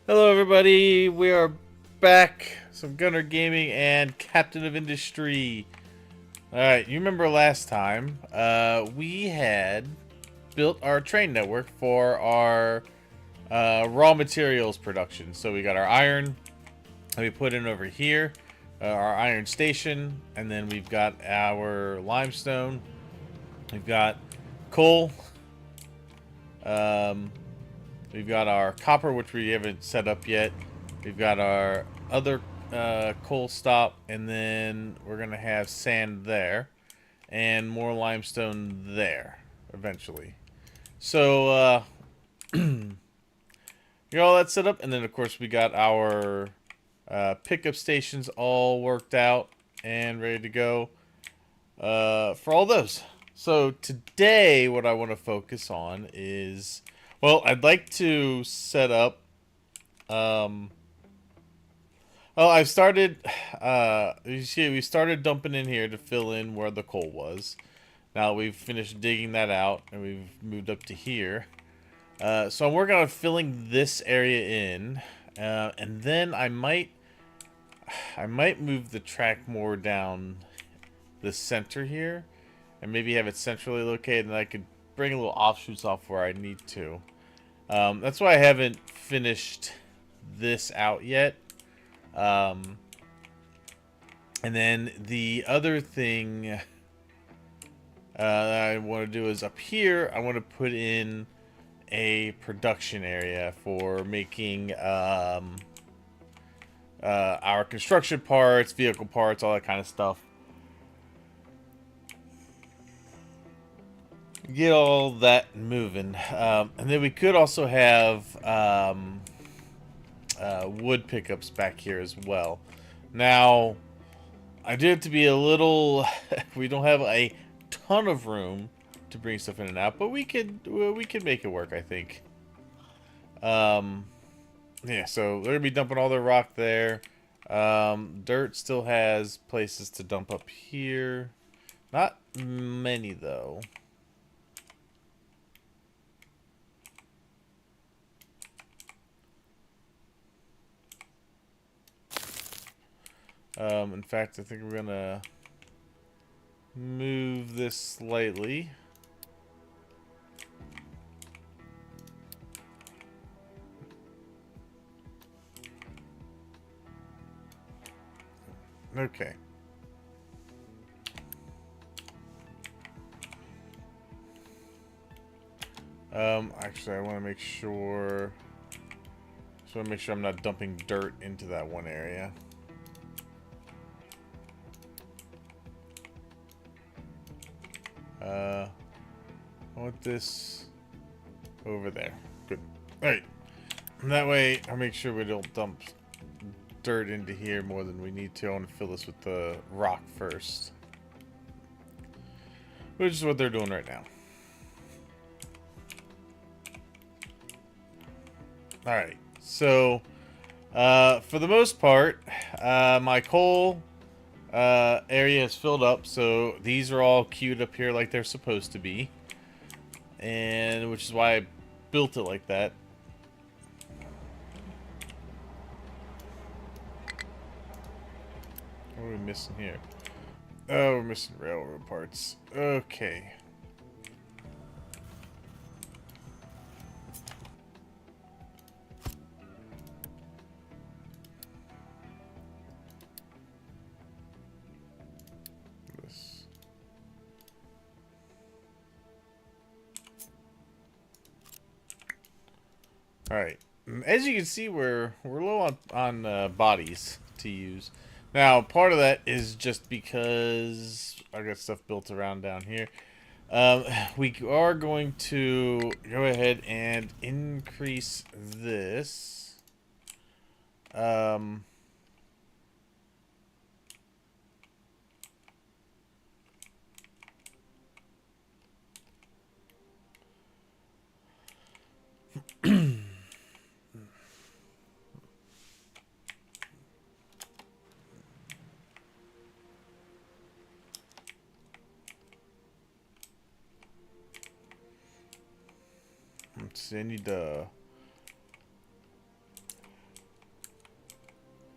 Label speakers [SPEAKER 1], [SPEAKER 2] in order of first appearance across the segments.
[SPEAKER 1] Hello, everybody. We are back. Some Gunner Gaming and Captain of Industry. All right, you remember last time we had built our train network for our raw materials production. So we got our iron, and we put in over here, our iron station, and then we've got our limestone. We've got coal. Um, We've got our copper, which we haven't set up yet. We've got our other coal stop, and then we're going to have sand there, and more limestone there, eventually. So, you got all that set up, and then, of course, we got our pickup stations all worked out and ready to go for all those. So, today, what I want to focus on is, well, I'd like to set up Um, well, I've started. You see, we started dumping in here to fill in where the coal was. Now we've finished digging that out, and we've moved up to here. So I'm working on filling this area in, and then I might move the track more down the center here, and maybe have it centrally located, and I could bring a little offshoots off where I need to. That's why I haven't finished this out yet. Um, And then the other thing that I want to do is up here, I want to put in a production area for making our construction parts, vehicle parts, all that kind of stuff. Get all that moving. And then we could also have wood pickups back here as well. Now, I did it to be a little. We don't have a ton of room to bring stuff in and out, but we could make it work, I think. Um, yeah. So they're gonna be dumping all their rock there. Dirt still has places to dump up here. Not many though. In fact, I think we're gonna move this slightly. Okay. Actually, I want to make sure. Just want to make sure I'm not dumping dirt into that one area. I want this over there. Good. Alright. That way, I make sure we don't dump dirt into here more than we need to. I want to fill this with the rock first. Which is what they're doing right now. Alright. So, for the most part, my coal area is filled up. So, these are all queued up here like they're supposed to be. And which is why I built it like that. What are we missing here? Oh, we're missing railroad parts. Okay. This. All right. As you can see, we're low on bodies to use. Now, part of that is just because I got stuff built around down here. We are going to go ahead and increase this. Um, let's see, I need to.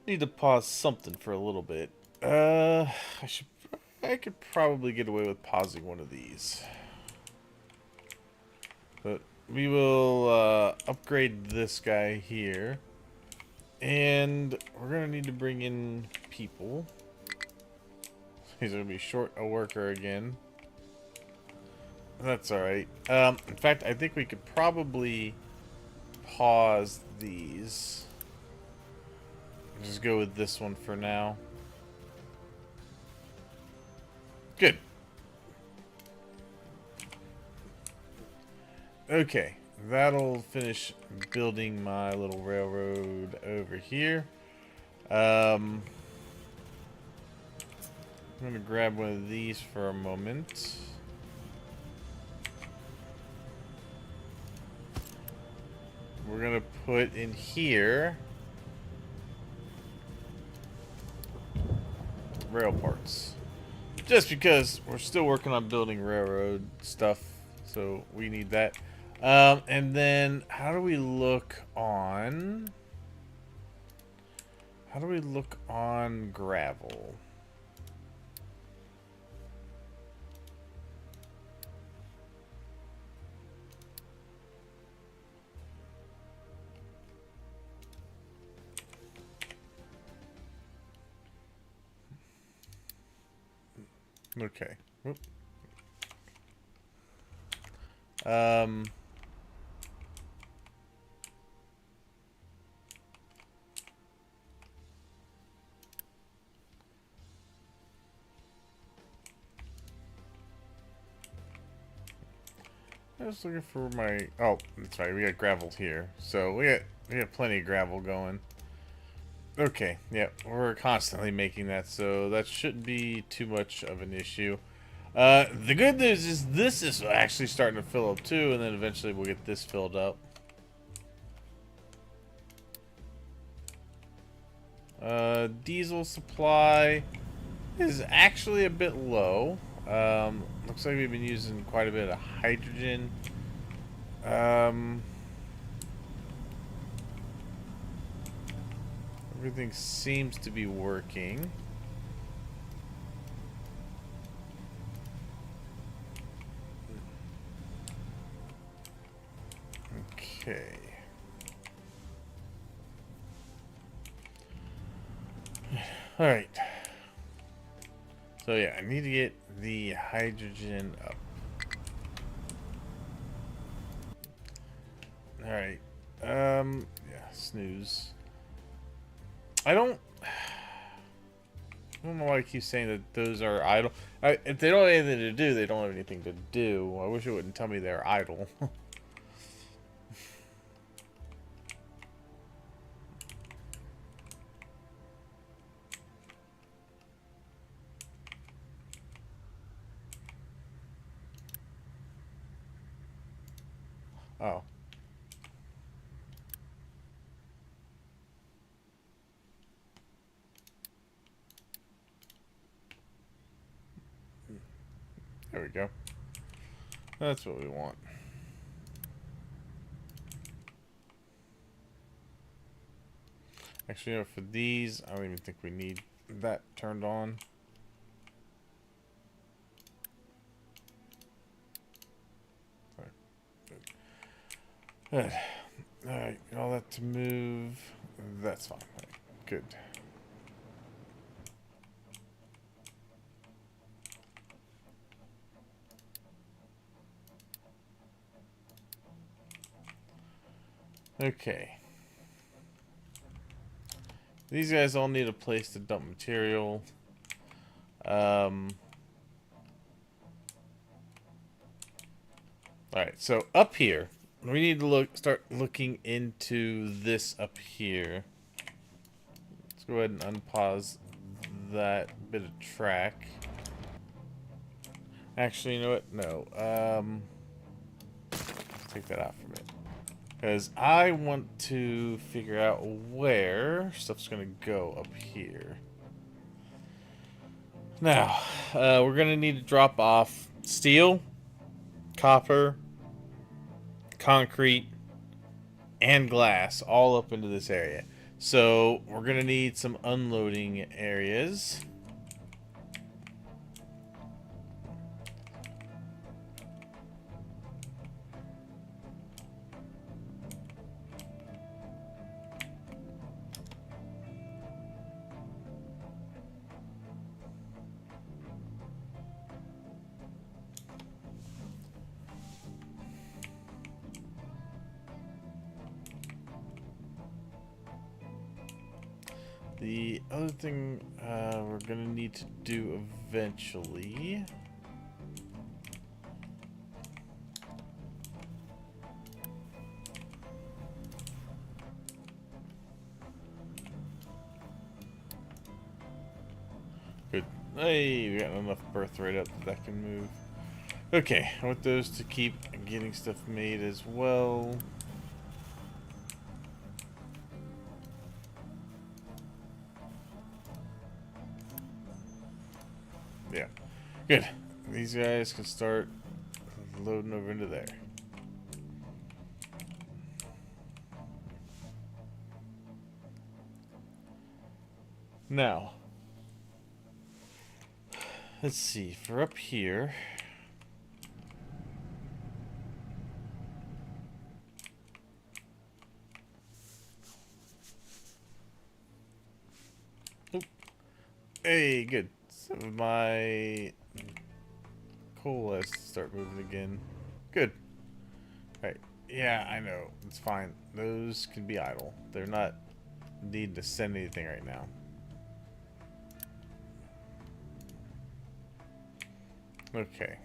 [SPEAKER 1] need to pause something for a little bit. I could probably get away with pausing one of these. But we will upgrade this guy here. And we're going to need to bring in people. He's going to be short a worker again. That's alright. In fact, I think we could probably pause these. Just go with this one for now. Good. Okay, that'll finish building my little railroad over here. I'm going to grab one of these for a moment. We're going to put in here rail parts. Just because we're still working on building railroad stuff, so we need that. And then how do we look on gravel? Okay. Whoop. I was looking for my... Oh, that's right. We got gravel here. So we got plenty of gravel going. Okay, yeah, we're constantly making that, so that shouldn't be too much of an issue. The good news is this is actually starting to fill up too, and then eventually we'll get this filled up. Diesel supply is actually a bit low. Looks like we've been using quite a bit of hydrogen. Everything seems to be working. Okay. All right. So yeah, I need to get the hydrogen up. All right. Yeah, snooze. I don't know why I keep saying that those are idle. If they don't have anything to do, they don't have anything to do. I wish it wouldn't tell me they're idle. Oh. There we go. That's what we want. Actually, you know, for these, I don't even think we need that turned on. Good. Alright, all that to move. That's fine. Right. Good. Okay. These guys all need a place to dump material. Alright, so up here, we need to start looking into this up here. Let's go ahead and unpause that bit of track. Actually, you know what? No. Let's take that out for a minute. Because I want to figure out where stuff's going to go up here. Now, we're going to need to drop off steel, copper, concrete, and glass all up into this area. So we're gonna need some unloading areas. The other thing we're gonna need to do eventually. Good. Hey, we got enough birth rate up that can move. Okay, I want those to keep getting stuff made as well. Yeah, good. These guys can start loading over into there. Now, let's see, for up here. Oop. Hey, good. Some of my coal has to start moving again. Good. Alright. Yeah, I know. It's fine. Those can be idle. They're not needing to send anything right now. Okay.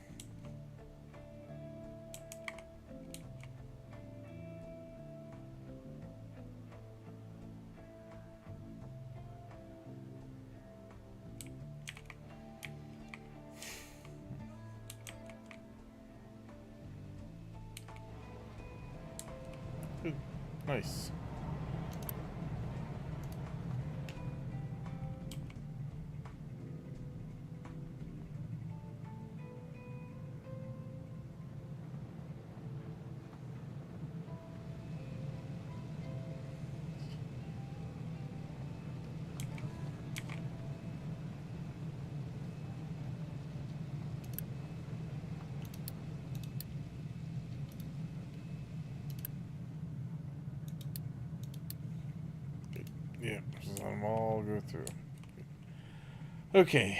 [SPEAKER 1] Good. Nice. Yeah, just let them all go through. Okay.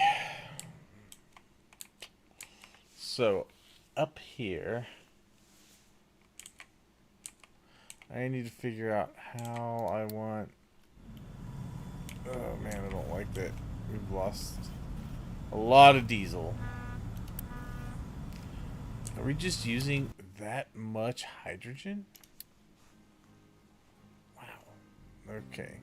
[SPEAKER 1] So, up here, I need to figure out how I want... Oh man, I don't like that. We've lost a lot of diesel. Are we just using that much hydrogen? Wow. Okay.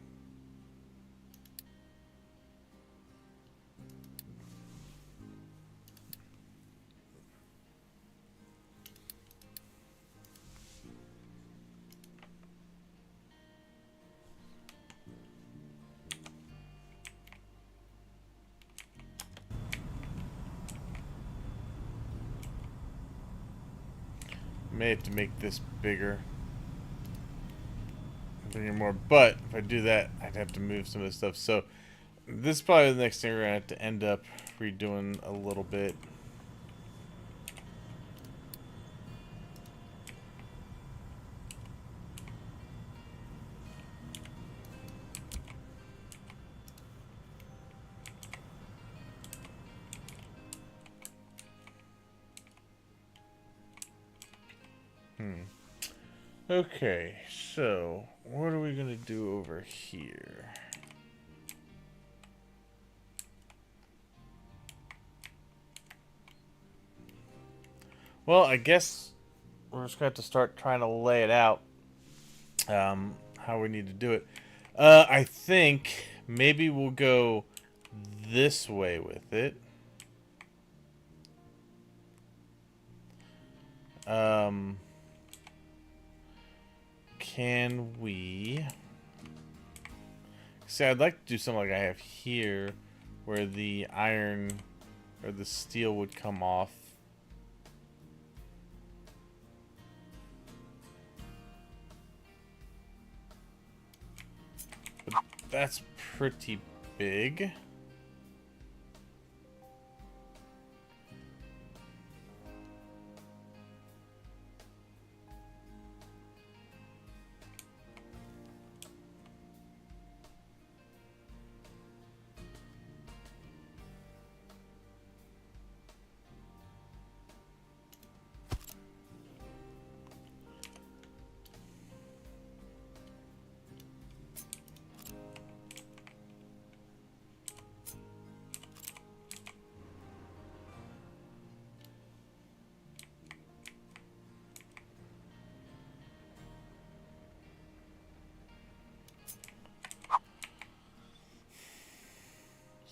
[SPEAKER 1] May have to make this bigger. Bring in more, but if I do that, I'd have to move some of this stuff. So this is probably the next thing we're gonna have to end up redoing a little bit. Okay, so what are we gonna do over here? Well, I guess we're just gonna have to start trying to lay it out, how we need to do it. I think maybe we'll go this way with it. Can we... See, I'd like to do something like I have here, where the iron or the steel would come off. But that's pretty big.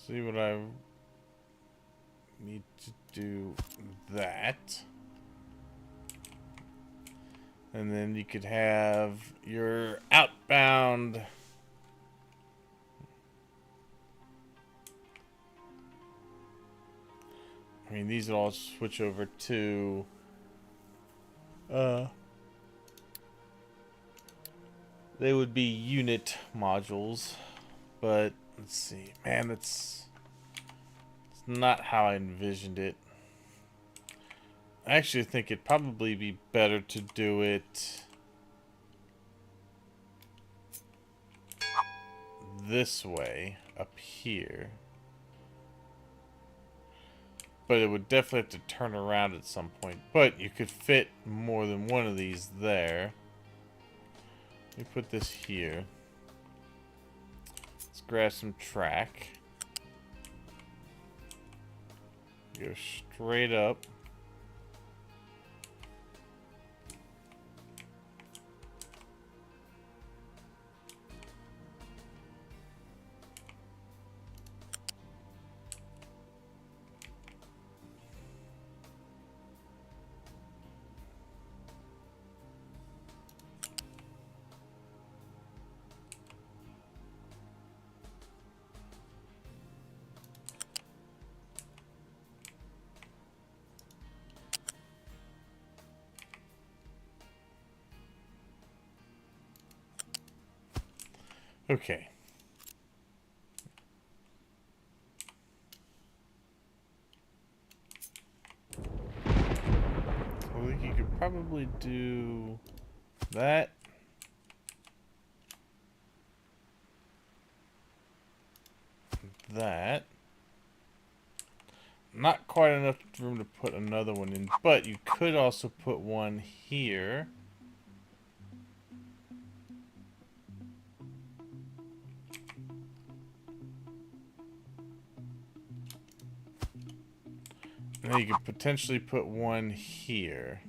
[SPEAKER 1] See what I need to do that. And then you could have your outbound. I mean, these will all switch over to they would be unit modules, but let's see. Man, it's not how I envisioned it. I actually think it'd probably be better to do it this way up here. But it would definitely have to turn around at some point. But you could fit more than one of these there. Let me put this here. Let's grab some track. Go straight up. Okay. I think you could probably do that. That. Not quite enough room to put another one in, but you could also put one here. And then you could potentially put one here.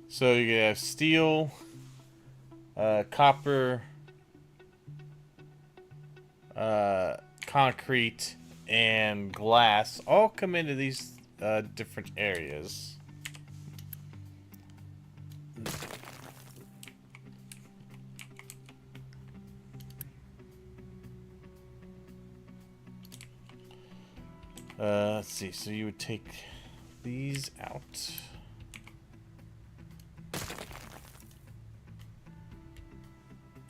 [SPEAKER 1] So you have steel, copper, concrete, and glass all come into these different areas. Let's see, so you would take these out.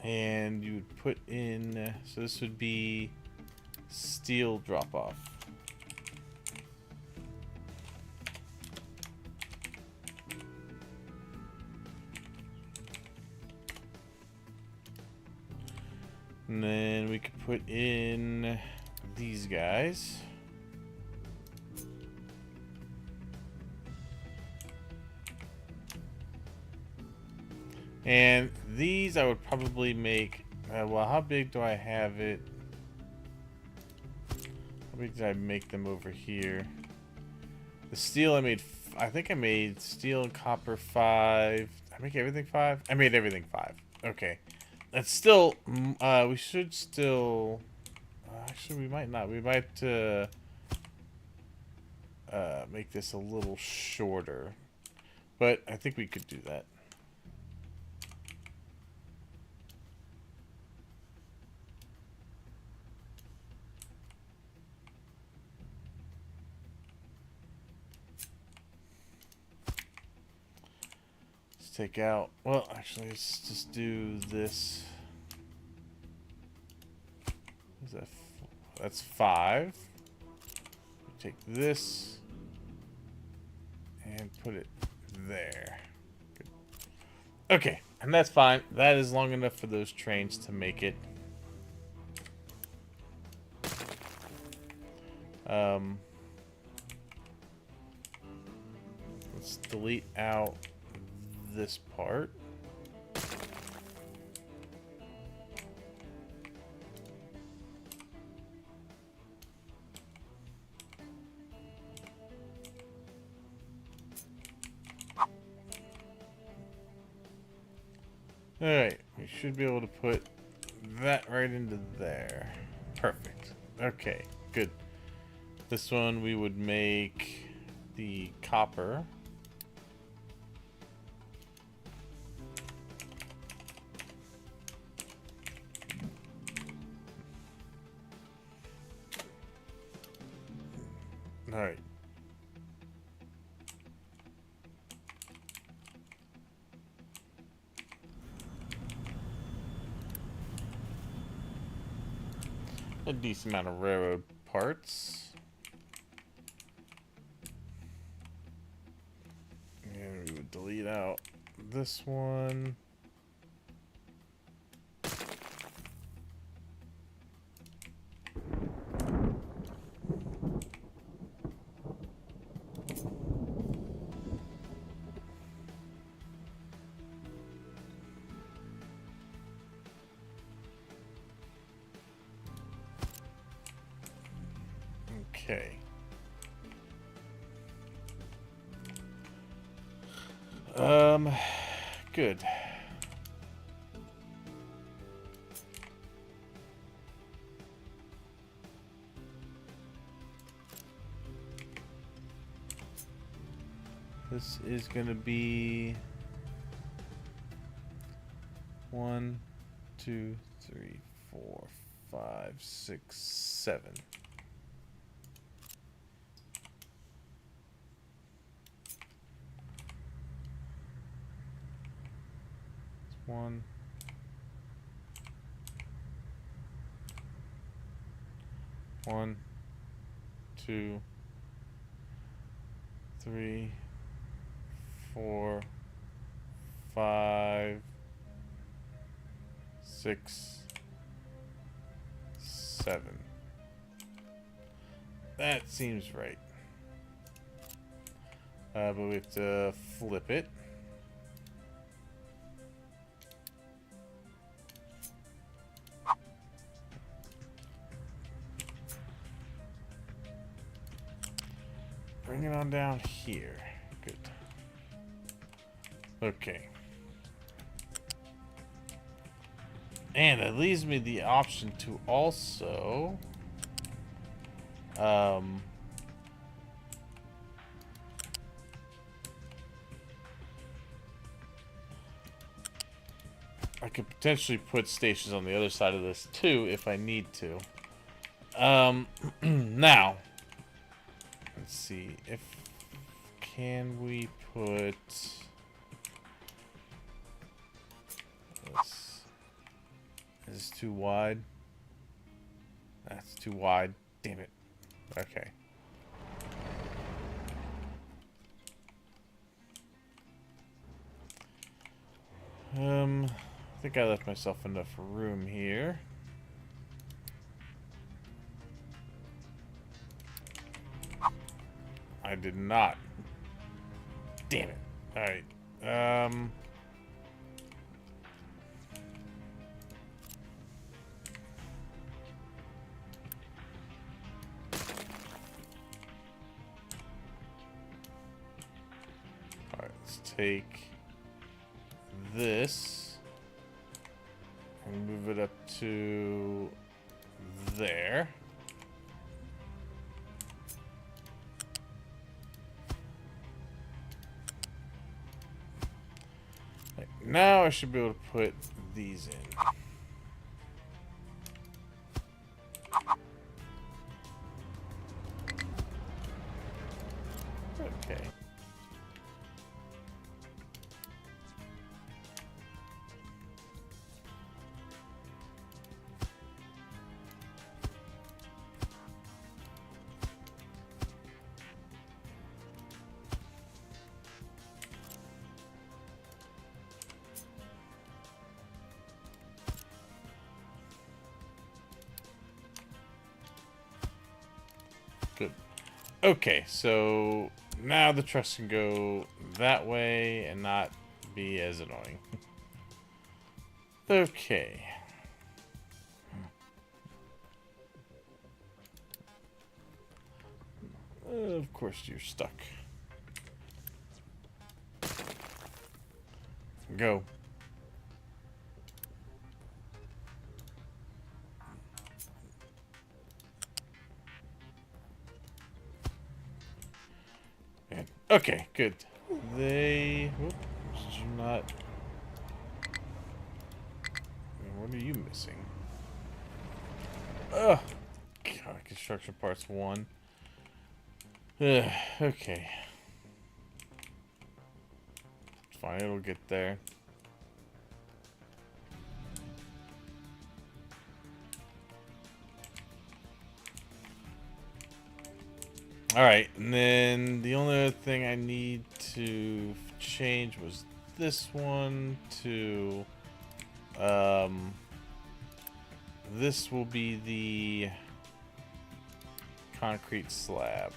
[SPEAKER 1] And you would put in, so this would be steel drop off. And then we could put in these guys. And these I would probably make, well, how big do I have it? How big did I make them over here? The steel I made, I think I made steel and copper 5. Did I make everything 5? I made everything 5. Okay. That's still, we should still, actually we might not. We might make this a little shorter. But I think we could do that. take out. Well, actually, let's just do this. Is that? That's 5. Take this and put it there. Good. Okay, and that's fine. That is long enough for those trains to make it. Let's delete out this part. Alright, we should be able to put that right into there. Perfect. Okay, good. This one we would make the copper. Alright. A decent amount of railroad parts. And we would delete out this one. Okay. Good. This is gonna be 1, 2, 3, 4, 5, 6, 7. 1, 1, 2, 3, 4, 5, 6, 7. That seems right. But we have to flip it. Bring it on down here. Good. Okay. And that leaves me the option to also I could potentially put stations on the other side of this too if I need to. Now let's see if can we put this. Is this too wide? That's too wide. Damn it. Okay. I think I left myself enough room here. I did not. Damn it. Alright. Alright, let's take this and move it up to there. Now I should be able to put these in. Okay. Okay, so now the trucks can go that way and not be as annoying. Okay. Of course you're stuck. Go. Okay, good. They... Whoop, did you not... What are you missing? Ugh. God, construction parts 1. Ugh, okay. It's fine, it'll get there. Alright, and then the only other thing I need to change was this one to... this will be the concrete slab.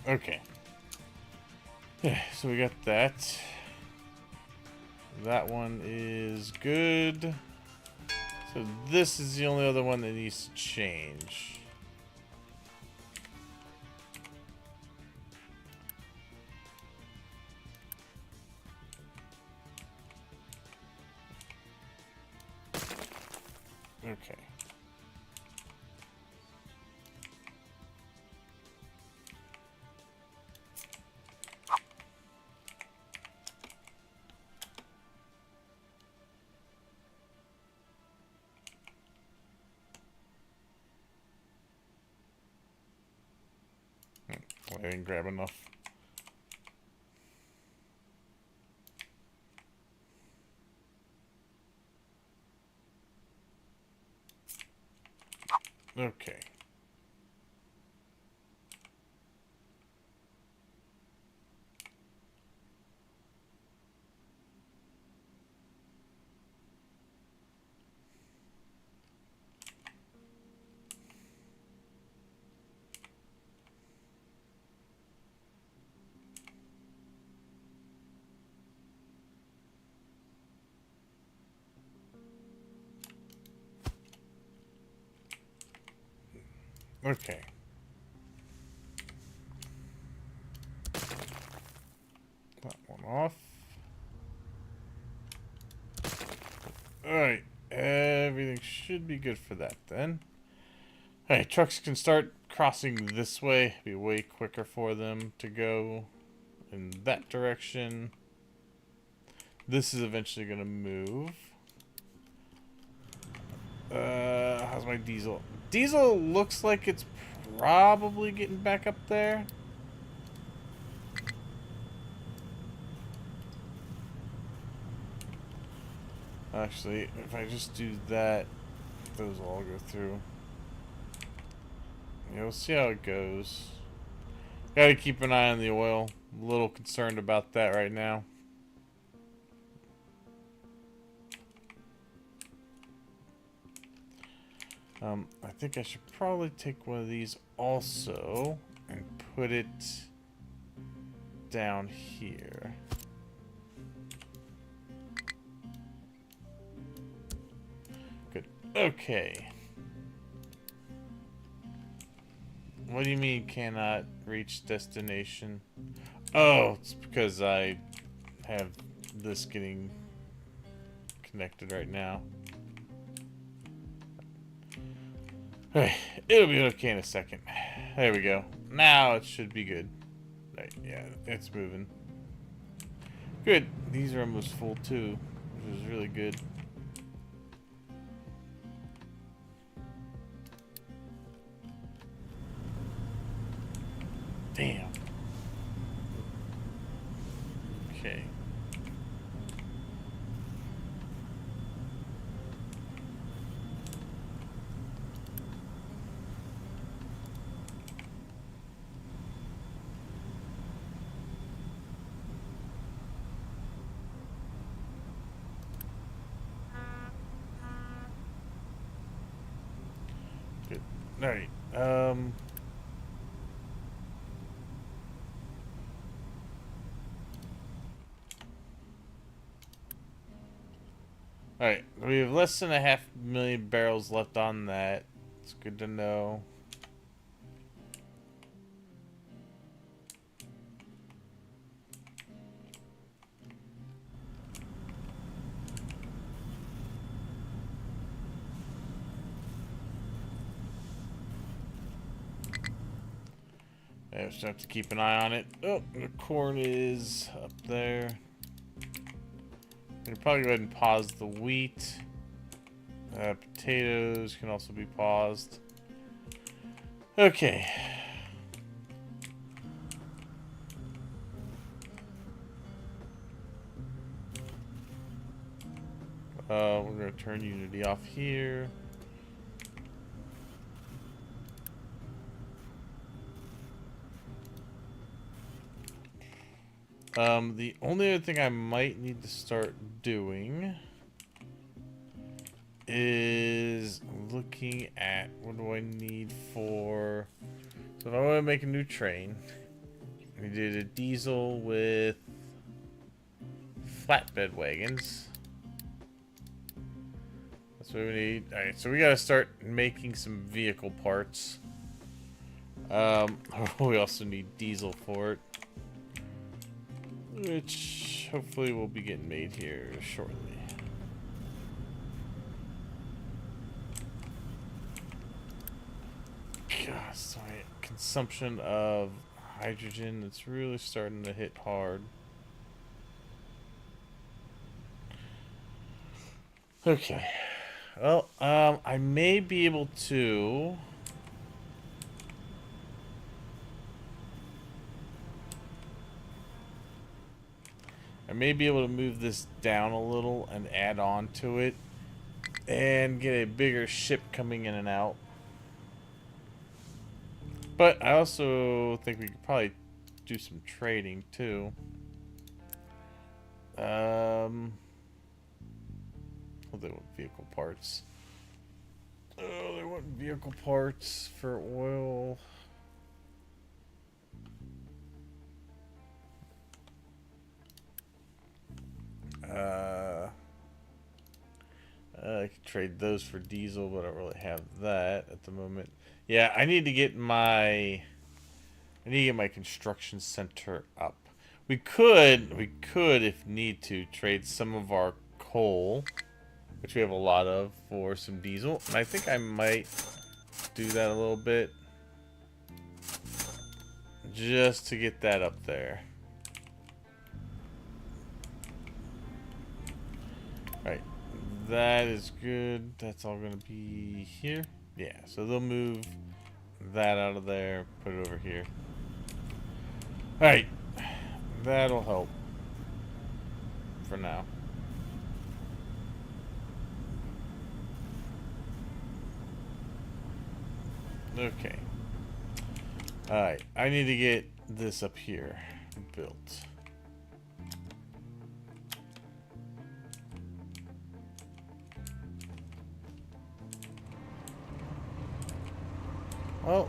[SPEAKER 1] Okay. So we got that. That one is good. So this is the only other one that needs to change. Okay. I didn't grab enough. Okay. Okay. That one off. Alright. Everything should be good for that then. Alright, trucks can start crossing this way. Be way quicker for them to go in that direction. This is eventually going to move. How's my diesel? Diesel looks like it's probably getting back up there. Actually, if I just do that, those all go through. Yeah, we'll see how it goes. Gotta keep an eye on the oil. A little concerned about that right now. I think I should probably take one of these also and put it down here. Good. Okay. What do you mean cannot reach destination? Oh, it's because I have this getting connected right now. Alright, it'll be okay in a second. There we go. Now it should be good. Right, yeah, it's moving. Good. These are almost full too, which is really good. Damn. Okay. Alright. Alright, we have less than 500,000 barrels left on that. It's good to know. I just have to keep an eye on it. Oh, the corn is up there. We'll probably go ahead and pause the wheat. Potatoes can also be paused. Okay. We're going to turn Unity off here. The only other thing I might need to start doing is looking at what do I need for... So if I want to make a new train, we did a diesel with flatbed wagons. That's what we need. Alright, so we gotta start making some vehicle parts. We also need diesel for it, which hopefully will be getting made here shortly. God, sorry. Consumption of hydrogen, it's really starting to hit hard. Okay. Well, I may be able to... I may be able to move this down a little and add on to it and get a bigger ship coming in and out. But I also think we could probably do some trading too. Well, they want vehicle parts. Oh, they want vehicle parts for oil. I could trade those for diesel, but I don't really have that at the moment. Yeah, I need to get my construction center up. We could, if need to, trade some of our coal, which we have a lot of, for some diesel. And I think I might do that a little bit, just to get that up there. Right, that is good. That's all gonna be here. Yeah, so they'll move that out of there, put it over here. Alright, that'll help for now. Okay. Alright, I need to get this up here built. Well,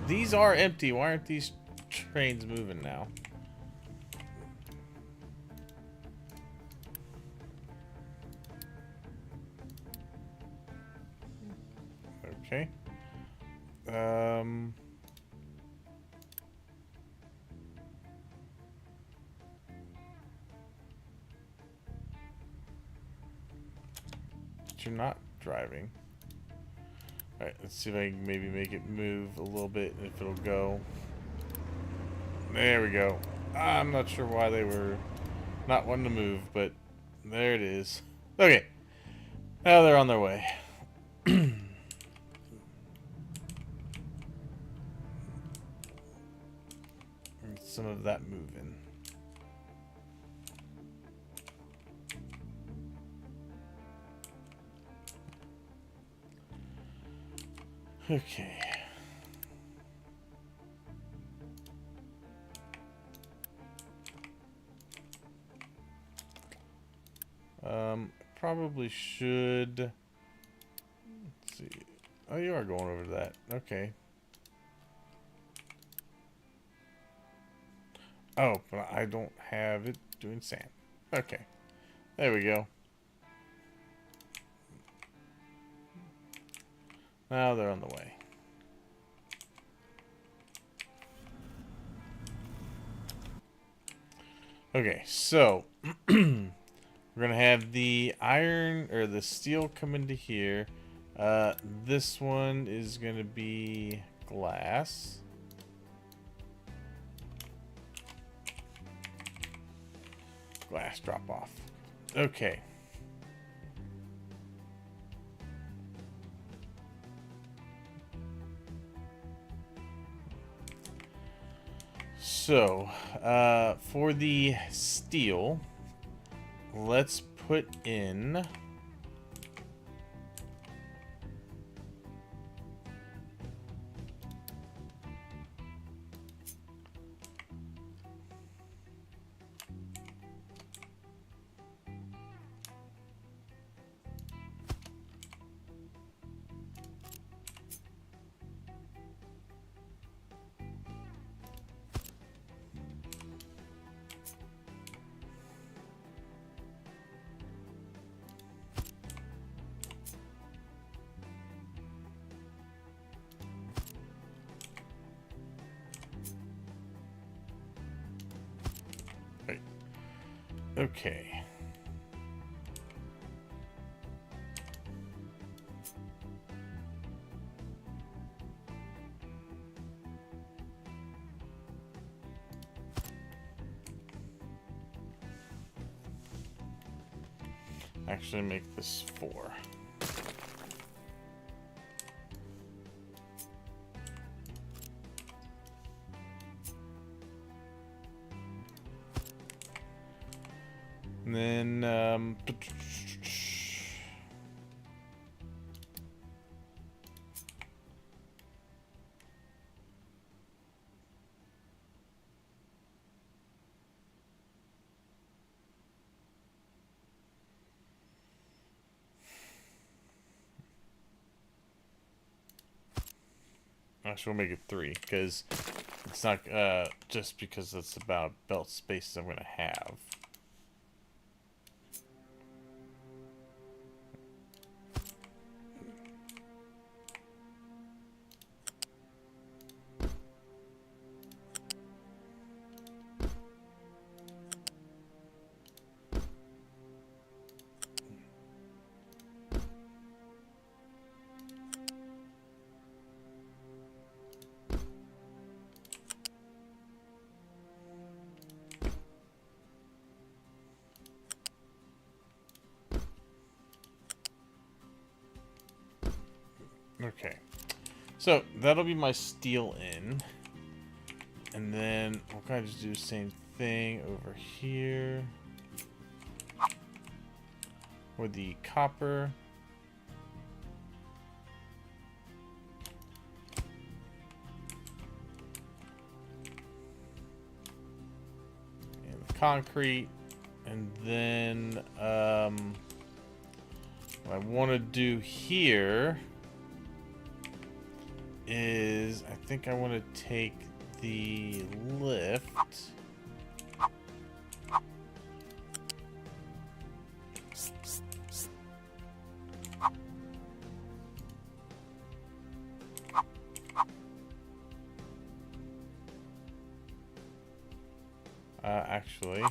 [SPEAKER 1] these are empty. Why aren't these trains moving now? Okay. But you're not driving. Alright, let's see if I can maybe make it move a little bit, if it'll go. There we go. I'm not sure why they were not wanting to move, but there it is. Okay. Now they're on their way. Some of that moving. Okay. Probably should. Let's see. Oh, you are going over to that. Okay. Oh, but I don't have it doing sand. Okay. There we go. Now they're on the way. Okay, so we're gonna have the iron or the steel come into here. This one is gonna be glass. Glass drop off. Okay. So, for the steel, let's put in okay. Actually make this 4. And then, actually we'll make it 3, because it's not, just because it's about belt spaces I'm gonna have. Okay, so that'll be my steel in, and then we'll kind of just do the same thing over here with the copper. And the concrete, and then what I want to do here is I think I want to take the lift actually,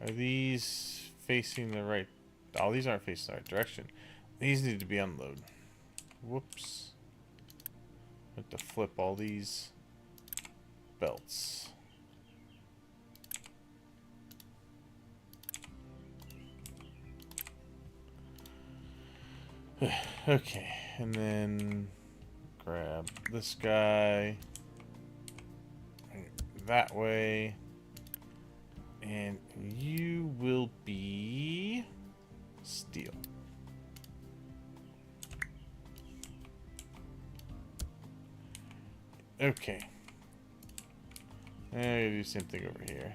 [SPEAKER 1] are these facing the right? Oh, these aren't facing the right direction. These need to be unloaded. Whoops. I have to flip all these belts. Okay, and then grab this guy that way, and you will be steel. Okay. And I do the same thing over here.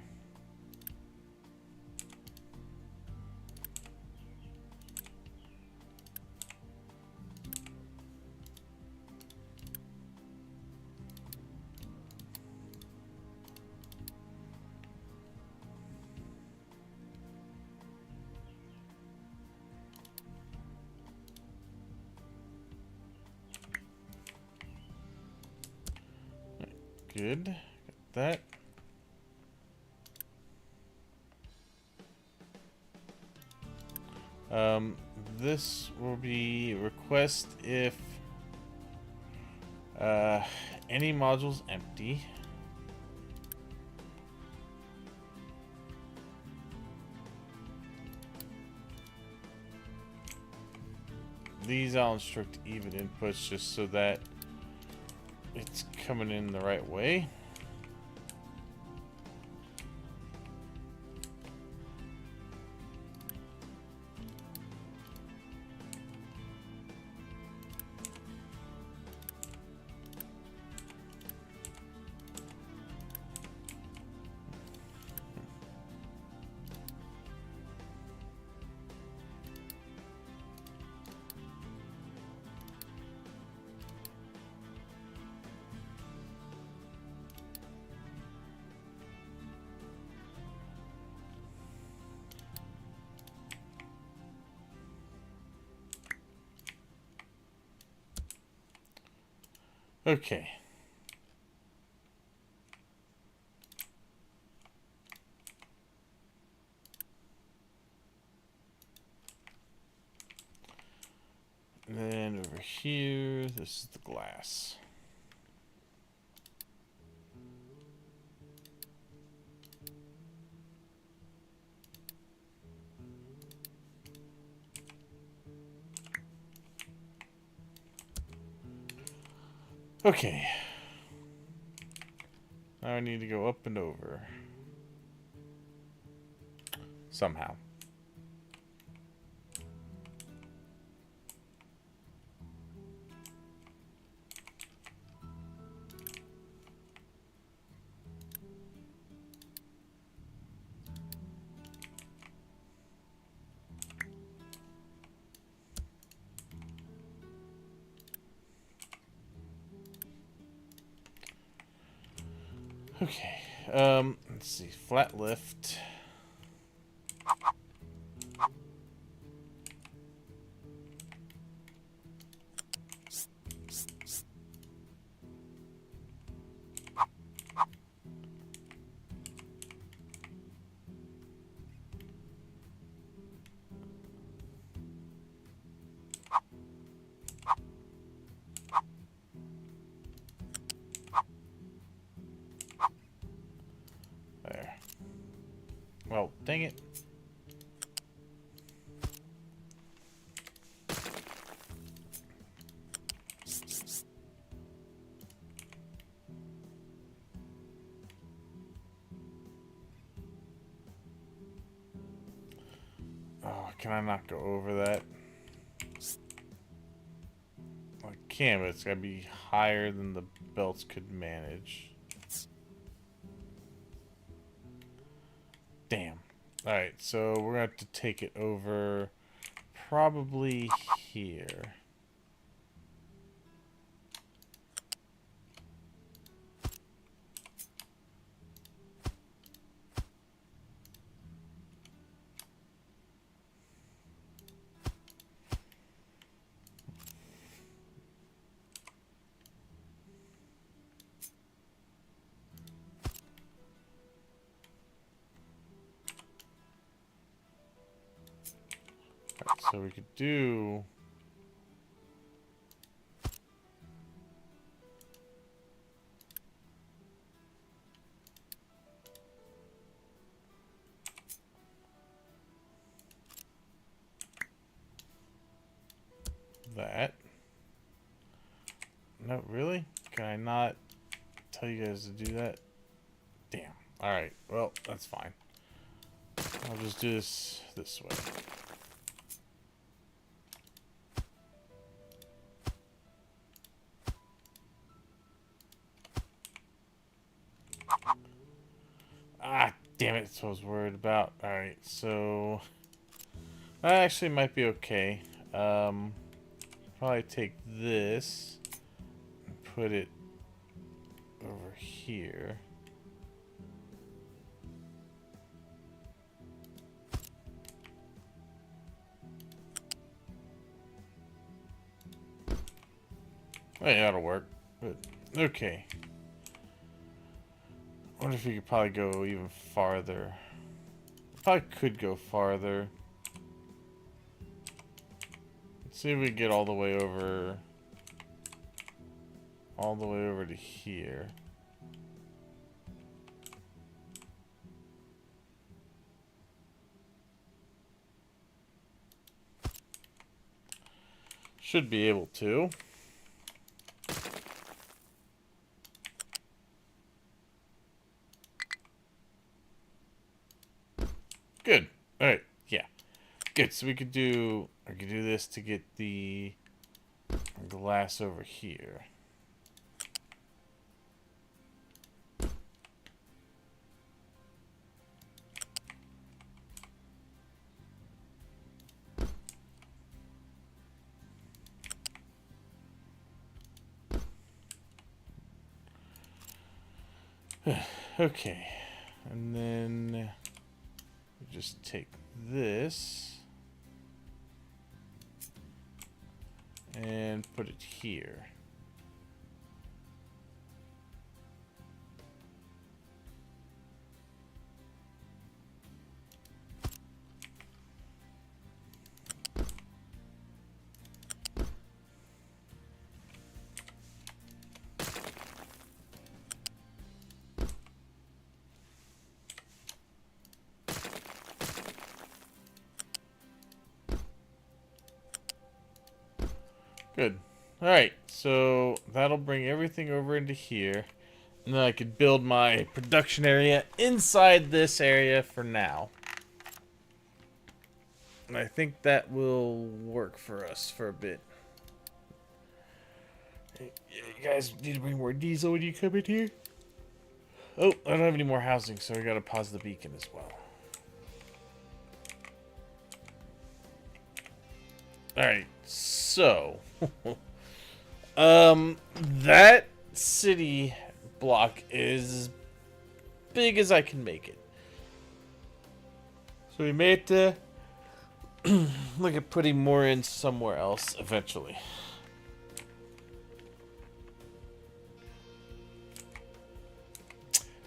[SPEAKER 1] good. Got that. This will be request if any modules empty. These I'll instruct even inputs just so that it's coming in the right way. Okay. And then over here, this is the glass. Okay. Now I need to go up and over. Somehow. Okay. Let's see. Flat lift. There. Well, dang it. Oh, can I not go over that? I can, but it's gotta be higher than the belts could manage. Damn. Alright, so we're gonna have to take it over probably here. Right, so we could do that. No, really? Can I not tell you guys to do that? Damn. Alright, well, that's fine. I'll just do this way. Ah, damn it, that's what I was worried about. Alright, so that actually might be okay. Probably take this and put it over here. Hey, that'll work. But, okay. wonder if we could probably go even farther. Probably could go farther. Let's see if we get all the way over to here. Should be able to. Good. All right. Yeah. Good. So I could do this to get the glass over here. Okay. And then just take this and put it here. Good. Alright, so that'll bring everything over into here. And then I could build my production area inside this area for now. And I think that will work for us for a bit. Hey, you guys need to bring more diesel when you come in here? Oh, I don't have any more housing, so I gotta pause the beacon as well. Alright, so that city block is as big as I can make it. So we may have to look at putting more in somewhere else eventually.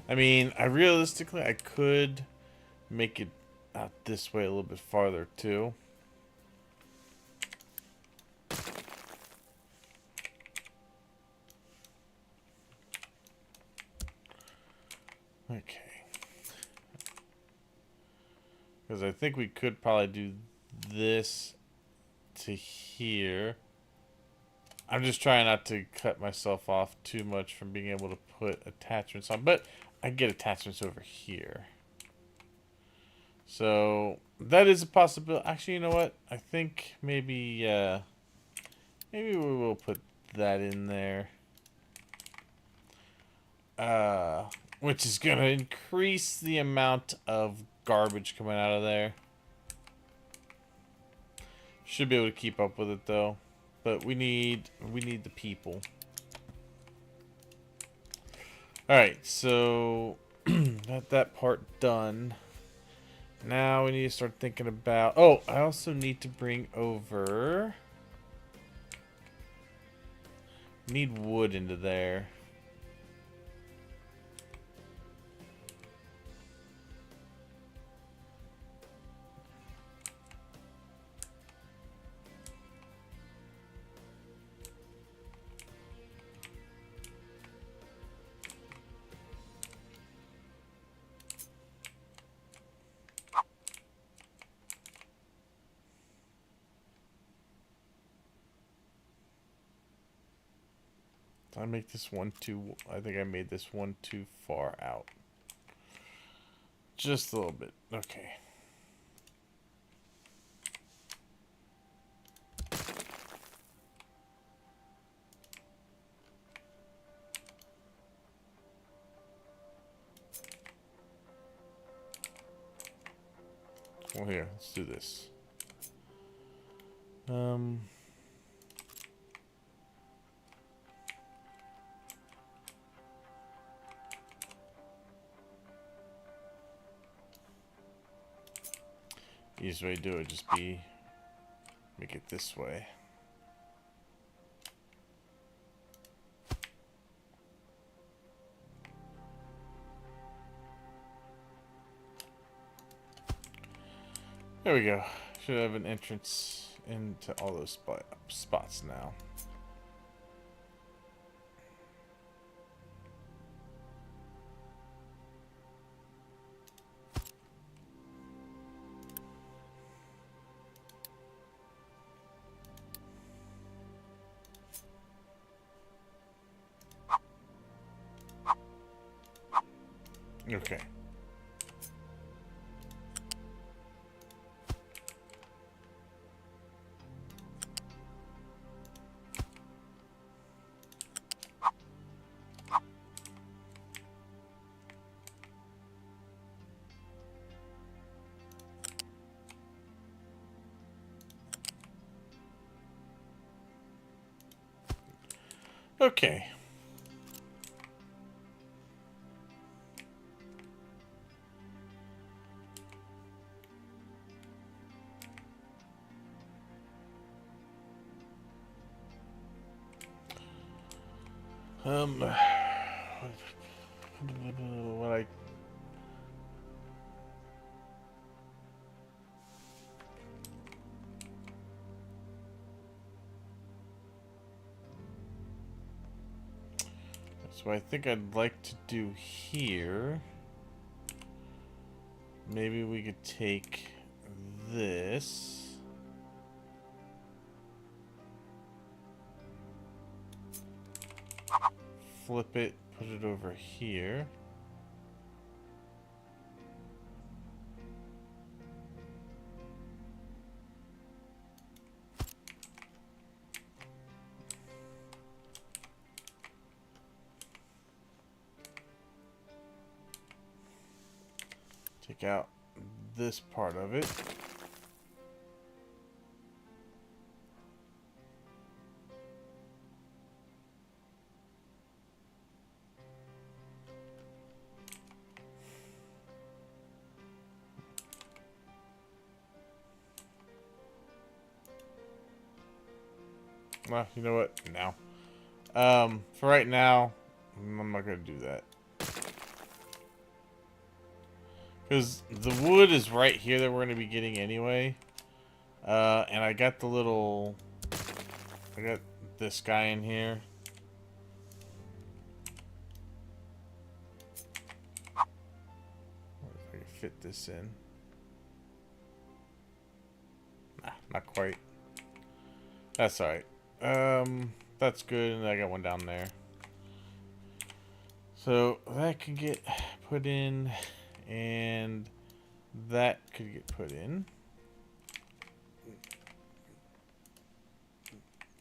[SPEAKER 1] I mean, realistically I could make it out this way a little bit farther too. Okay. Because I think we could probably do this to here. I'm just trying not to cut myself off too much from being able to put attachments on, but I get attachments over here. So that is a possibility. Actually, you know what? I think maybe maybe we will put that in there. Which is going to increase the amount of garbage coming out of there. Should be able to keep up with it though. But we need the people. Alright, so got that part done. Now we need to start thinking about... Oh, I also need to bring over... Need wood into there. Did I make this one too... I think I made this one too far out. Just a little bit. Okay. Well, here, let's do this. Easiest way to do it just be make it this way. There we go. Should have an entrance into all those spots now. Okay. Okay. What I So I think I'd like to do here. Maybe we could take this. Flip it, put it over here. Take out this part of it. Well, you know what? Now. For right now, I'm not going to do that. Because the wood is right here that we're going to be getting anyway. And I got the little... I got this guy in here. If I can fit this in. Nah, not quite. That's alright. That's good, and I got one down there. So that can get put in, and that could get put in.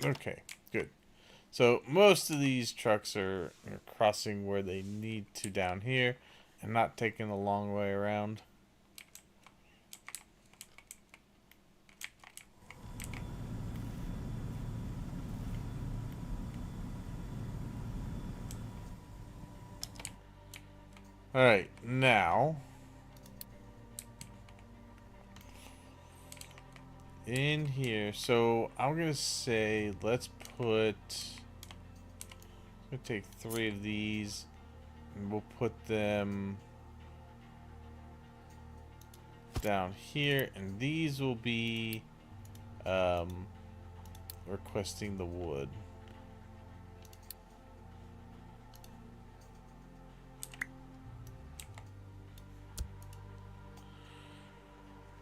[SPEAKER 1] Okay, good. So most of these trucks are crossing where they need to down here, and not taking a long way around. Alright, now in here, so I'm gonna say let's put, I'm gonna take 3 of these and we'll put them down here, and these will be requesting the wood.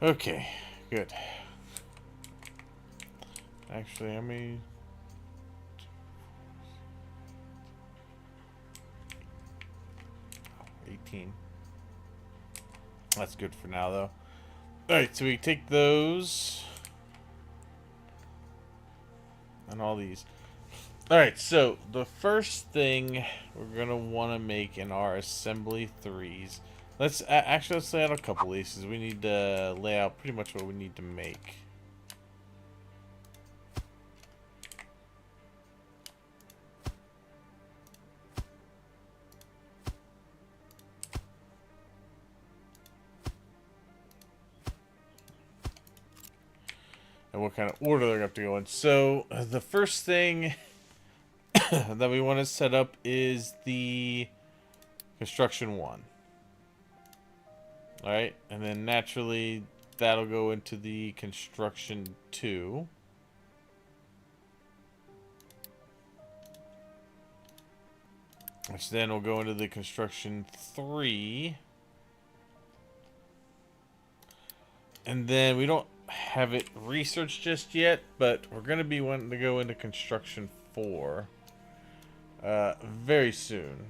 [SPEAKER 1] Okay, good. Actually, I mean, 18. That's good for now, though. Alright, so we take those and all these. Alright, so the first thing we're going to want to make in our assembly 3s. Let's actually let's lay out a couple of these. We need to lay out pretty much what we need to make. And what kind of order they're going to have to go in. So the first thing that we want to set up is the construction 1. Alright, and then naturally that'll go into the construction 2. Which then will go into the construction 3. And then we don't have it researched just yet, but we're going to be wanting to go into construction 4 very soon.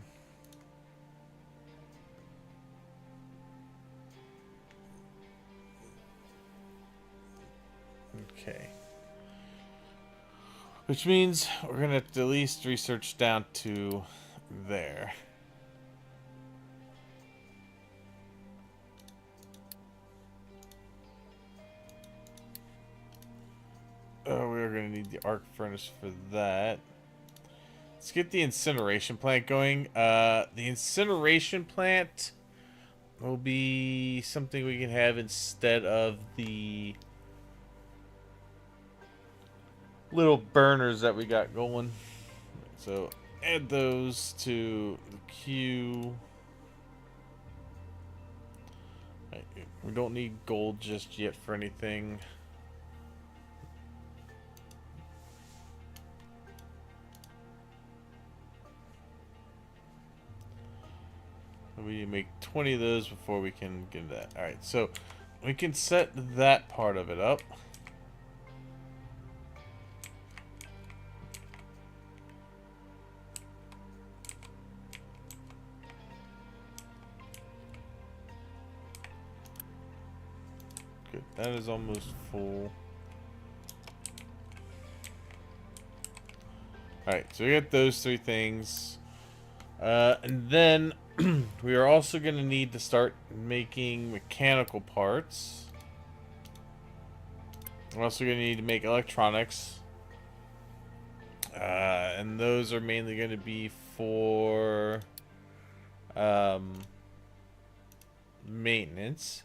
[SPEAKER 1] Okay. Which means we're going to have to at least research down to there. Oh, we're going to need the arc furnace for that. Let's get the incineration plant going. The incineration plant will be something we can have instead of the little burners that we got going. So add those to the queue. We don't need gold just yet for anything. We make 20 of those before we can get that. Alright, so we can set that part of it up. Good, that is almost full. Alright, so we got those 3 things. And then we are also going to need to start making mechanical parts. We're also going to need to make electronics. And those are mainly going to be for maintenance.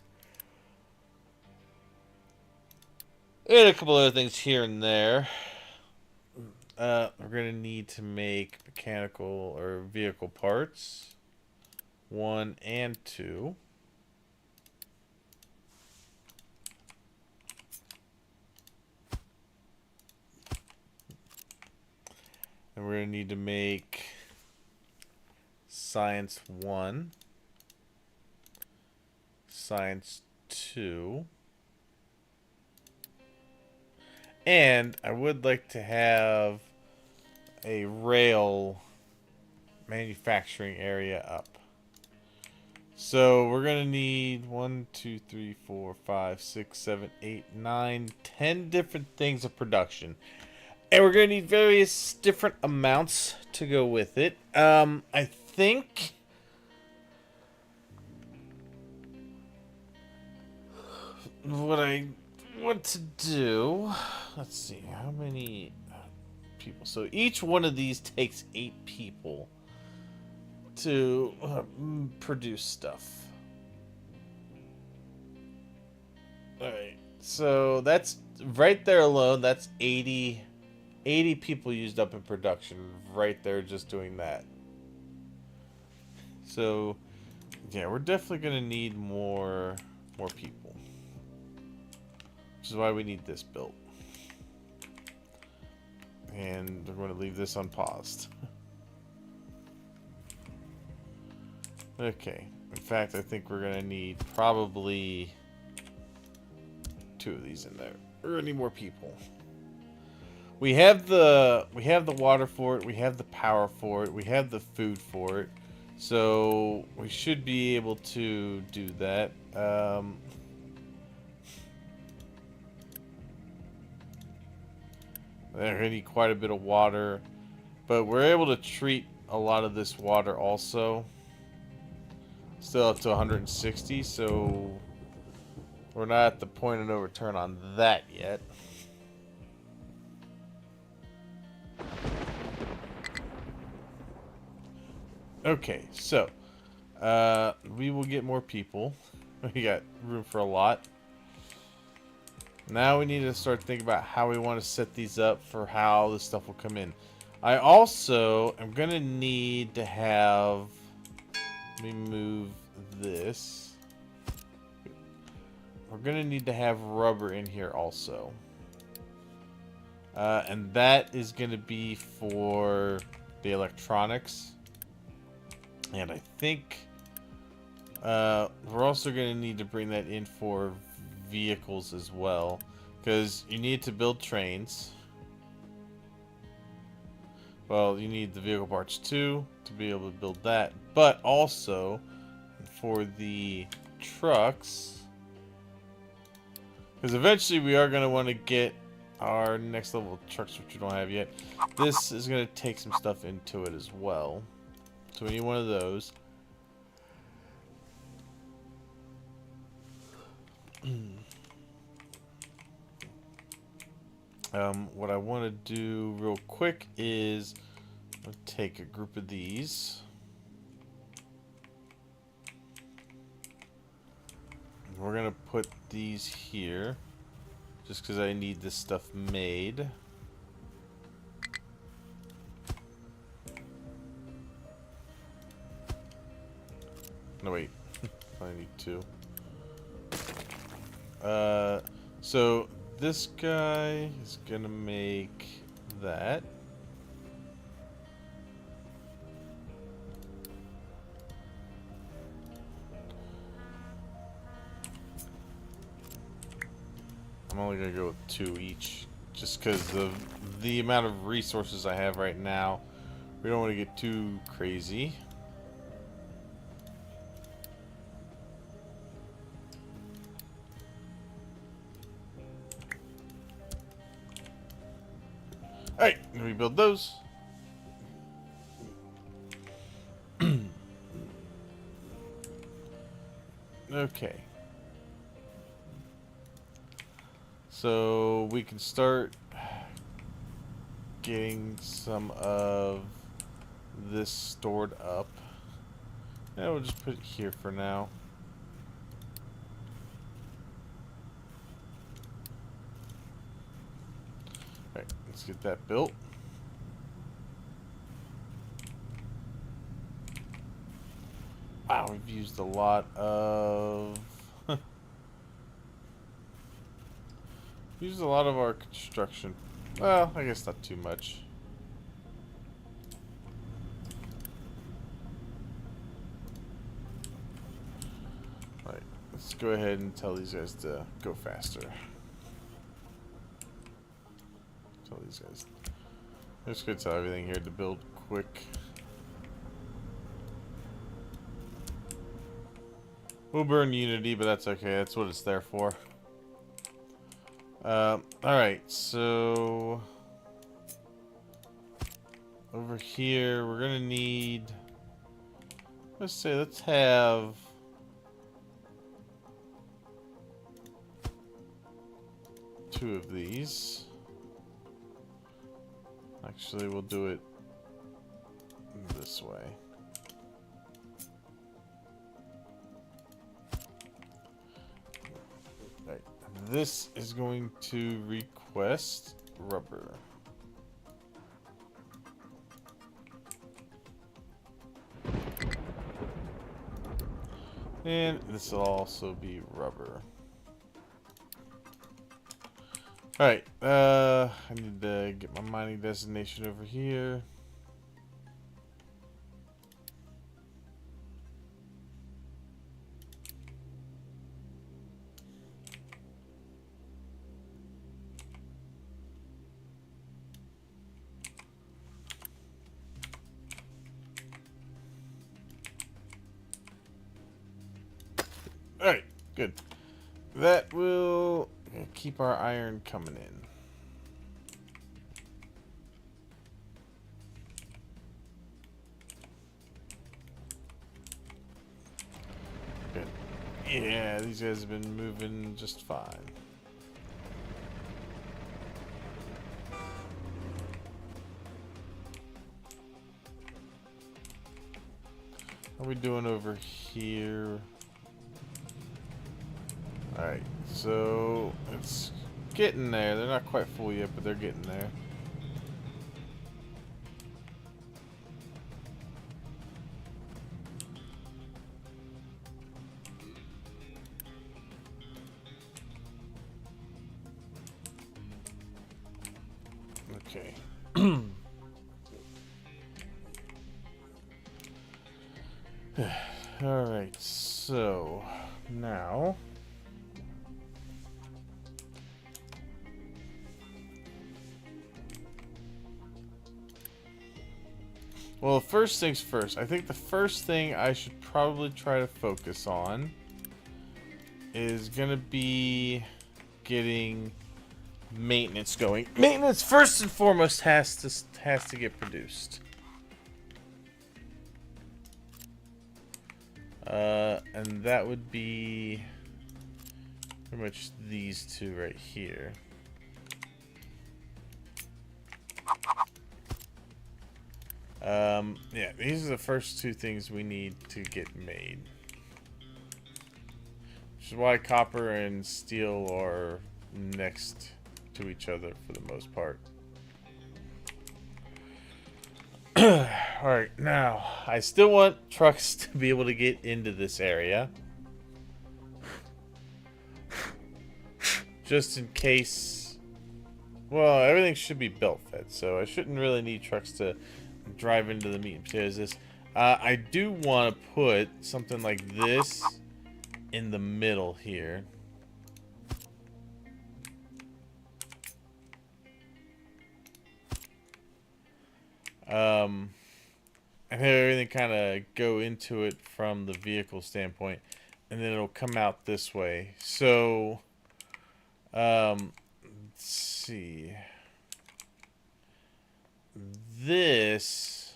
[SPEAKER 1] And a couple other things here and there. We're going to need to make mechanical or vehicle parts. 1 and 2. And we're going to need to make science 1, science 2. And I would like to have a rail manufacturing area up. So we're going to need 1, 2, 3, 4, 5, 6, 7, 8, 9, 10 different things of production. And we're going to need various different amounts to go with it. I think what I want to do, let's see, how many people? So each one of these takes 8 people to produce stuff. Alright, so that's right there alone, that's 80 people used up in production right there just doing that. So yeah, we're definitely gonna need more people, which is why we need this built. And we're going to leave this unpaused. Okay. In fact, I think we're going to need probably 2 of these in there. We're going to need more people. We have the water for it. We have the power for it. We have the food for it. So we should be able to do that. They're going to need quite a bit of water, but we're able to treat a lot of this water also. Still up to 160, so we're not at the point of no return on that yet. Okay, so we will get more people. We got room for a lot. Now we need to start thinking about how we want to set these up for how this stuff will come in. I also am going to need to have... Let me move this. we're going to need to have rubber in here also. And that is going to be for the electronics. And I think we're also going to need to bring that in for vehicles as well. Because you need to build trains. Well, you need the vehicle parts too to be able to build that. But also for the trucks. Because eventually we are going to want to get our next level trucks, which we don't have yet. This is going to take some stuff into it as well. So we need one of those. What I want to do real quick is take a group of these. We're going to put these here just because I need this stuff made. No, wait. I need two. So this guy is gonna make that. I'm only gonna go with two each, just because of the amount of resources I have right now. We don't want to get too crazy. Alright, rebuild those. Okay. So we can start getting some of this stored up. And we'll just put it here for now. Alright, let's get that built. Wow, we've used a lot of... used a lot of our construction. Well, I guess not too much. Right, let's go ahead and tell these guys to go faster. Tell these guys. I'm just gonna tell everything here to build quick. We'll burn Unity, but that's okay. That's what it's there for. Alright, so... over here, we're gonna need... let's have... two of these. Actually, we'll do it this way. Right. This is going to request rubber. And this will also be rubber. Alright, I need to get my mining destination over here. Alright, good. That will keep our iron coming in. Good. Yeah, these guys have been moving just fine. How are we doing over here? Alright, so it's getting there. They're not quite full yet, but they're getting there. Okay. Alright, so now well, first things first. I think the first thing I should probably try to focus on is gonna be getting maintenance going. Maintenance first and foremost has to get produced. And that would be pretty much these two right here. Yeah, these are the first two things we need to get made. Which is why copper and steel are next to each other for the most part. Alright, now, I still want trucks to be able to get into this area. Just in case... Well, everything should be belt fed, so I shouldn't really need trucks to drive into the meat and potatoes. This, I do want to put something like this in the middle here. And have everything kind of go into it from the vehicle standpoint, and then it'll come out this way. So, let's see. This,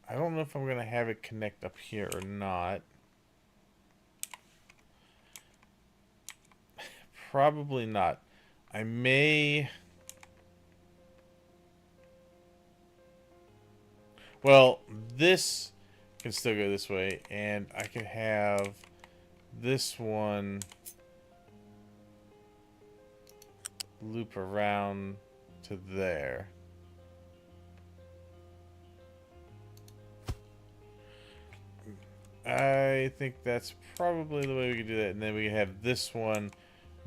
[SPEAKER 1] I don't know if I'm going to have it connect up here or not. Probably not. I may... Well, this can still go this way, and I can have this one loop around to there. I think that's probably the way we could do that, and then we can have this one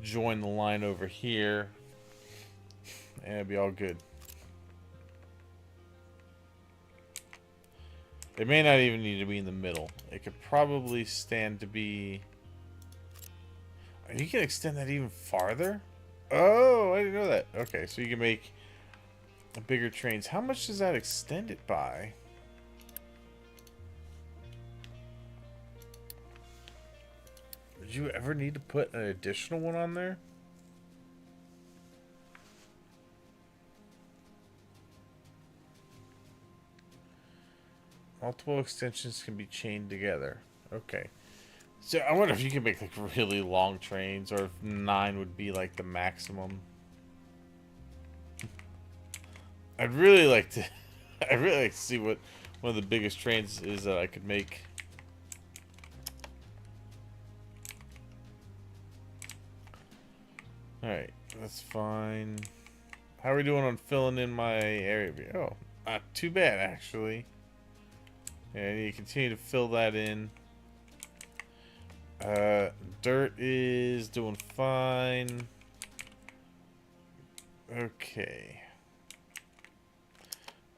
[SPEAKER 1] join the line over here, and it'll be all good. It may not even need to be in the middle. It could probably stand to be... You can extend that even farther? Oh, I didn't know that. Okay, so you can make bigger trains. How much does that extend it by? Would you ever need to put an additional one on there? Multiple extensions can be chained together. Okay. So I wonder if you can make like really long trains, or if 9 would be like the maximum. I'd really like to I'd really like to see what one of the biggest trains is that I could make. Alright, that's fine. How are we doing on filling in my area? Oh, not too bad actually. Yeah, I need to continue to fill that in. Dirt is doing fine. Okay.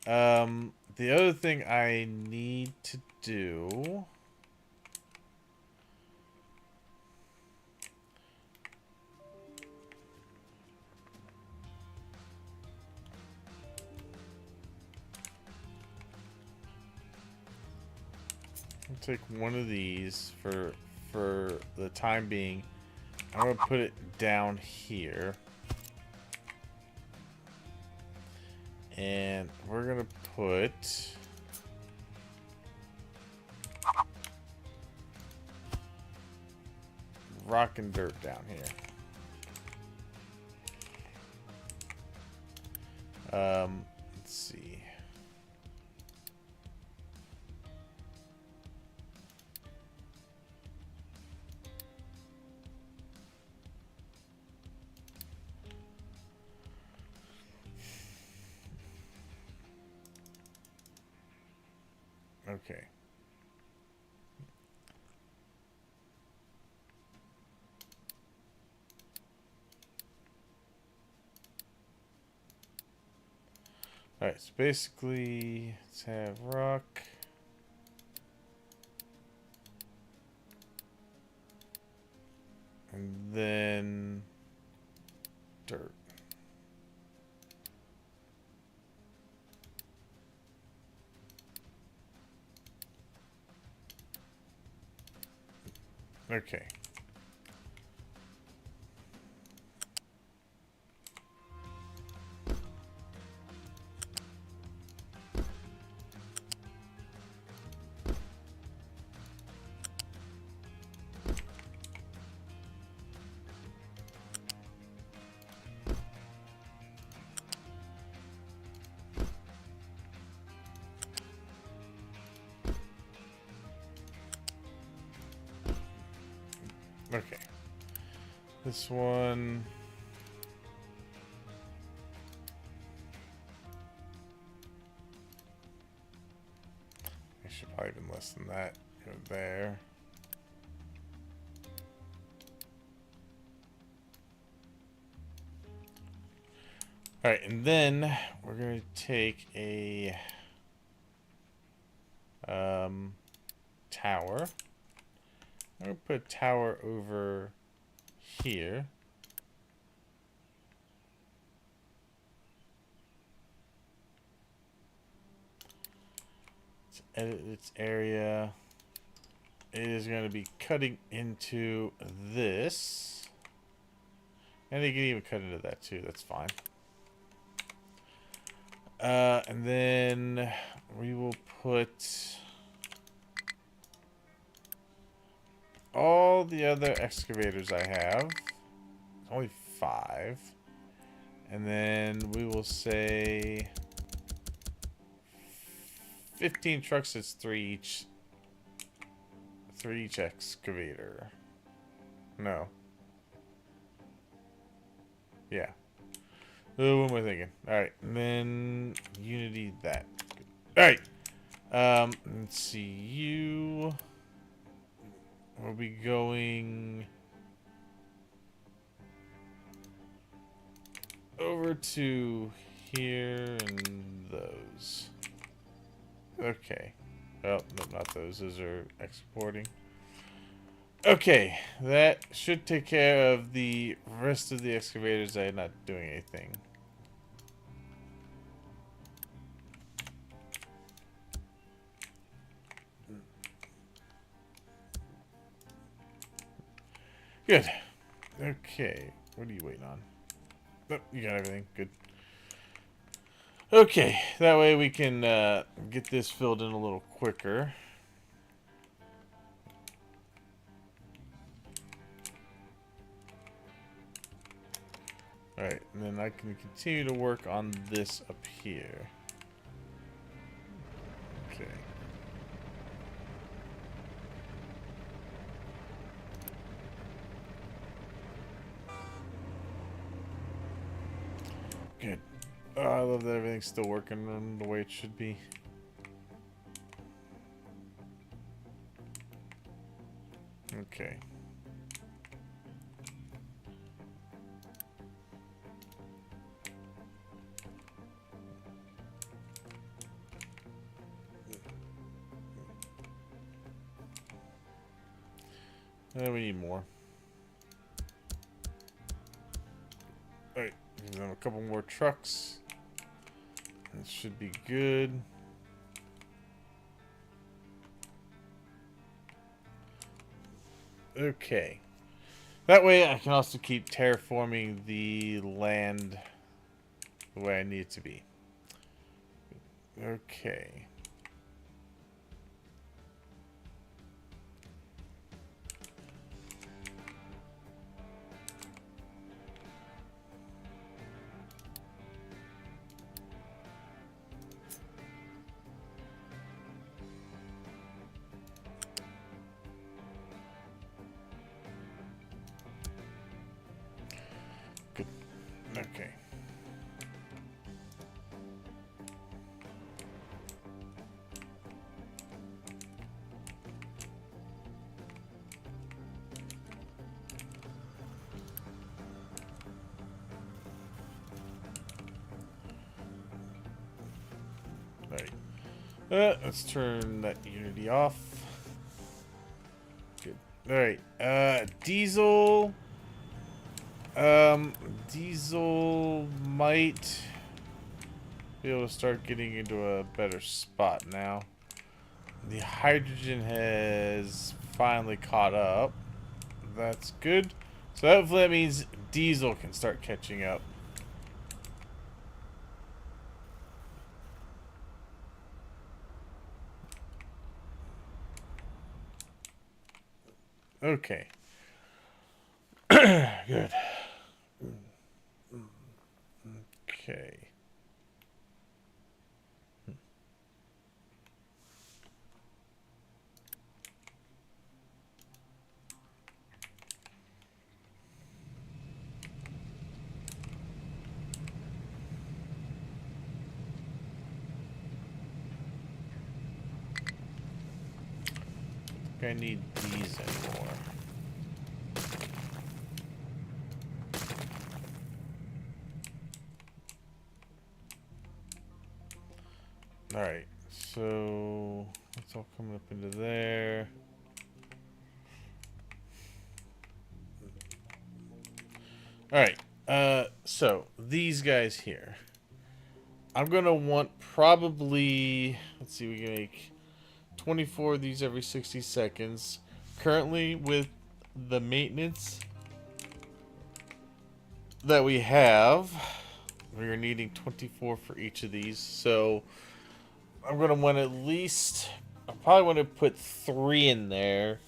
[SPEAKER 1] The other thing I need to do... I'll take one of these for the time being. I'm gonna put it down here, and we're gonna put rock and dirt down here. Let's see. Okay. Alright, so basically, let's have rock. And then dirt. Okay. Okay. This one. I should probably even less than that. Go there. Alright, and then we're going to take a tower. I'm going to put a tower over here. Let's edit its area. It is going to be cutting into this. And they can even cut into that too. That's fine. And then we will put all the other excavators I have. Only 5. And then we will say 15 trucks. It's 3 each. 3 each excavator. No. Yeah. Oh, what am I thinking? Alright, and then Unity that. Alright. Let's see. You will be going over to here and those. Okay. Oh, no, not those. Those are exporting. Okay, that should take care of the rest of the excavators that are not doing anything. Good. Okay, what are you waiting on? Oh, you got everything. Good. Okay, that way we can get this filled in a little quicker. Alright, and then I can continue to work on this up here. Okay. Good. Oh, I love that everything's still working the way it should be. Okay. We need more. Alright, give them a couple more trucks. That should be good. Okay. That way I can also keep terraforming the land the way I need it to be. Okay. Good. Okay. Let's turn that Unity off. Good. Alright. Diesel. Diesel might be able to start getting into a better spot now. The hydrogen has finally caught up. That's good. So hopefully that means diesel can start catching up. Okay. Good. Okay. I need these anymore. Alright, so that's all coming up into there. Alright, so these guys here. I'm gonna want probably, let's see, we can make 24 of these every 60 seconds. Currently, with the maintenance that we have, we're needing 24 for each of these. So I'm gonna want at least, I probably want to put 3 in there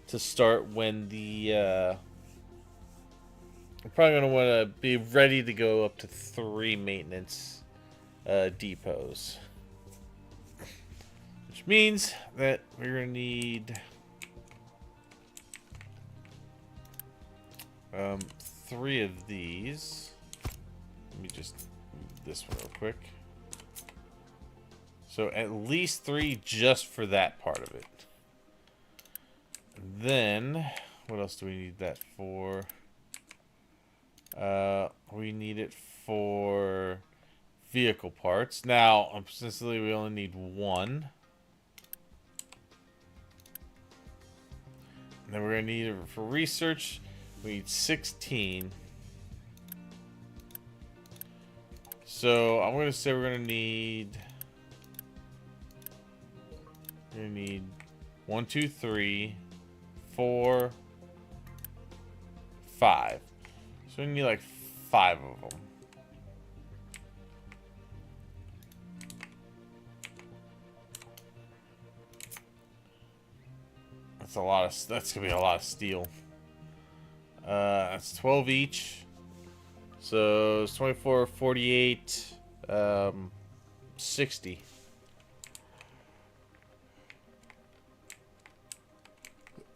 [SPEAKER 1] to start when the I'm probably gonna want to be ready to go up to 3 maintenance depots, which means that we're gonna need 3 of these. Let me just move this one real quick. So at least 3 just for that part of it. And then, what else do we need that for? We need it for vehicle parts. Now, essentially, we only need 1. And then we're going to need it for research. We need 16. So, I'm going to say we're going to need... We're going to need 1, 2, 3, 4, 5. So we need like 5 of them. That's a lot of. That's gonna be a lot of steel. That's 12 each. So it's 24, 48, 60.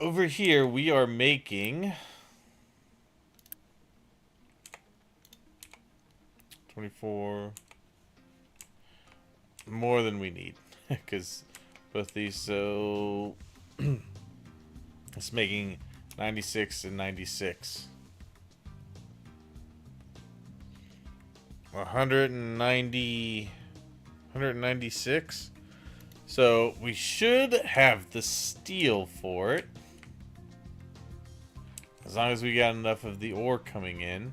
[SPEAKER 1] Over here we are making 24 more than we need because both these, so it's making 96 and 96. 190, 196. So we should have the steel for it, as long as we got enough of the ore coming in.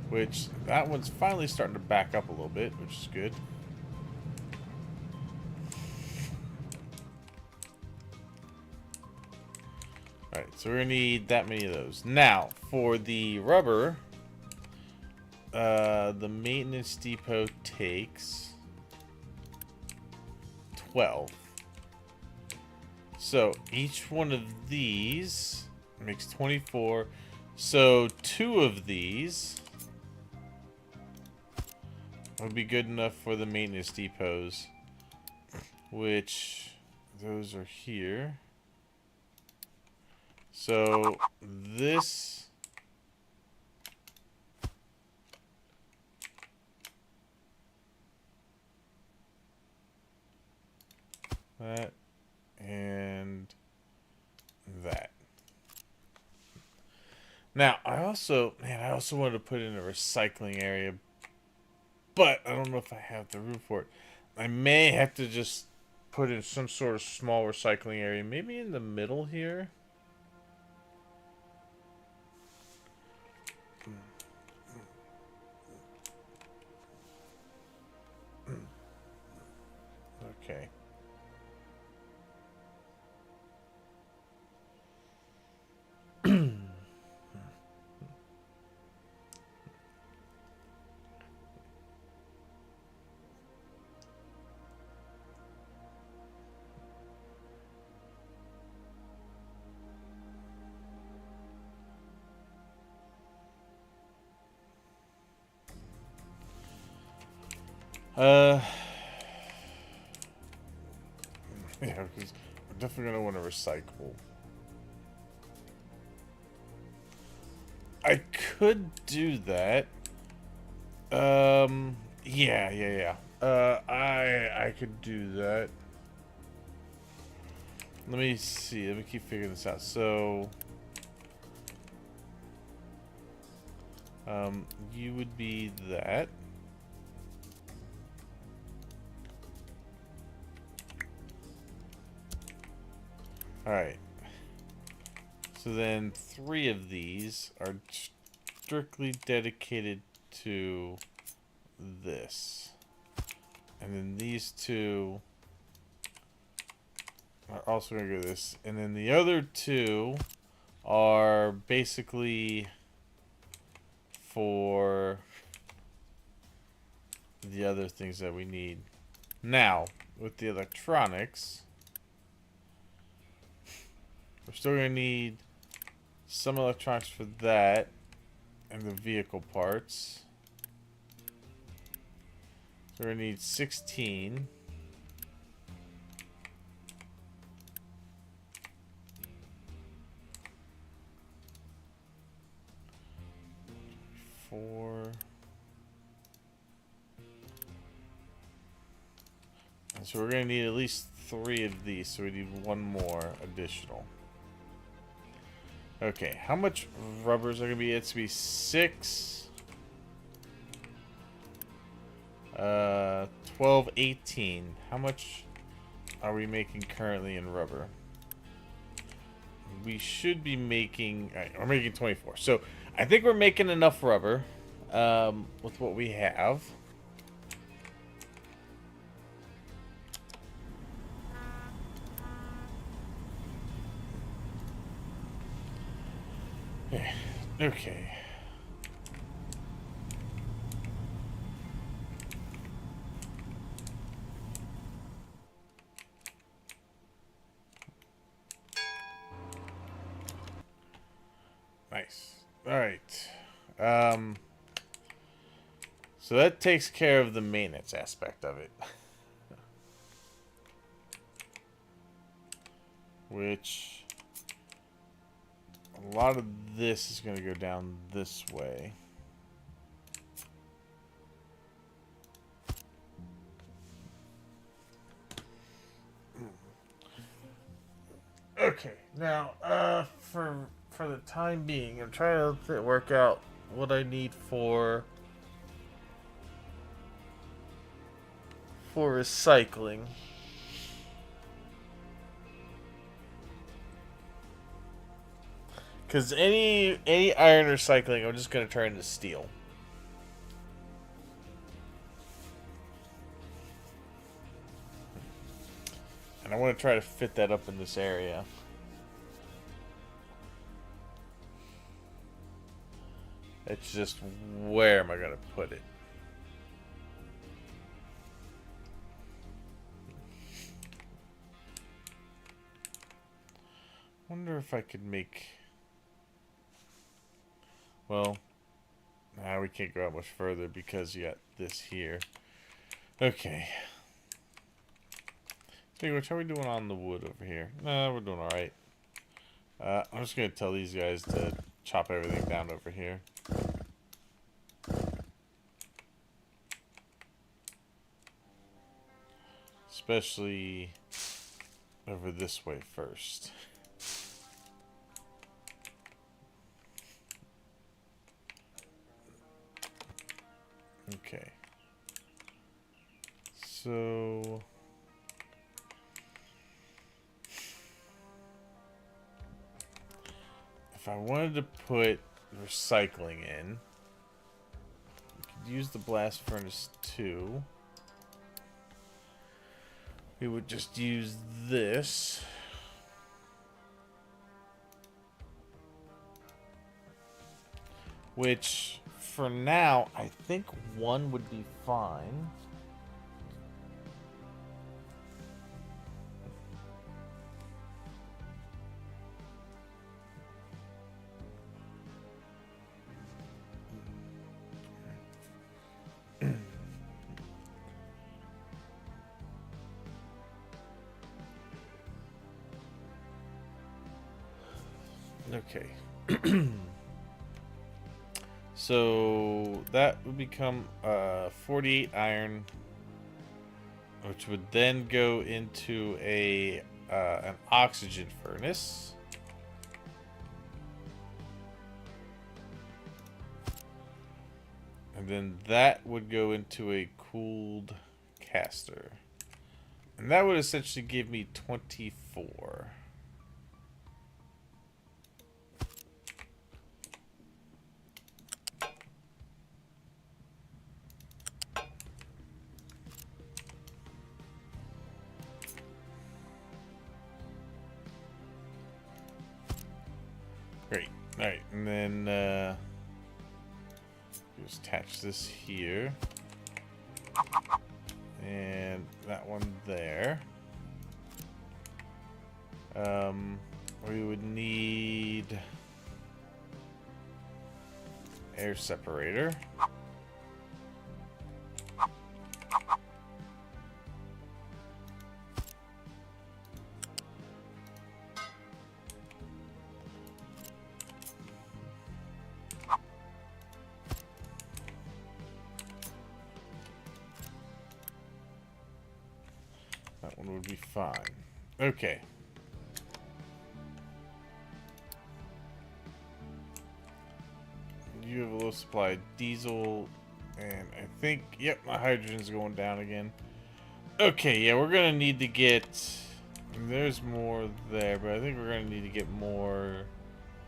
[SPEAKER 1] Which, that one's finally starting to back up a little bit, which is good. Alright, so we're going to need that many of those. Now, for the rubber, the maintenance depot takes 12. So, each one of these makes 24. So, 2 of these would be good enough for the maintenance depots, which those are here. So this that and that. Now, I also wanted to put in a recycling area, but I don't know if I have the room for it. I may have to just put in some sort of small recycling area, maybe in the middle here. Okay. Uh, yeah, because we're definitely gonna want to recycle. I could do that. Yeah. I could do that. Let me see. Let me keep figuring this out. So, you would be that. All right. So then 3 of these are strictly dedicated to this. And then these 2 are also going to go to this. And then the other 2 are basically for the other things that we need. Now, with the electronics, we're still going to need some electronics for that and the vehicle parts. So we're going to need 16. So we're going to need at least 3 of these, so we need 1 more additional. Okay, how much rubbers are going to be? It's going to be 6, 12, 18. How much are we making currently in rubber? We should be making... Alright, we're making 24. So, I think we're making enough rubber with what we have. Okay. Nice. Alright. So that takes care of the maintenance aspect of it. Which... a lot of this is going to go down this way. Okay, now, for the time being, I'm trying to work out what I need for recycling. Because any iron recycling, I'm just going to turn into steel. And I want to try to fit that up in this area. It's just, where am I going to put it? Wonder if I could make... well, nah, we can't go out much further because you got this here. Okay. So, which how are we doing on the wood over here? Nah, we're doing alright. I'm just going to tell these guys to chop everything down over here. Especially over this way first. Okay. So if I wanted to put recycling in, we could use the blast furnace too. We would just use this. Which, for now, I think one would be fine. Okay. So that would become 48 iron, which would then go into a an oxygen furnace. And then that would go into a cooled caster. And that would essentially give me 24. Great. Alright, and then just attach this here. And that one there. We would need air separator. That one would be fine. Okay. You have a low supply of diesel, and I think, yep, my hydrogen's going down again. Okay, yeah, we're gonna need to get, there's more there, but I think we're gonna need to get more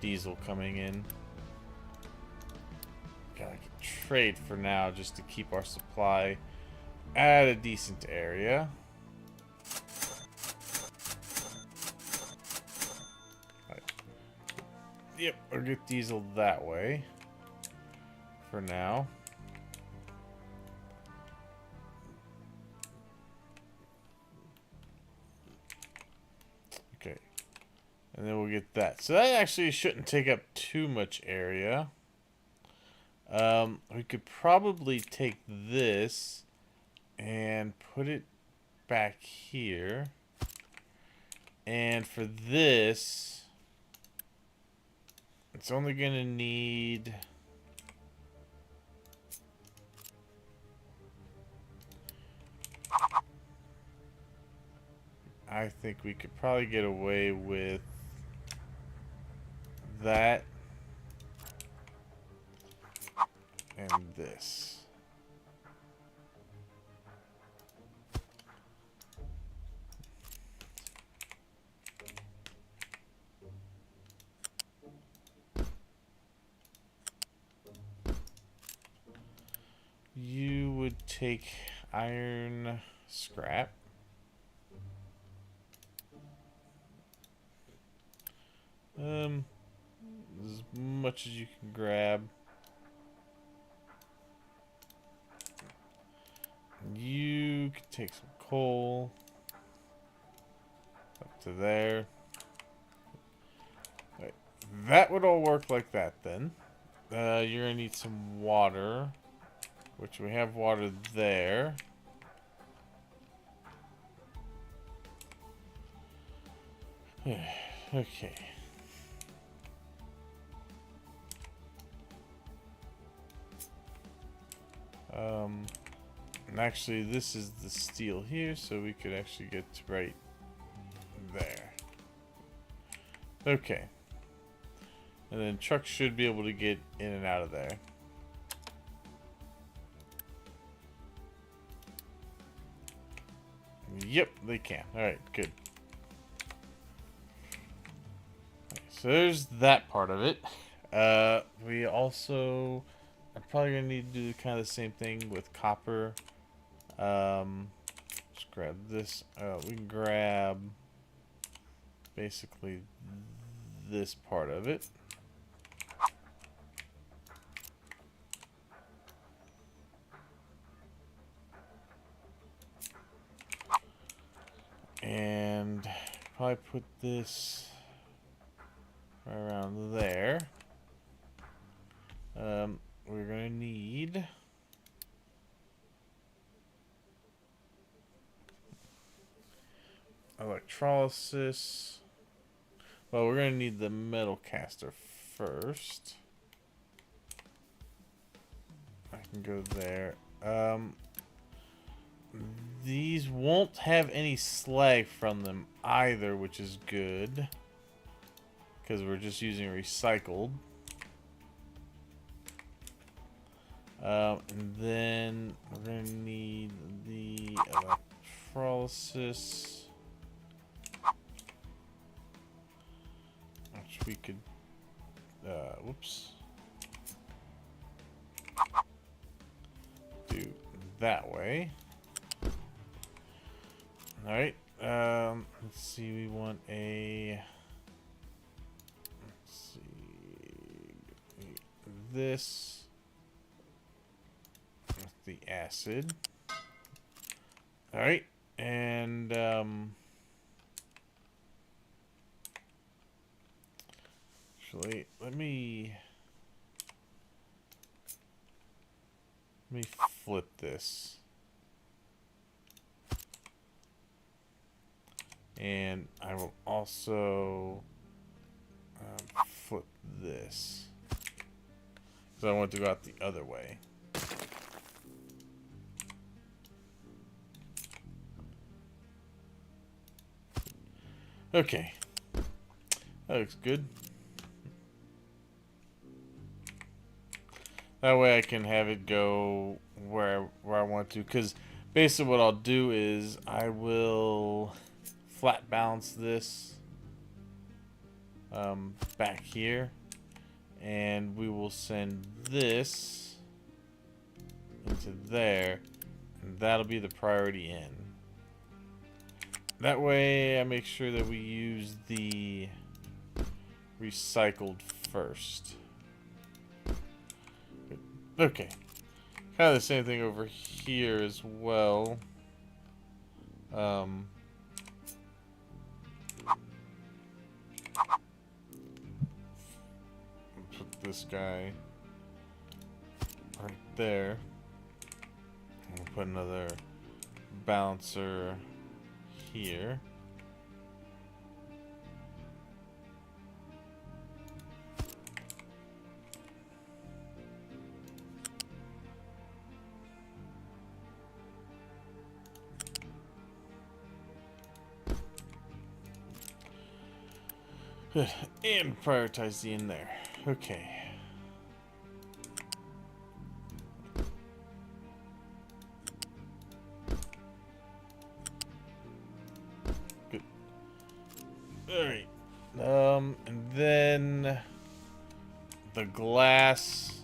[SPEAKER 1] diesel coming in. Gotta trade for now just to keep our supply at a decent area. Right. Yep, we'll get diesel that way for now. Okay. And then we'll get that. So that actually shouldn't take up too much area. We could probably take this and put it back here. And for this, it's only going to need... I think we could probably get away with that and this. You would take iron scrap. As much as you can grab. You can take some coal up to there. Right. That would all work like that then. You're gonna need some water, which we have water there. Okay. And actually this is the steel here, so we could actually get right there. Okay. And then trucks should be able to get in and out of there. Yep, they can. Alright, good. So there's that part of it. We also... I'm probably going to need to do kind of the same thing with copper. Just grab this. We can grab basically this part of it. And probably put this right around there. We're gonna need electrolysis. Well, we're gonna need the metal caster first. I can go there. These won't have any slag from them either, which is good. Because we're just using recycled. And then we're going to need the electrolysis. Which we could... whoops. Do that way. Alright, let's see, we want a, let's see, this, with the acid. Alright, and, actually, let me flip this. And I will also flip this. Because I want to go out the other way. Okay. That looks good. That way I can have it go where I want to. Because basically what I'll do is I will... flat balance this back here, and we will send this into there, and that'll be the priority in. That way I make sure that we use the recycled first. Okay, kind of the same thing over here as well. This guy right there. We'll put another balancer here. Good. And prioritize the in there. Okay. Good. Alright. And then the glass.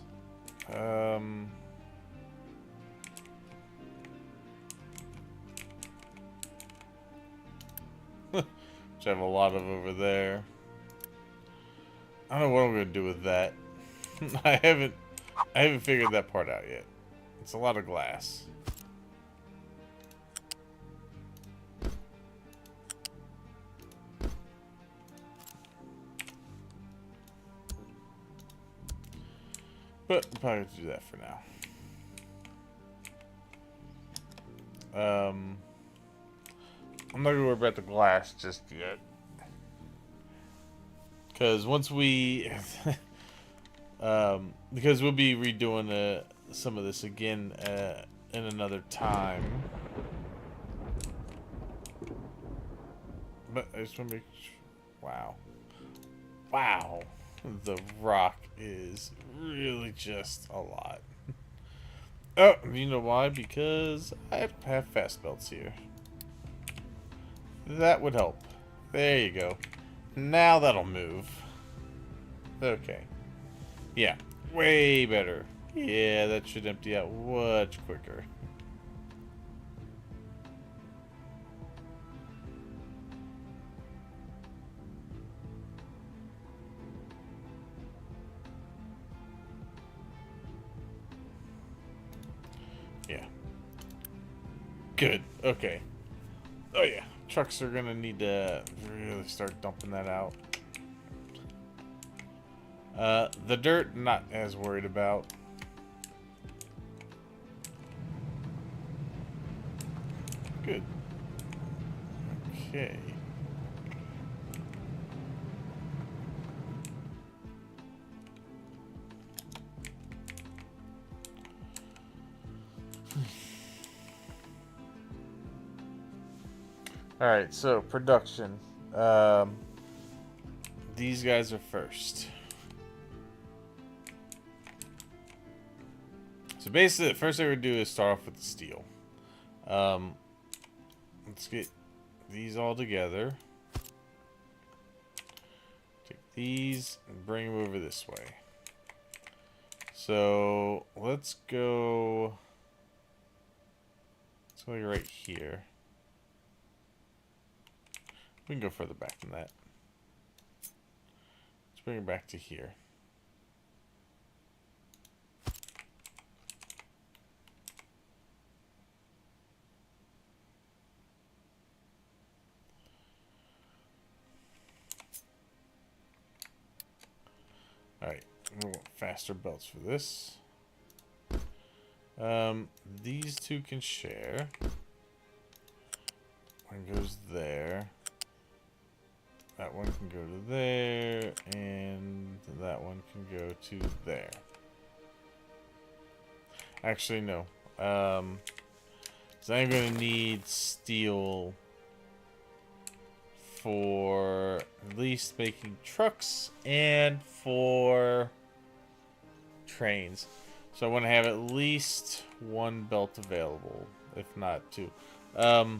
[SPEAKER 1] Which I have a lot of over there. I don't know what I'm gonna do with that. I haven't figured that part out yet. It's a lot of glass. But I'm probably gonna do that for now. I'm not gonna worry about the glass just yet. Because once we, because we'll be redoing some of this again in another time. But I just want to make sure. Wow. Wow. The rock is really just a lot. Oh, you know why? Because I have fast belts here. That would help. There you go. Now that'll move. Okay. Yeah. Way better. Yeah, that should empty out much quicker. Yeah. Good. Okay. Oh yeah. Trucks are gonna need to really start dumping that out. The dirt, not as worried about. Good. Okay. Alright, so production. These guys are first. So basically, the first thing we're going to do is start off with the steel. Let's get these all together. Take these and bring them over this way. So let's go right here. We can go further back than that. Let's bring it back to here. Alright, we want faster belts for this. These two can share. One goes there. That one can go to there, and that one can go to there. Actually, no. So I'm going to need steel for at least making trucks and for trains. So I want to have at least one belt available, if not two. I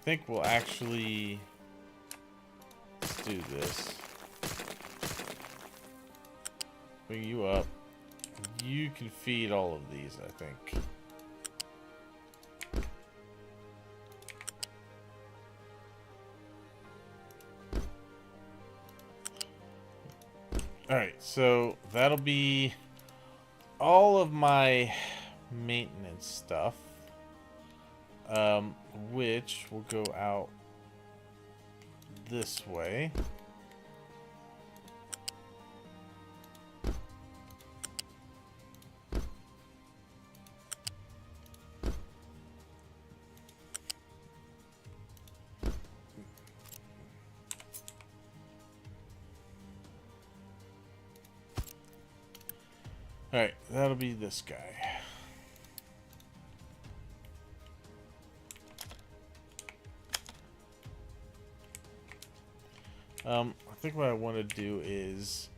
[SPEAKER 1] think we'll actually... Let's do this. Bring you up. You can feed all of these, I think. Alright, so that'll be all of my maintenance stuff. Which will go out this way. Alright, that'll be this guy. I think what I want to do is,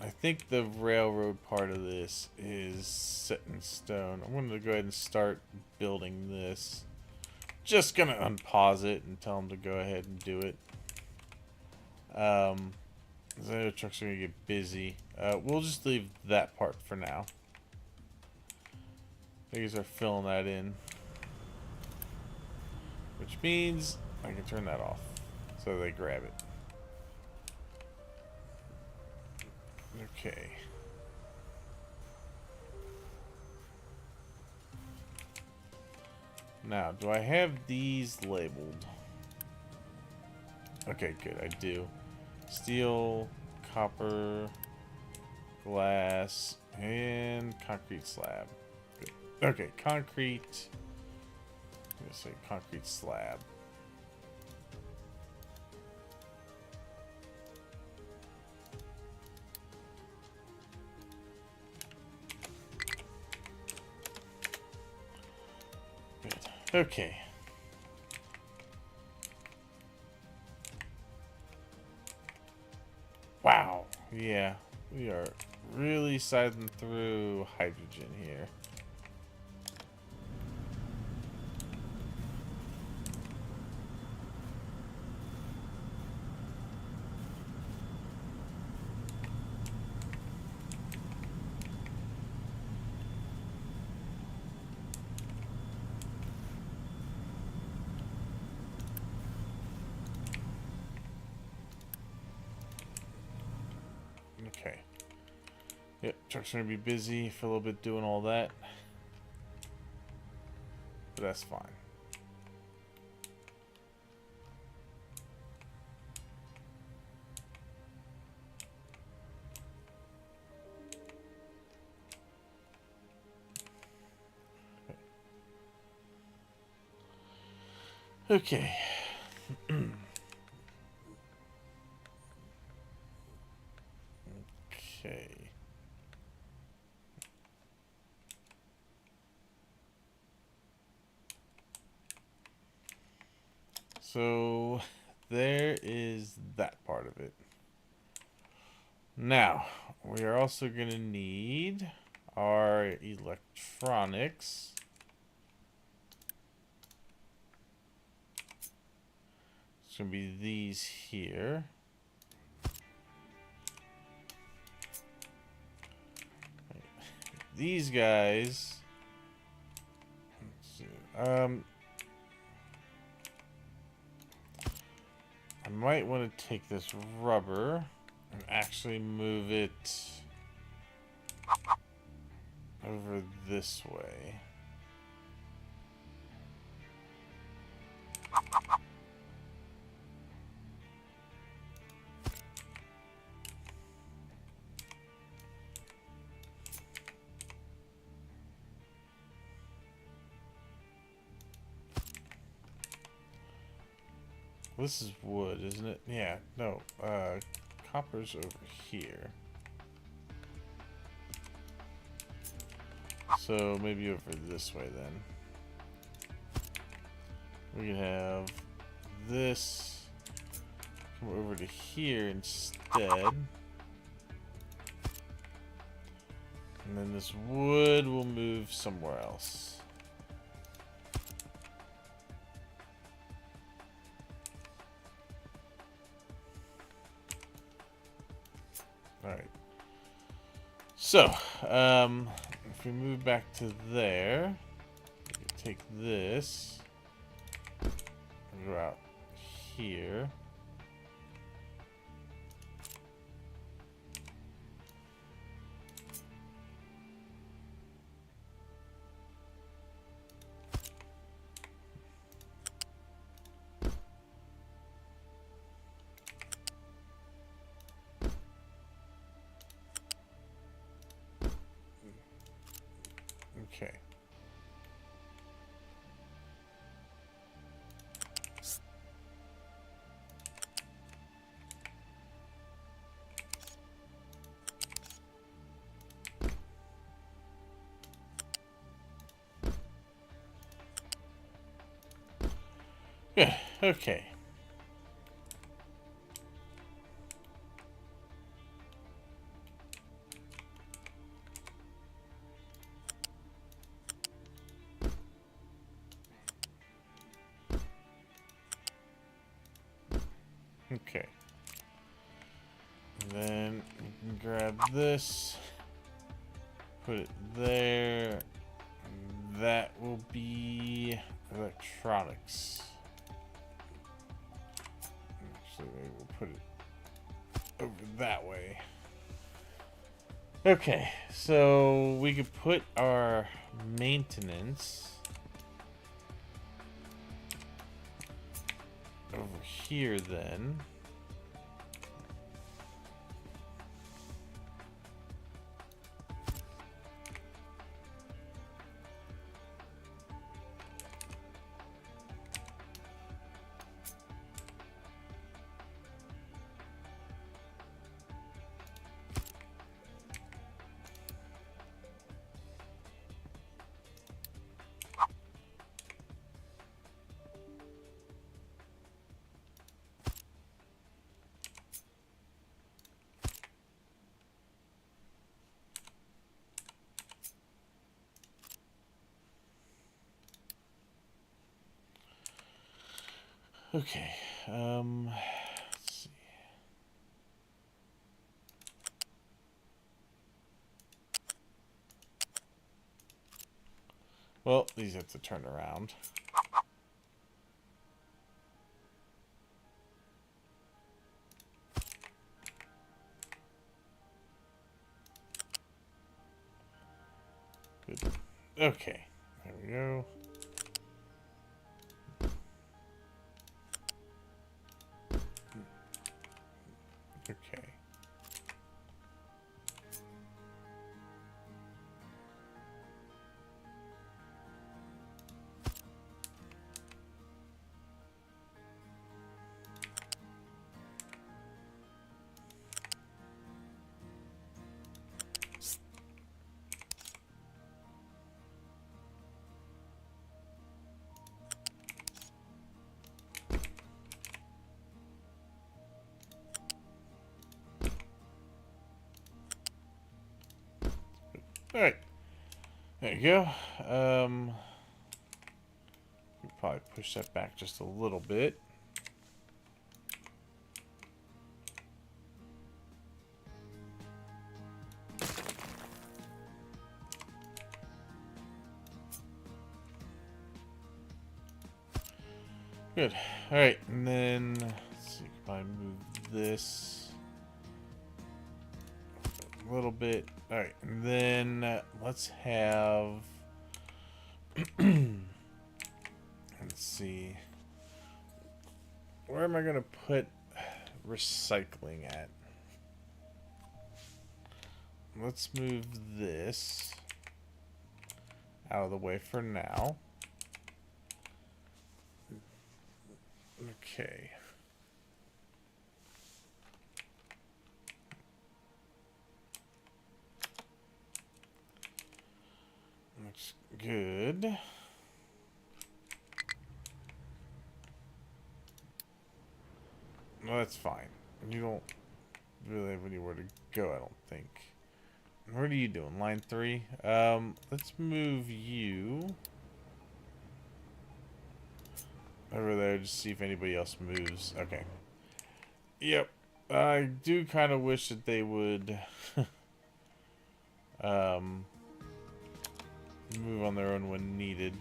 [SPEAKER 1] I think the railroad part of this is set in stone. I'm going to go ahead and start building this. Just going to unpause it and tell them to go ahead and do it. The other trucks are going to get busy. We'll just leave that part for now. These are filling that in. Which means I can turn that off so they grab it. Okay. Now, do I have these labeled? Okay, good, I do. Steel, copper, glass, and concrete slab. Good. Okay, concrete. I'm gonna say concrete slab. Okay. Wow. Yeah, we are really sizing through hydrogen here. Okay. Yep, truck's gonna be busy for a little bit doing all that. But that's fine. Okay. Okay. So there is that part of it. Now, we are also going to need our electronics. It's going to be these here. These guys. Let's see, I might want to take this rubber and actually move it over this way. This is wood, isn't it? Yeah, no. Copper's over here. So maybe over this way then. We can have this come over to here instead. And then this wood will move somewhere else. Alright. So, if we move back to there, we can take this and go out here. Okay. Yeah, okay. Okay. And then we can grab this, put it there. And that will be electronics. Actually, maybe we'll put it over that way. Okay, so we could put our maintenance over here then. Okay, let's see. Well, these have to turn around. Good. Okay. There we go. Okay. All right. There you go. We'll probably push that back just a little bit. Good. All right, and then let's see if I move this a little bit. All right, and then let's have. Let's see. Where am I gonna put recycling at? Let's move this out of the way for now. Okay. Looks good. No, that's fine. You don't really have anywhere to go, I don't think. What are you doing? Line 3? Let's move you over there to see if anybody else moves. Okay. Yep. I do kind of wish that they would move on their own when needed.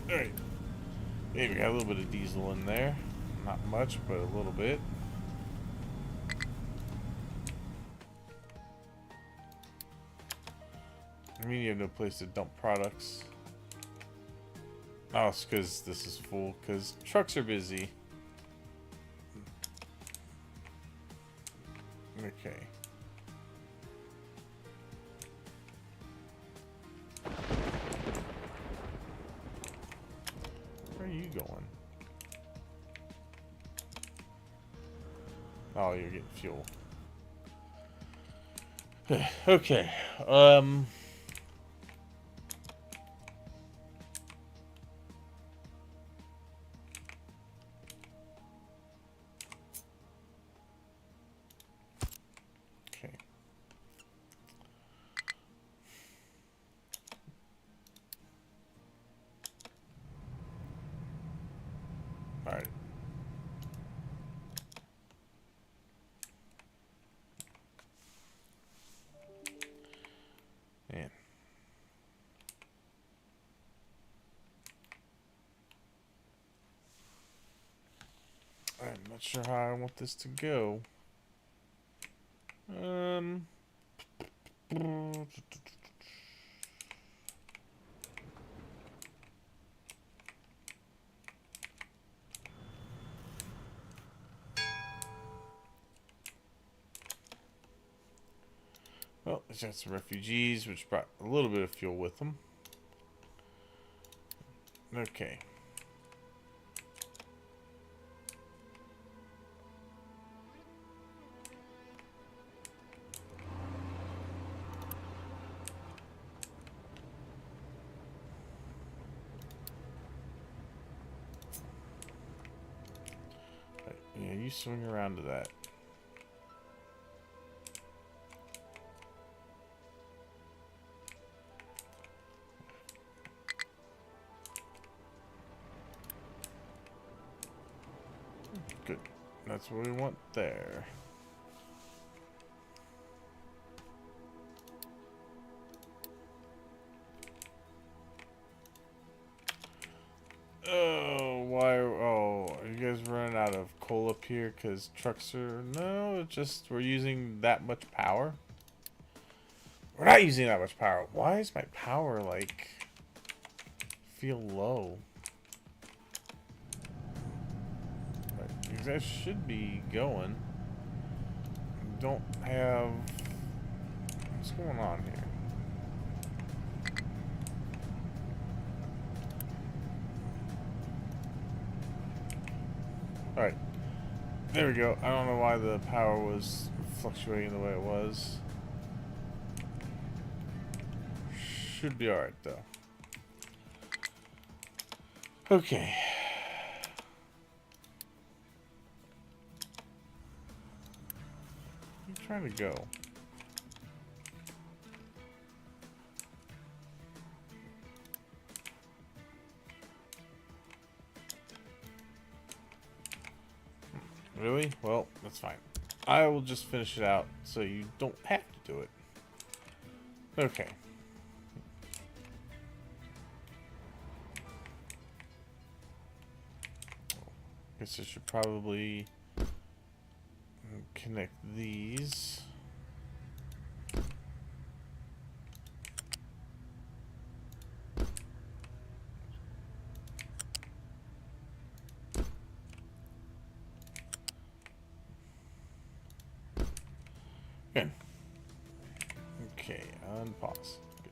[SPEAKER 1] Alright. Maybe got a little bit of diesel in there. Not much, but a little bit. I mean, you have no place to dump products. Oh, it's because this is full, because trucks are busy. Okay. Where are you going? Oh, you're getting fuel. Okay. Okay. All right. Man. I'm not sure how I want this to go. Well, there's got some refugees, which brought a little bit of fuel with them. Okay. Yeah, you swing around to that. Good. That's what we want there. Oh, why? Oh, out of coal up here because trucks are... No, it's just we're using that much power. We're not using that much power. Why is my power, like, feel low? Because that should be going. Don't have... What's going on here? Alright. There we go. I don't know why the power was fluctuating the way it was. Should be alright, though. Okay. Where are you trying to go? Really? Well, that's fine. I will just finish it out so you don't have to do it. Okay. Guess I should probably connect these. Good. Okay, unpause. Good.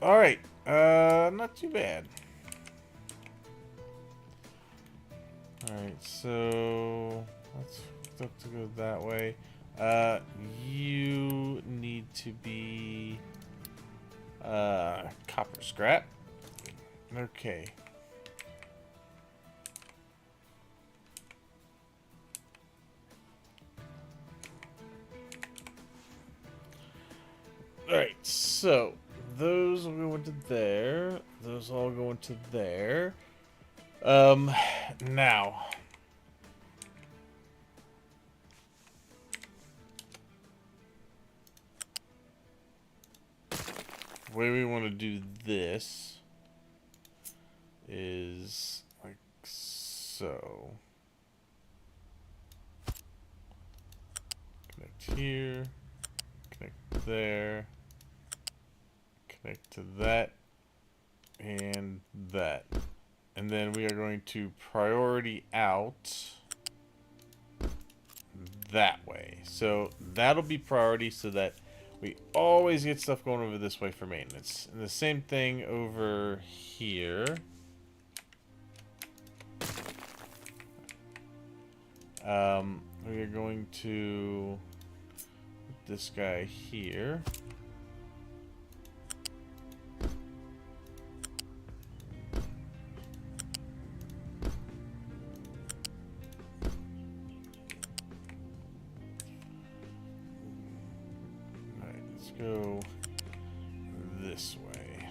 [SPEAKER 1] All right, not too bad. Alright, so let's have to go that way. You need to be copper scrap. Okay. Alright, so those will go into there. Those all go into there. Now. The way we want to do this is like so. Connect here, connect there, connect to that, and that. And then we are going to priority out that way. So that'll be priority so that we always get stuff going over this way for maintenance. And the same thing over here. We are going to put this guy here. Go this way.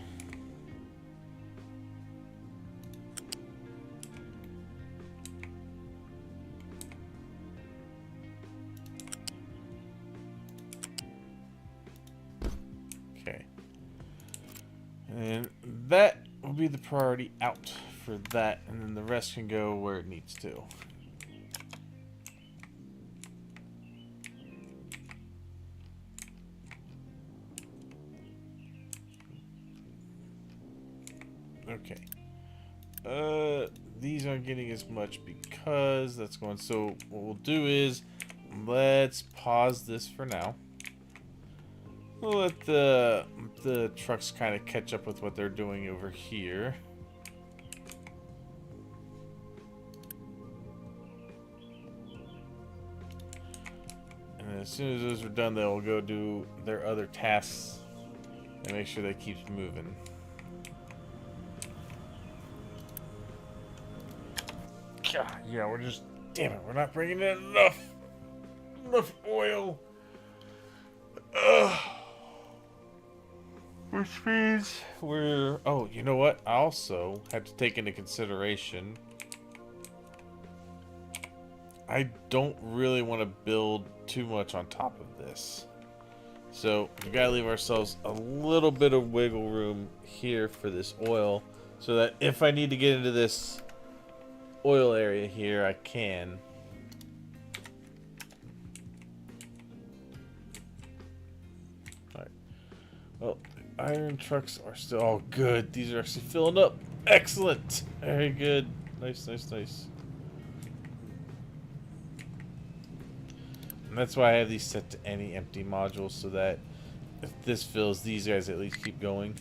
[SPEAKER 1] Okay. And that will be the priority out for that, and then the rest can go where it needs to. Okay. These aren't getting as much because that's going. So what we'll do is let's pause this for now. We'll let the trucks kind of catch up with what they're doing over here. And as soon as those are done, they'll go do their other tasks and make sure that keeps moving. God, yeah, we're just... Damn it, we're not bringing in enough oil. Which means we're... Oh, you know what? I also have to take into consideration... I don't really want to build too much on top of this. So, we gotta leave ourselves a little bit of wiggle room here for this oil, so that if I need to get into this oil area here, I can. Alright. Well, the iron trucks are still... Oh, good. These are actually filling up. Excellent. Very good. Nice, nice, nice. And that's why I have these set to any empty modules, so that if this fills, these guys at least keep going.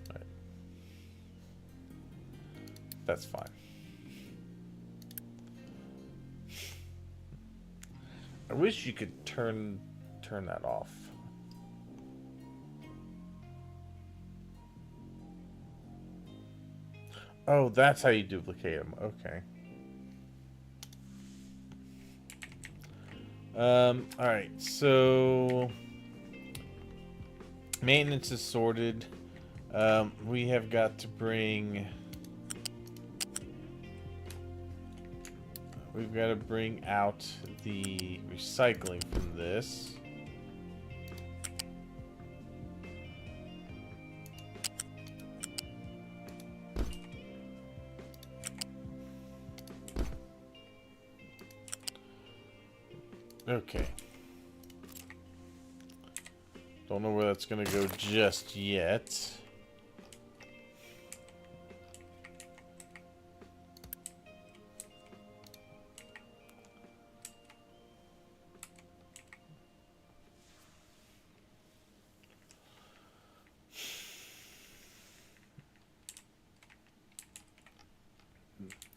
[SPEAKER 1] Alright. That's fine. I wish you could turn that off. Oh, that's how you duplicate them. Okay. Alright, so maintenance is sorted. We have got to bring... We've got to bring out the recycling from this. Okay. Don't know where that's gonna go just yet.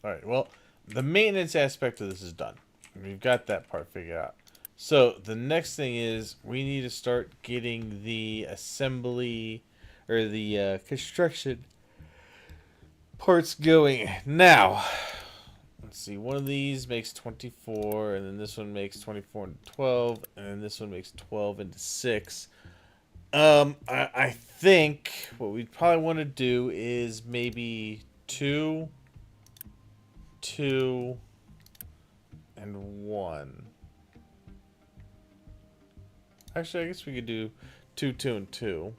[SPEAKER 1] Alright, well, the maintenance aspect of this is done. We've got that part figured out. So, the next thing is we need to start getting the assembly or the construction parts going. Now, let's see, one of these makes 24, and then this one makes 24 into 12, and then this one makes 12 into 6. I think what we'd probably want to do is maybe 2, 2, and 1. Actually, I guess we could do 2, 2, and 2.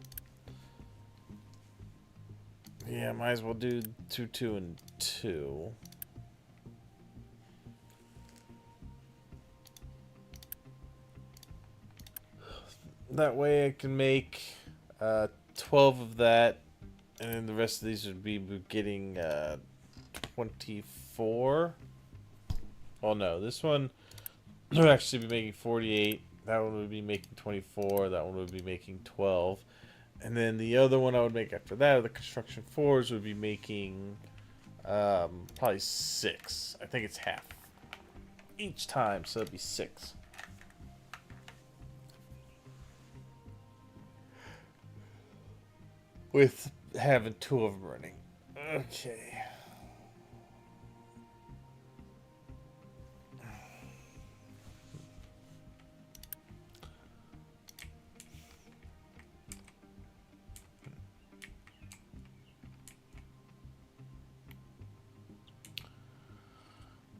[SPEAKER 1] Yeah, might as well do 2, 2, and 2. That way I can make 12 of that, and then the rest of these would be getting 24. Oh no, this one would actually be making 48. That one would be making 24. That one would be making 12. And then the other one I would make after that, the construction 4s, would be making probably 6. I think it's half each time, so it'd be 6. With having 2 of them running. Okay.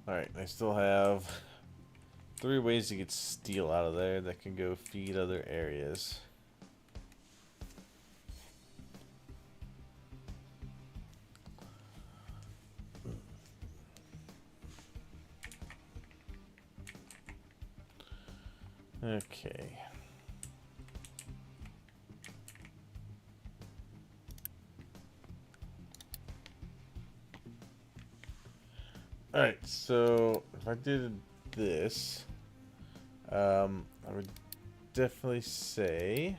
[SPEAKER 1] Alright, I still have 3 ways to get steel out of there that can go feed other areas. Okay. Alright, so if I did this, I would definitely say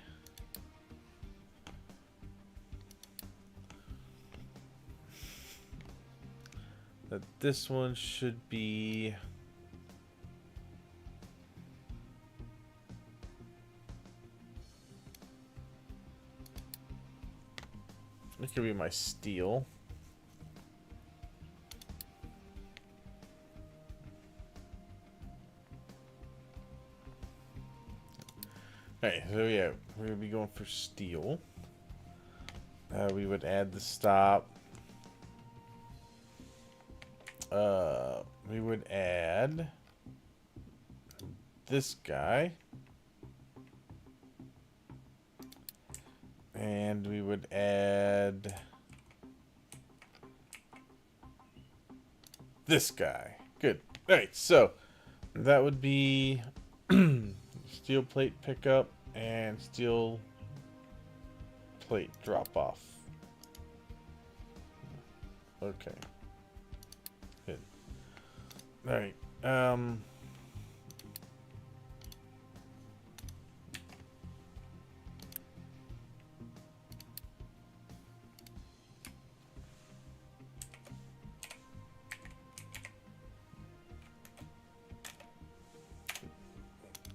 [SPEAKER 1] that this one should be it could be my steel. Alright, so yeah, we're gonna be going for steel. We would add the stop. We would add this guy. And we would add this guy. Good. All right, so that would be steel plate pickup and steel plate drop off. Okay. Good. All right.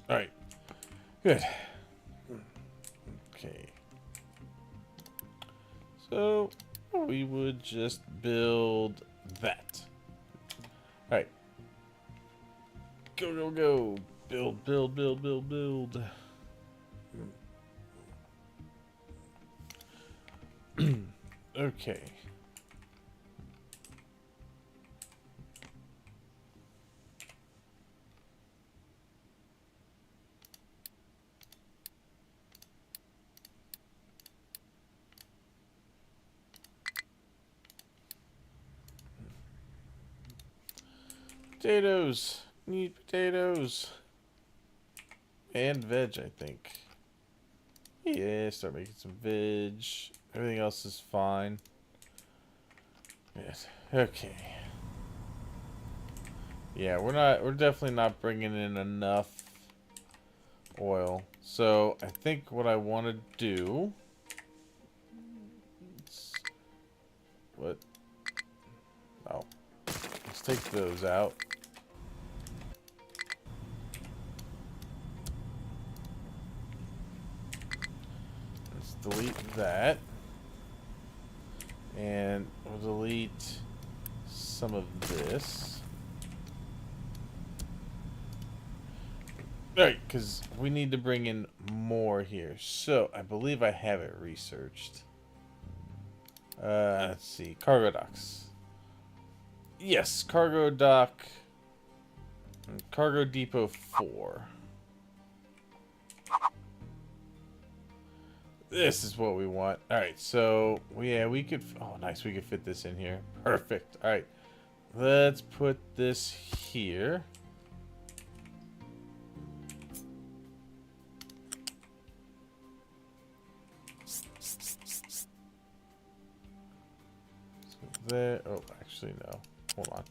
[SPEAKER 1] All right. Good. Okay. So we would just build that. All right. Go, go, go. Build, build, build, build, build. Okay. Potatoes. Need potatoes. And veg, I think. Yeah, start making some veg. Everything else is fine. Yes. Okay. Yeah, we're definitely not bringing in enough oil. So, I think what I want to do... What? Oh. Let's take those out. Let's delete that. And we'll delete some of this. Alright, because we need to bring in more here. So, I believe I have it researched. Let's see. Cargo docks. Yes, cargo dock. Cargo depot 4. This is what we want. Alright, so, yeah, we could... Oh, nice. We could fit this in here. Perfect. Alright. Let's put this here. There. Oh, actually, no. Hold on.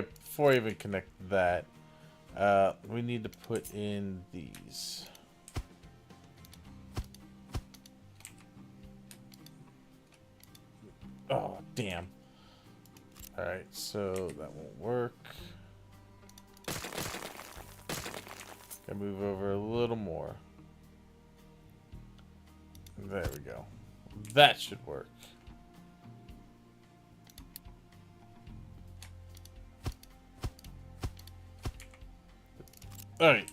[SPEAKER 1] Before I even connect that, we need to put in these. Oh, damn. Alright, so that won't work. Gotta move over a little more. There we go. That should work. Alright.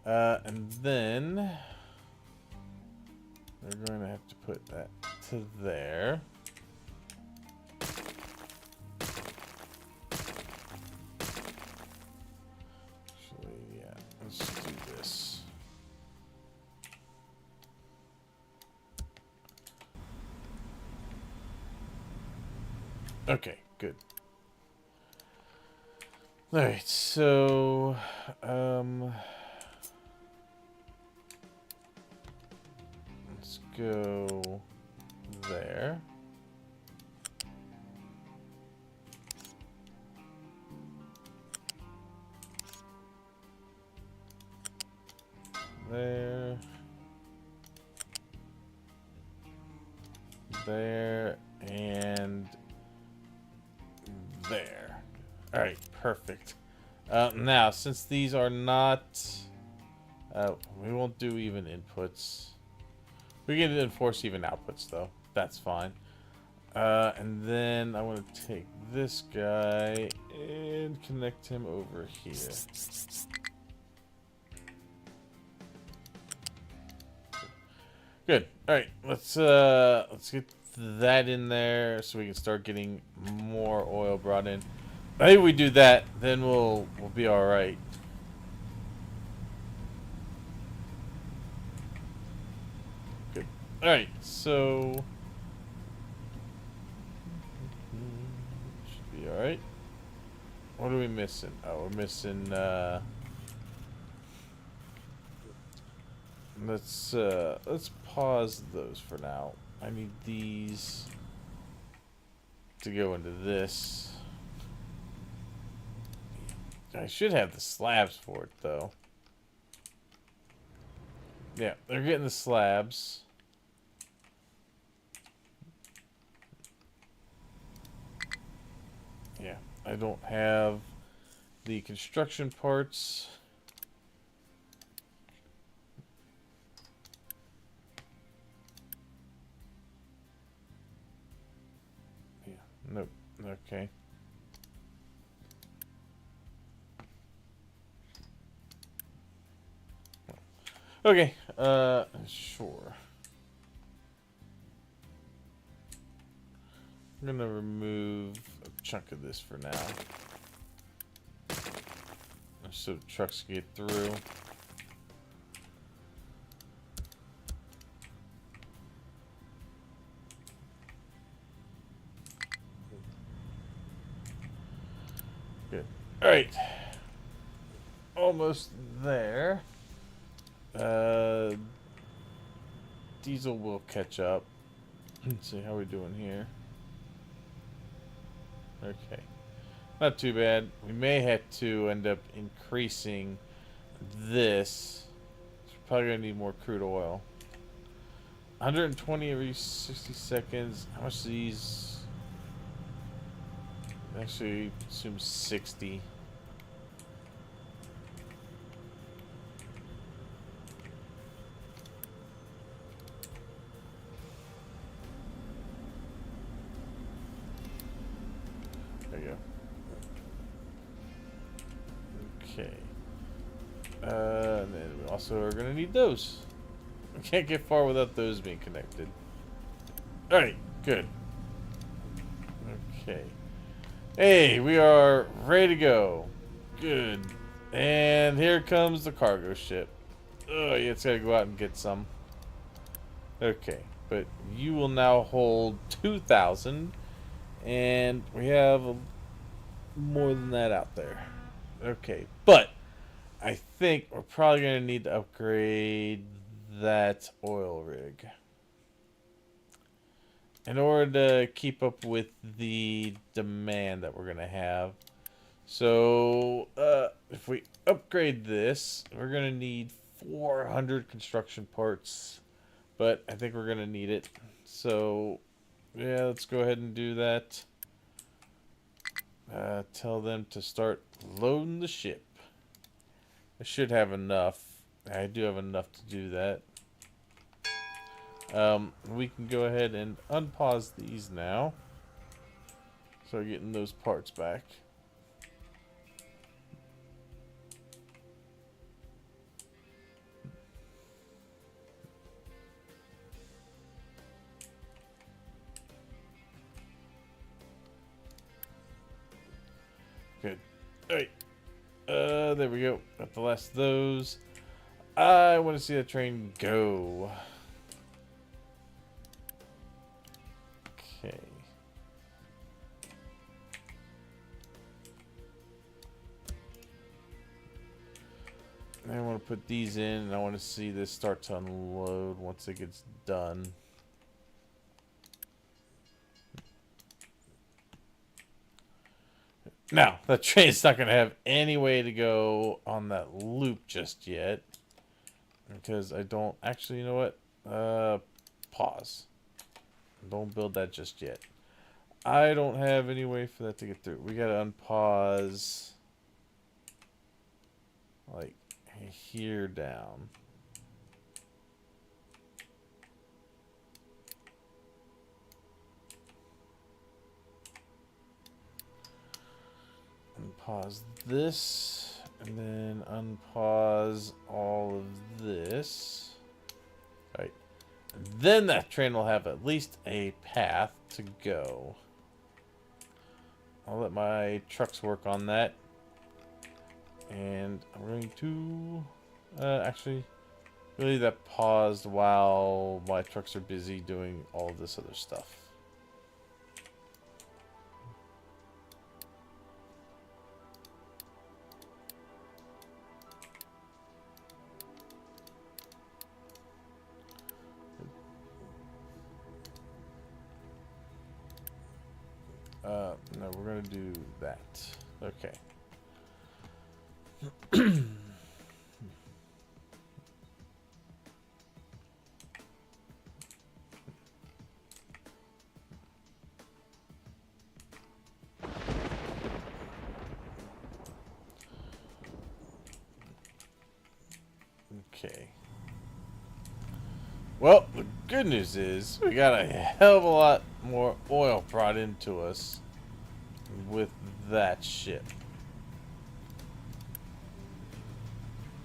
[SPEAKER 1] And then we're going to have to put that to there. Actually, yeah, let's do this. Okay, good. Alright, so let's go there. There. There and there. Alright, perfect. Now, since these are not... we won't do even inputs. We can enforce even outputs, though. That's fine. And then I want to take this guy and connect him over here. Good. Alright, let's get that in there so we can start getting more oil brought in. I think we do that, then we'll be all right. Good. Alright, so... should be alright. What are we missing? Oh, we're missing, let's pause those for now. I need these to go into this. I should have the slabs for it, though. Yeah, they're getting the slabs. Yeah, I don't have the construction parts. Yeah, nope. Okay. Okay, sure. I'm gonna remove a chunk of this for now. So the trucks can get through. Good. Alright. Almost there. Diesel will catch up. Let's see how we're doing here. Okay. Not too bad. We may have to end up increasing this. So we're probably going to need more crude oil. 120 every 60 seconds. How much do these... Actually, assume 60. There you go. Okay. And then we also are going to need those. We can't get far without those being connected. Alright, good. Okay. Hey, we are ready to go. Good. And here comes the cargo ship. Oh, yeah, it's got to go out and get some. Okay, but you will now hold 2,000. And we have more than that out there. Okay, but I think we're probably going to need to upgrade that oil rig in order to keep up with the demand that we're going to have. So, if we upgrade this, we're going to need 400 construction parts, but I think we're going to need it. So, yeah, let's go ahead and do that. Tell them to start loading the ship. I should have enough. I do have enough to do that. We can go ahead and unpause these now. So we're getting those parts back. Good. Alright. There we go. Got the last of those. I want to see that train go. Okay. I want to put these in, and I want to see this start to unload once it gets done. Now, that train's not going to have any way to go on that loop just yet. Because I don't... Actually, you know what? Pause. Don't build that just yet. I don't have any way for that to get through. We got to unpause... like, here down. Unpause this, and then unpause all of this. Right. Then that train will have at least a path to go. I'll let my trucks work on that. And I'm going to... actually... Really, that paused while my trucks are busy doing all of this other stuff. No, we're gonna do that. Okay. Okay. Well, the good news is we got a hell of a lot more oil brought into us with that ship.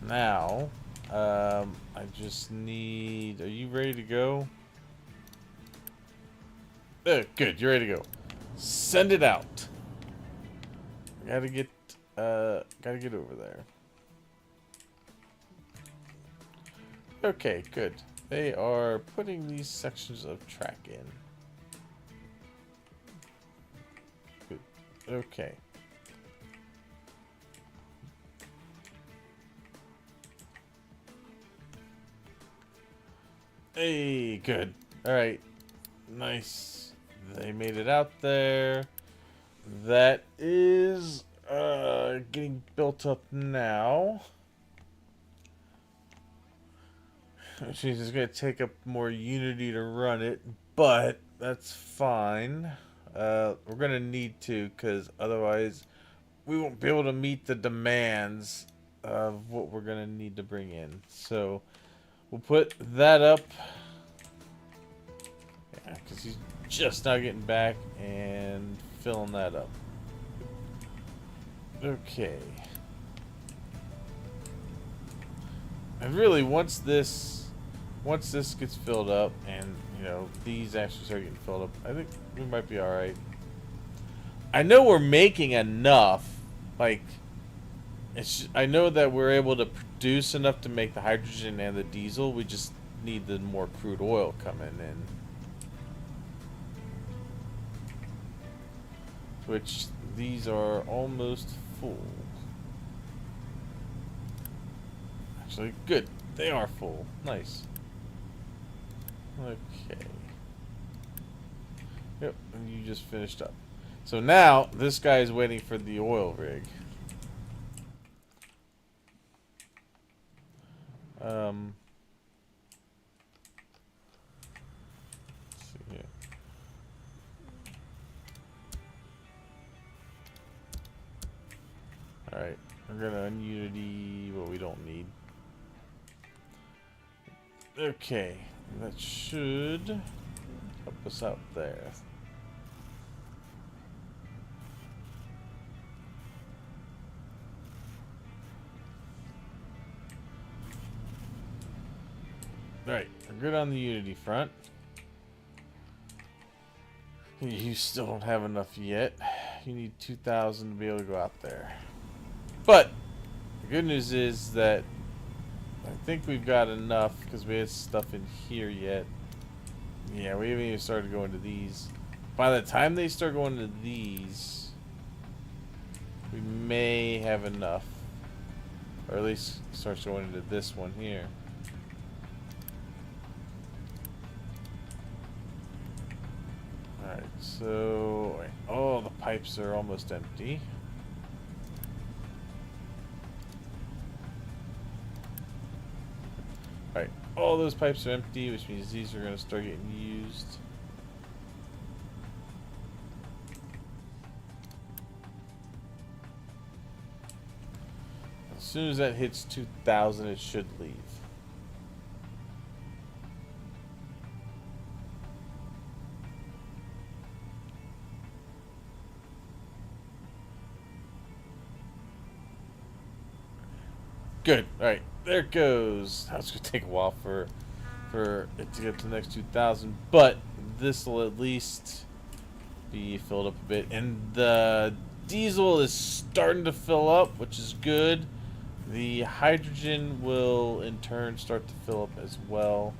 [SPEAKER 1] Now, I just need... Are you ready to go? Good, you're ready to go. Send it out. Gotta get over there. Okay, good. They are putting these sections of track in. Good. Okay. Hey, good. Alright. Nice. They made it out there. That is getting built up now. Which means it's going to take up more Unity to run it, but that's fine. We're going to need to, because otherwise we won't be able to meet the demands of what we're going to need to bring in. So we'll put that up. Yeah, because he's just now getting back and filling that up. Okay. And really, once this gets filled up, and you know these actually start getting filled up, I think we might be all right. I know we're making enough. Like, I know that we're able to produce enough to make the hydrogen and the diesel. We just need the more crude oil coming in. Which these are almost full. Actually, good. They are full. Nice. Okay. Yep, and you just finished up. So now, this guy is waiting for the oil rig. Let's see here. Alright, we're gonna ununity what we don't need. Okay, that should help us out there. Alright, we're good on the Unity front. You still don't have enough yet. You need 2,000 to be able to go out there. But the good news is that I think we've got enough because we had stuff in here yet. Yeah, we haven't even started going to these. By the time they start going to these, we may have enough. Or at least start going into this one here. Alright, so... Oh, the pipes are almost empty. Alright, all those pipes are empty, which means these are going to start getting used. As soon as that hits 2,000, it should leave. Good. Alright, there it goes. That's going to take a while for it to get to the next 2,000, but this will at least be filled up a bit. And the diesel is starting to fill up, which is good. The hydrogen will in turn start to fill up as well,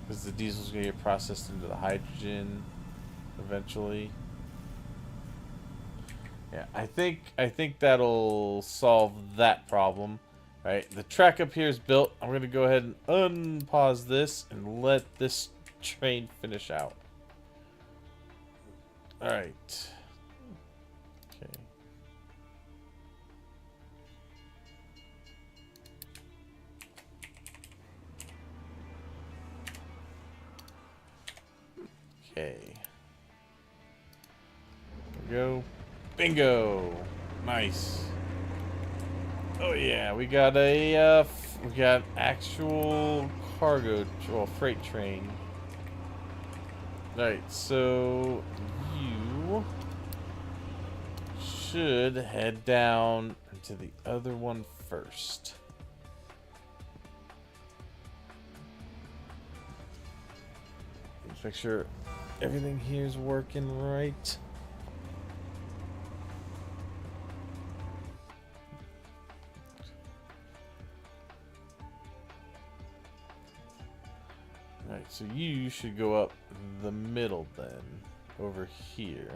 [SPEAKER 1] because the diesel's going to get processed into the hydrogen eventually. Yeah, I think that'll solve that problem. All right, the track up here is built. I'm going to go ahead and unpause this and let this train finish out. All right. Okay. Okay. There we go. Bingo. Nice. Oh yeah, we got a we got actual cargo, well, freight train. All right, so you should head down to the other one first. Let's make sure everything here is working right. Alright, so you should go up the middle then, over here.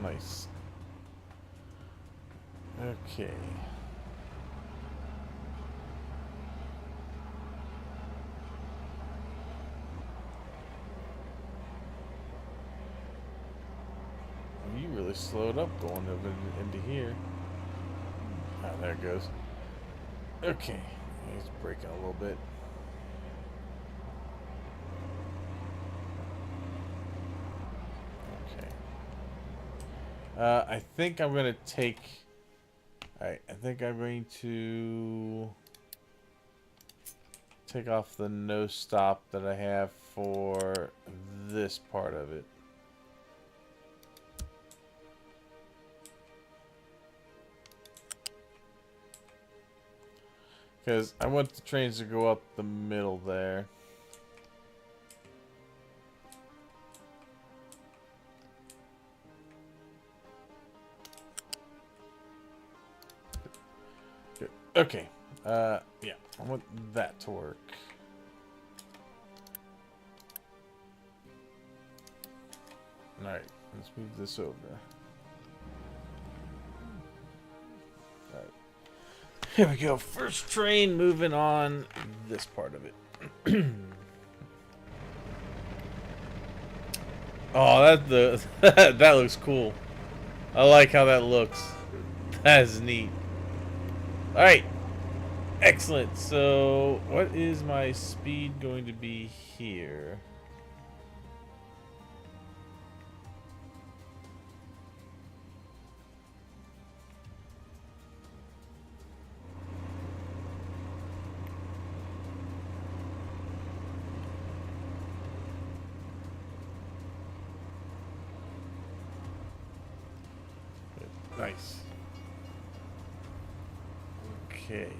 [SPEAKER 1] Nice. Okay. You really slowed up going over into here. Ah, there it goes. Okay. He's braking a little bit. Okay. I think I'm going to take... Alright, I think I'm going to take off the no stop that I have for this part of it. Because I want the trains to go up the middle there. Good. Okay. Yeah, I want that to work. Alright, let's move this over. Alright. Here we go. First train moving on this part of it. Oh, that looks cool. I like how that looks. That is neat. Alright. Excellent. So, what is my speed going to be here? Nice. Okay.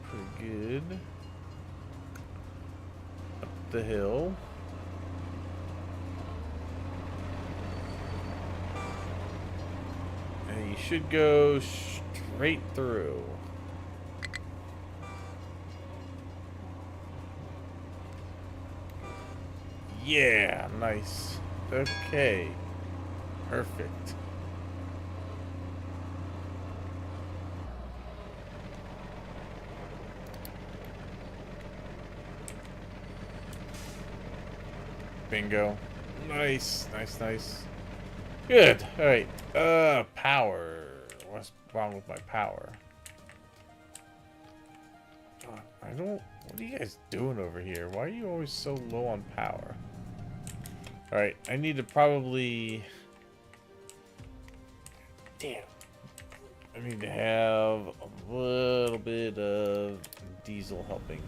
[SPEAKER 1] Pretty good. Up the hill. And you should go straight through. Yeah, nice. Okay. Perfect. Bingo. Nice, nice, nice. Good. Alright. Power. What's wrong with my power? I don't... What are you guys doing over here? Why are you always so low on power? Alright, I need to probably... Damn. I need to have a little bit of diesel helping.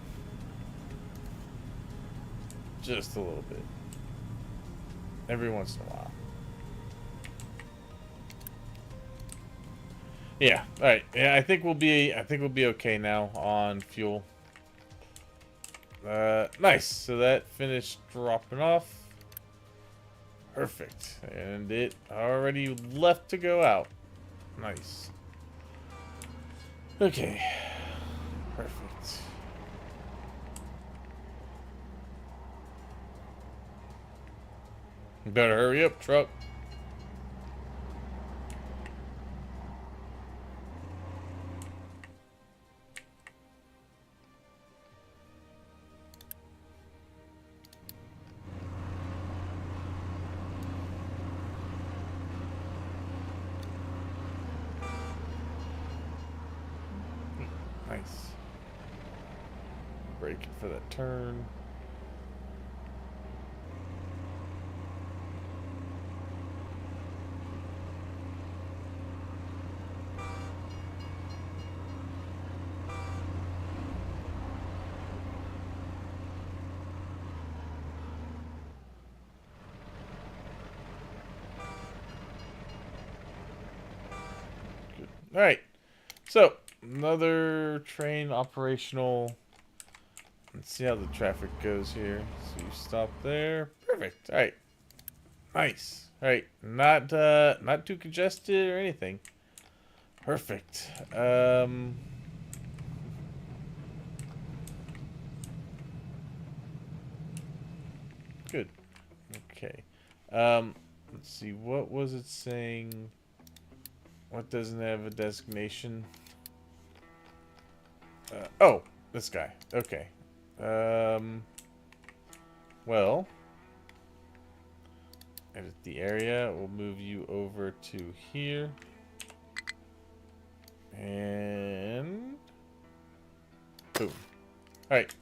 [SPEAKER 1] Just a little bit. Every once in a while. Yeah, alright. Yeah, I think we'll be okay now on fuel. Nice. So that finished dropping off. Perfect. And it already left to go out. Nice. Okay. Perfect. You better hurry up, truck. Nice. Braking for that turn. Good. All right. So, another train operational. Let's see how the traffic goes here. So you stop there. Perfect. All right. Nice. All right. Not too congested or anything. Perfect. Good. Okay. Let's see. What was it saying? What doesn't have a designation? Oh, this guy. Okay. Well, edit the area. We'll move you over to here. And boom. Alright.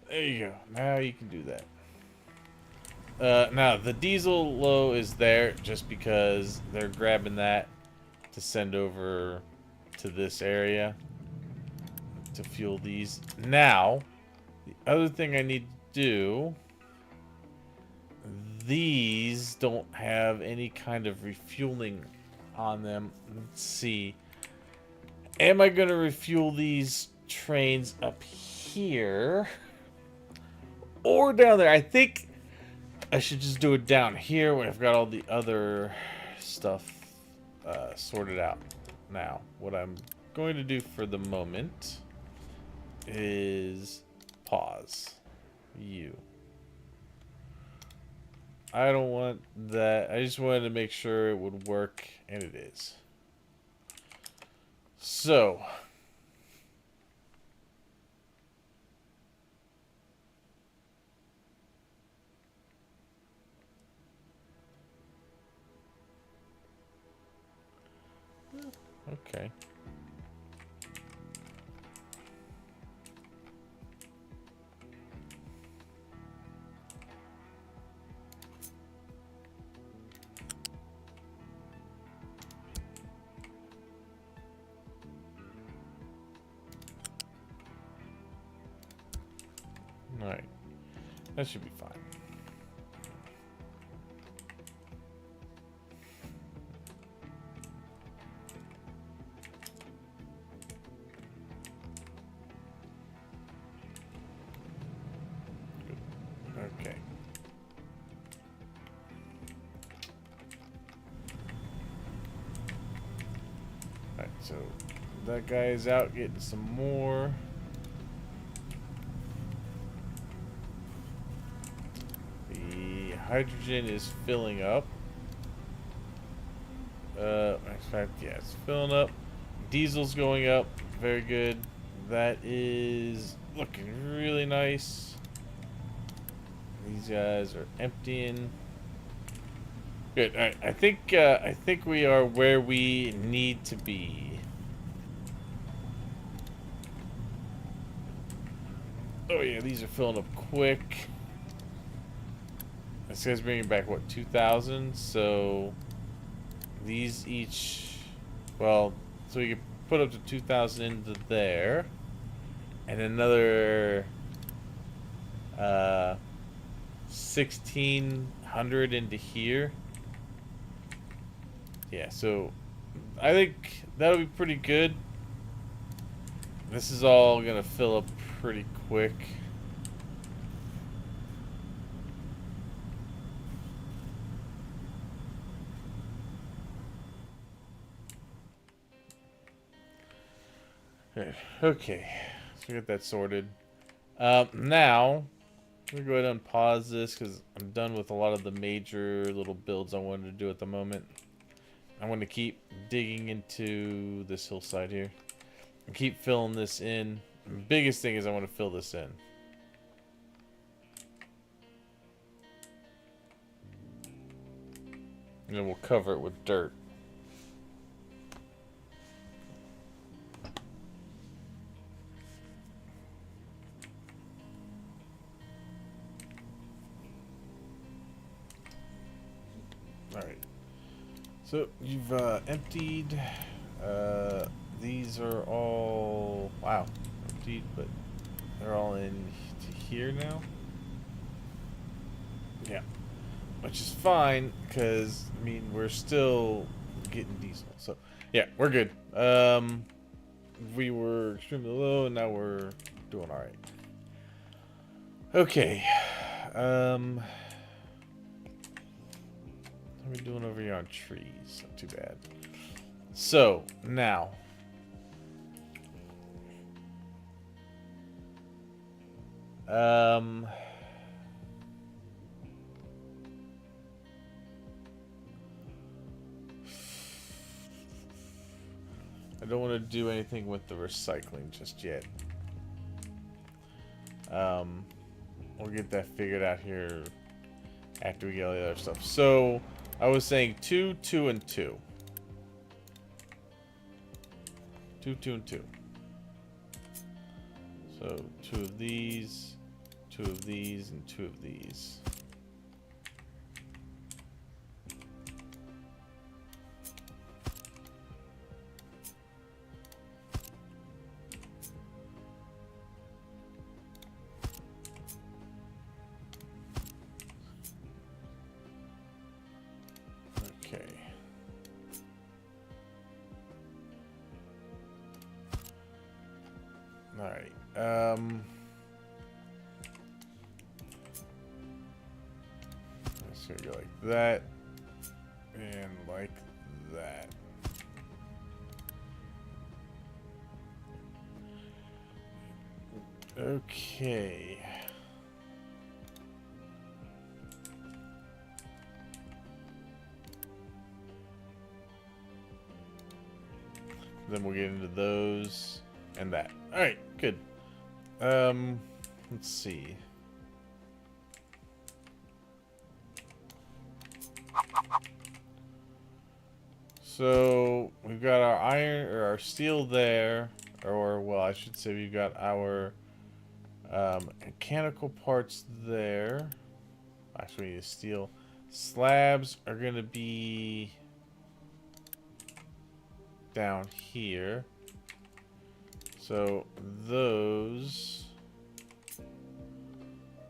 [SPEAKER 1] There you go. Now you can do that. Now, the diesel low is there just because they're grabbing that to send over to this area to fuel these. Now, the other thing I need to do, these don't have any kind of refueling on them. Let's see. Am I going to refuel these trains up here or down there? I think I should just do it down here when I've got all the other stuff sorted out. Now, what I'm going to do for the moment is pause you. I don't want that. I just wanted to make sure it would work, and it is. So, okay. Alright. That should be fine. Good. Okay. Alright, so that guy is out getting some more. Hydrogen is filling up. In fact, yeah, it's filling up. Diesel's going up. Very good. That is looking really nice. These guys are emptying. Good. All right. I think we are where we need to be. Oh yeah, these are filling up quick. This guy's bringing back, what, 2,000? So these each, well, so we can put up to 2,000 into there. And another 1,600 into here. Yeah, so I think that'll be pretty good. This is all going to fill up pretty quick. Good. Okay, so we got that sorted. Now, I'm gonna go ahead and pause this because I'm done with a lot of the major little builds I wanted to do at the moment. I'm gonna keep digging into this hillside here and keep filling this in. The biggest thing is I want to fill this in. And then we'll cover it with dirt. Alright. So you've emptied. These are all... Wow. Emptied, but they're all in here now? Yeah. Which is fine, because, I mean, we're still getting diesel. So, yeah, we're good. We were extremely low, and now we're doing alright. Okay. How are we doing over here on trees? Not too bad. So, now. I don't want to do anything with the recycling just yet. We'll get that figured out here after we get all the other stuff. So, I was saying 2, 2, and 2. 2, 2, and 2. So, 2 of these, 2 of these, and 2 of these. Okay. All right. It's gonna go like that and like that. Okay. Then we'll get into those and that. All right, good. Let's see. So we've got our iron or our steel there, or well, I should say we've got our mechanical parts there. Actually, we need steel. Slabs are gonna be down here. So those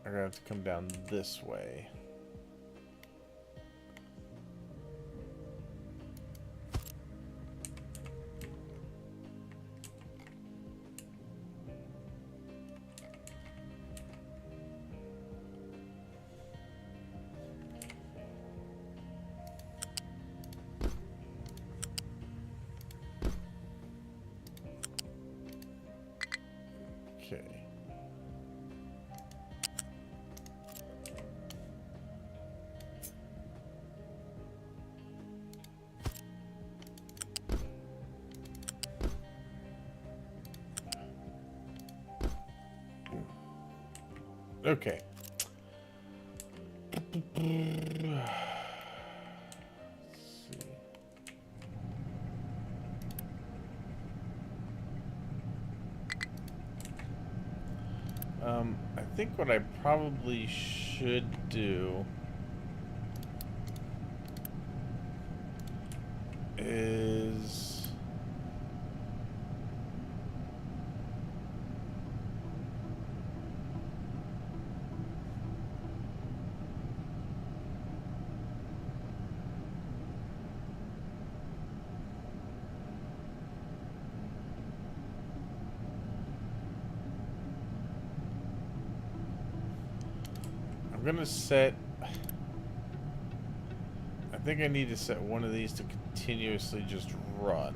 [SPEAKER 1] are gonna have to come down this way. Okay. Okay. I think what I probably should do is I'm gonna set, I think I need to set one of these to continuously just run.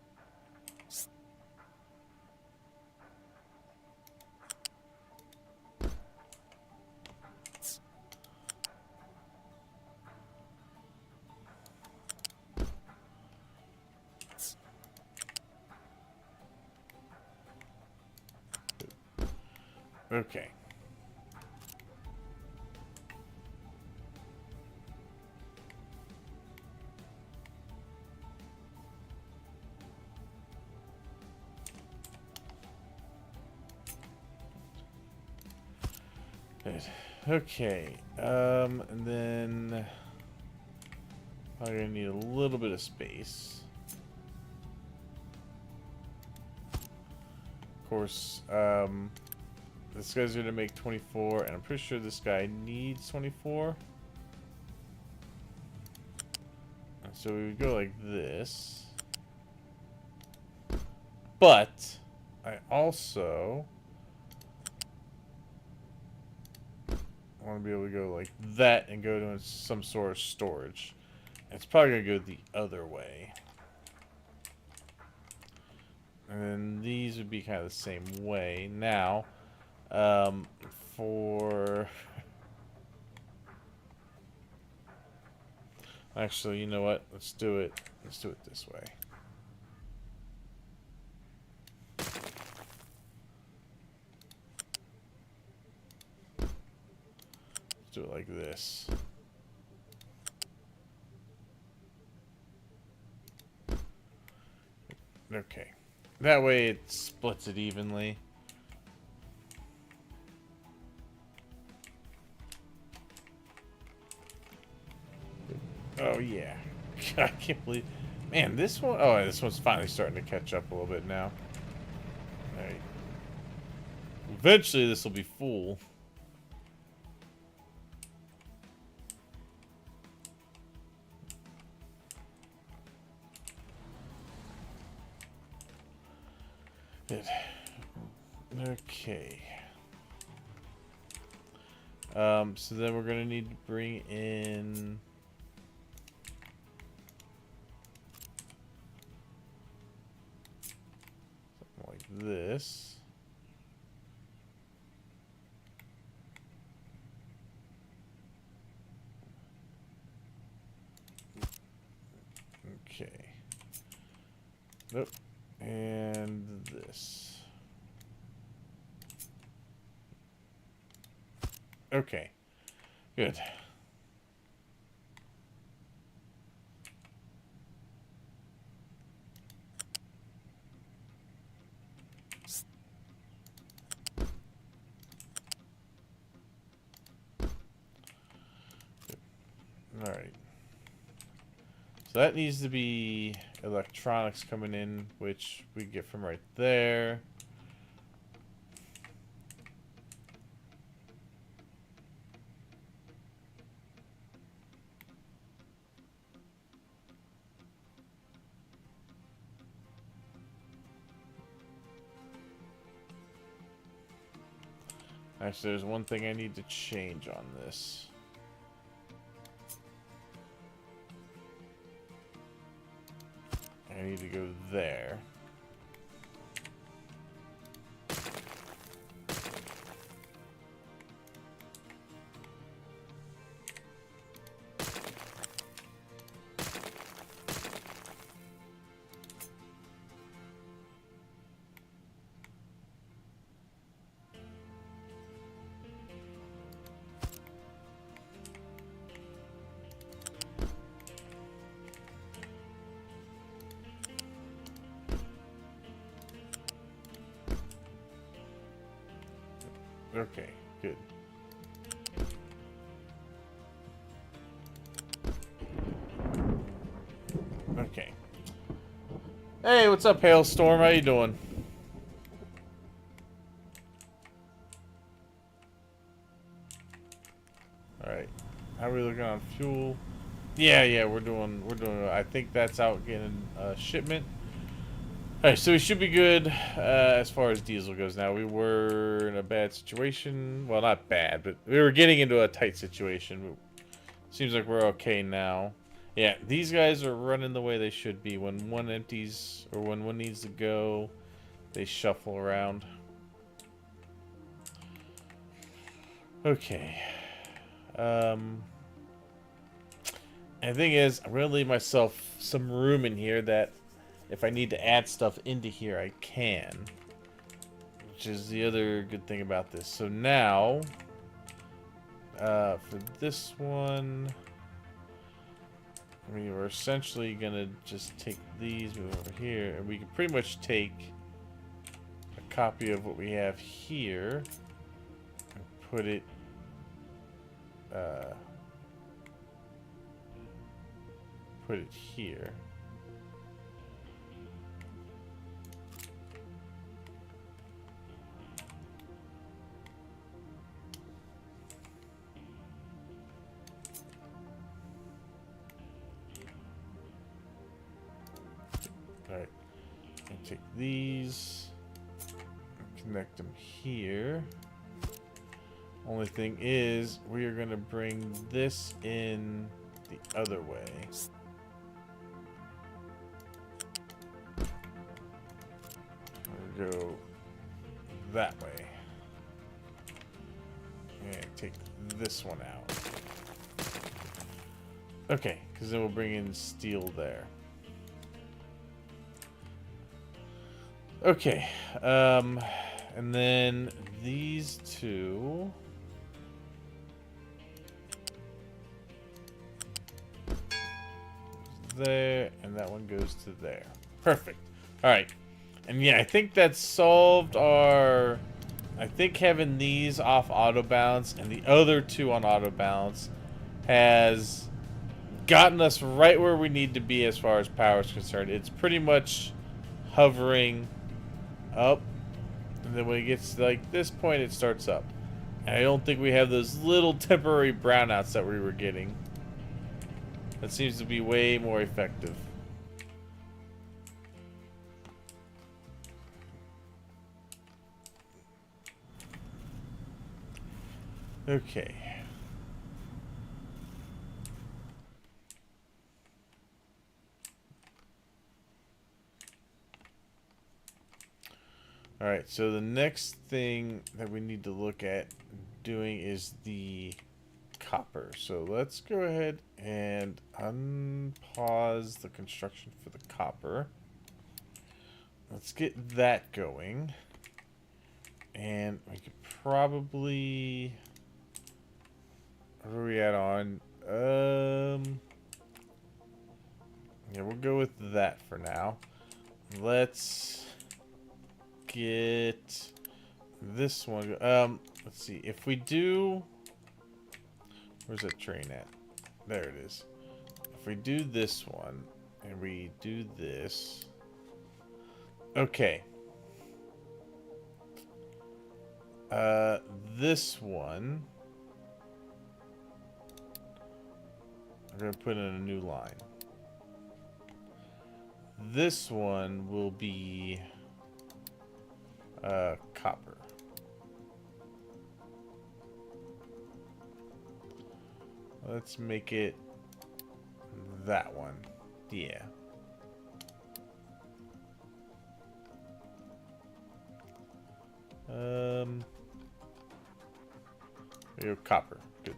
[SPEAKER 1] Okay. Good. Okay. And then I'm gonna need a little bit of space. Of course, this guy's gonna make 24, and I'm pretty sure this guy needs 24. So we would go like this. But I also want to be able to go like that and go to some sort of storage. It's probably going to go the other way. And then these would be kind of the same way. Now, for... Actually, you know what? Let's do it. Let's do it this way. Let's do it like this. Okay. That way it splits it evenly. Oh, yeah. I can't believe... Man, this one... Oh, this one's finally starting to catch up a little bit now. Alright. Eventually, this will be full. Good. Okay. So then we're gonna need to bring in... something like this. Okay. Nope. And this. Okay. Good. All right. So that needs to be electronics coming in, which we get from right there. Actually, there's one thing I need to change on this. I need to go there. Okay, good. Okay. Hey, what's up, Hailstorm? How you doing? All right. How are we looking on fuel? Yeah, we're doing. I think that's out getting a shipment. Alright, so we should be good as far as diesel goes now. We were in a bad situation. Well, not bad, but we were getting into a tight situation. Seems like we're okay now. Yeah, these guys are running the way they should be. When one empties, or when one needs to go, they shuffle around. Okay. And the thing is, I'm going to leave myself some room in here that if I need to add stuff into here, I can. which is the other good thing about this. So now, for this one, we were essentially gonna just take these, move over here, and we can pretty much take a copy of what we have here and put it here. Alright, and take these, and connect them here. Only thing is, we are going to bring this in the other way. We'll go that way. And take this one out. Okay, because then we'll bring in steel there. Okay, and then these two. There, and that one goes to there. Perfect. Alright. And yeah, I think that solved our... I think having these off auto balance and the other two on auto balance has gotten us right where we need to be as far as power is concerned. It's pretty much hovering up, and then when it gets to like this point, it starts up. And I don't think we have those little temporary brownouts that we were getting. That seems to be way more effective. Okay. Alright, so the next thing that we need to look at doing is the copper. So let's go ahead and unpause the construction for the copper. Let's get that going. And we could probably... Where are we at on? Yeah, we'll go with that for now. Let's get this one. Let's see. If we do... Where's that train at? There it is. If we do this one, and we do this... Okay. This one... I'm going to put in a new line. This one will be copper. Let's make it that one. Yeah. There you go, copper. Good.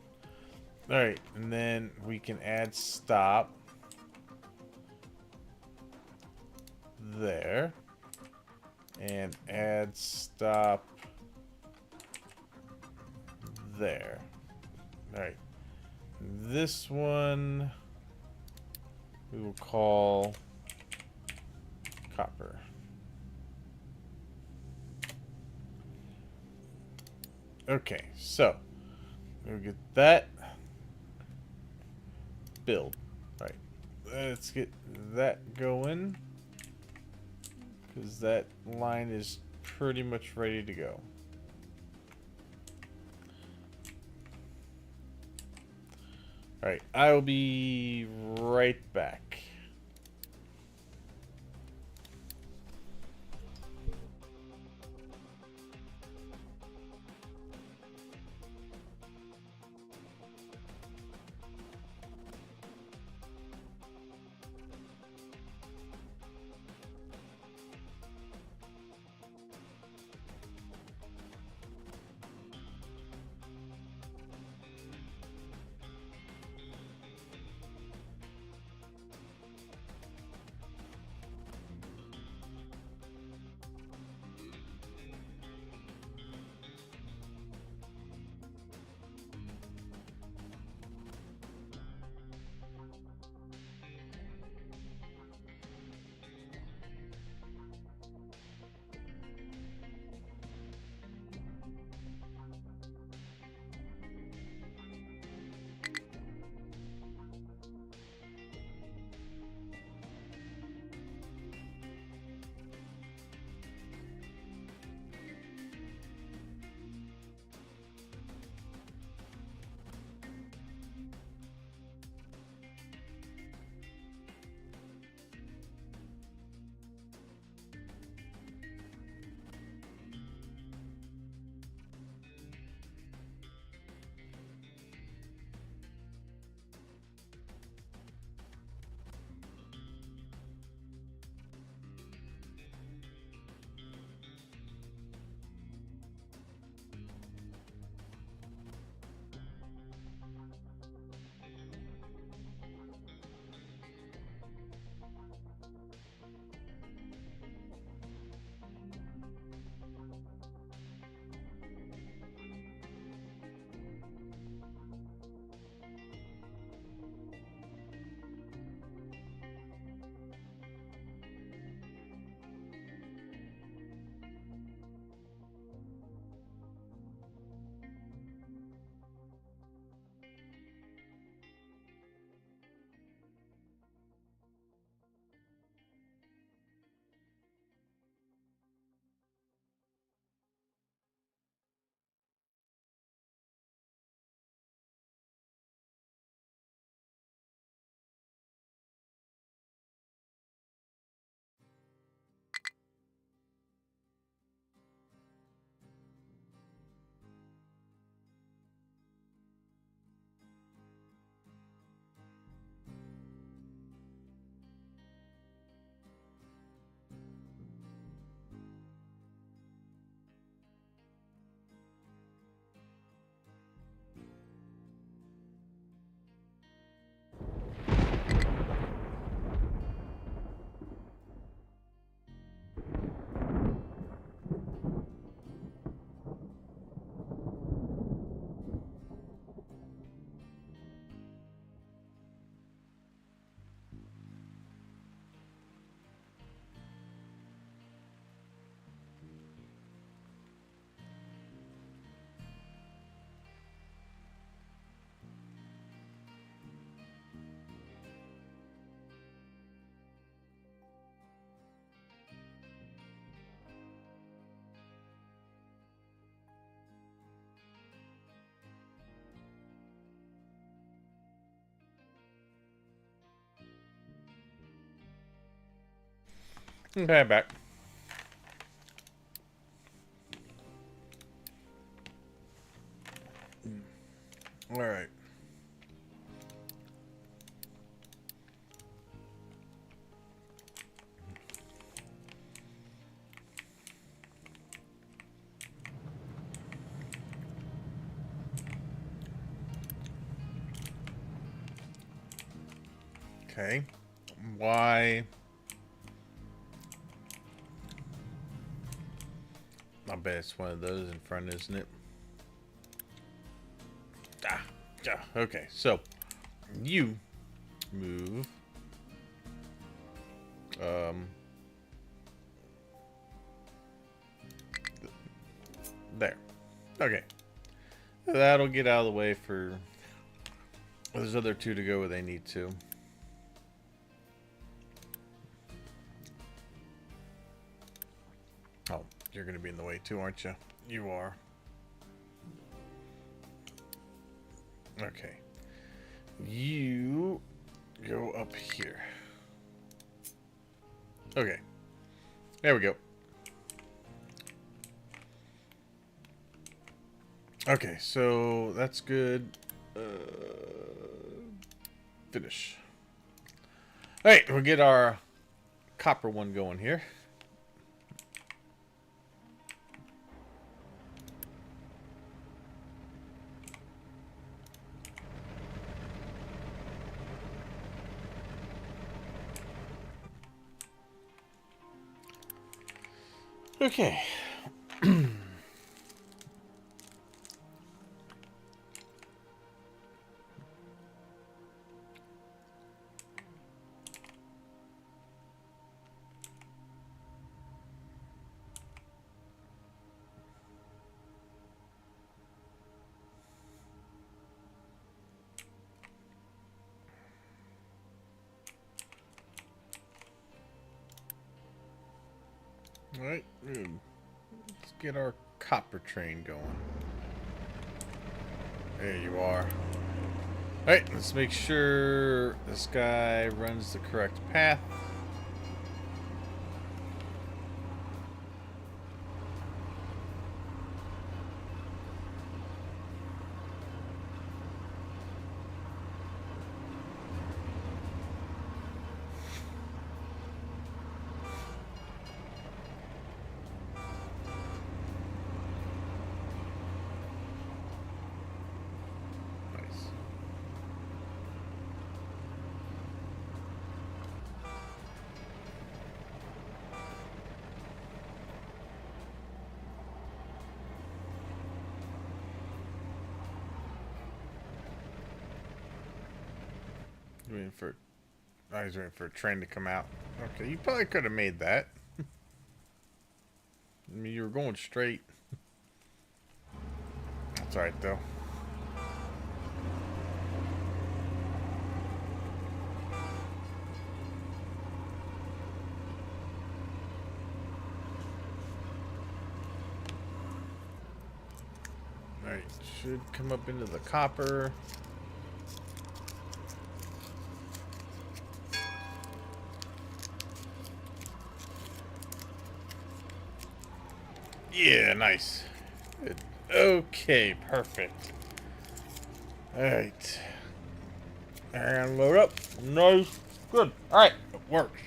[SPEAKER 1] Alright, and then we can add stop there. And add stop there. Alright. This one we will call copper. Okay, so we'll get that build. Right. Let's get that going, because that line is pretty much ready to go. Alright, I will be right back. Okay, I'm back. All right. Okay. Why? I bet it's one of those in front, isn't it? Ah, yeah. Okay, so you move. There. Okay. That'll get out of the way for those other two to go where they need to. Oh, you're going to be in the way too, aren't you? You are. Okay. You go up here. Okay. There we go. Okay, so that's good. Finish. Alright, we'll get our copper one going here. Okay. Alright, let's get our copper train going. There you are. Alright, let's make sure this guy runs the correct path. Nice. Waiting for, I was waiting for a train to come out. Okay, you probably could have made that. I mean, you were going straight. That's alright, though. Alright, should come up into the copper. Yeah, nice. Good. Okay, perfect. Alright. And load up. Nice. Good. Alright, it works.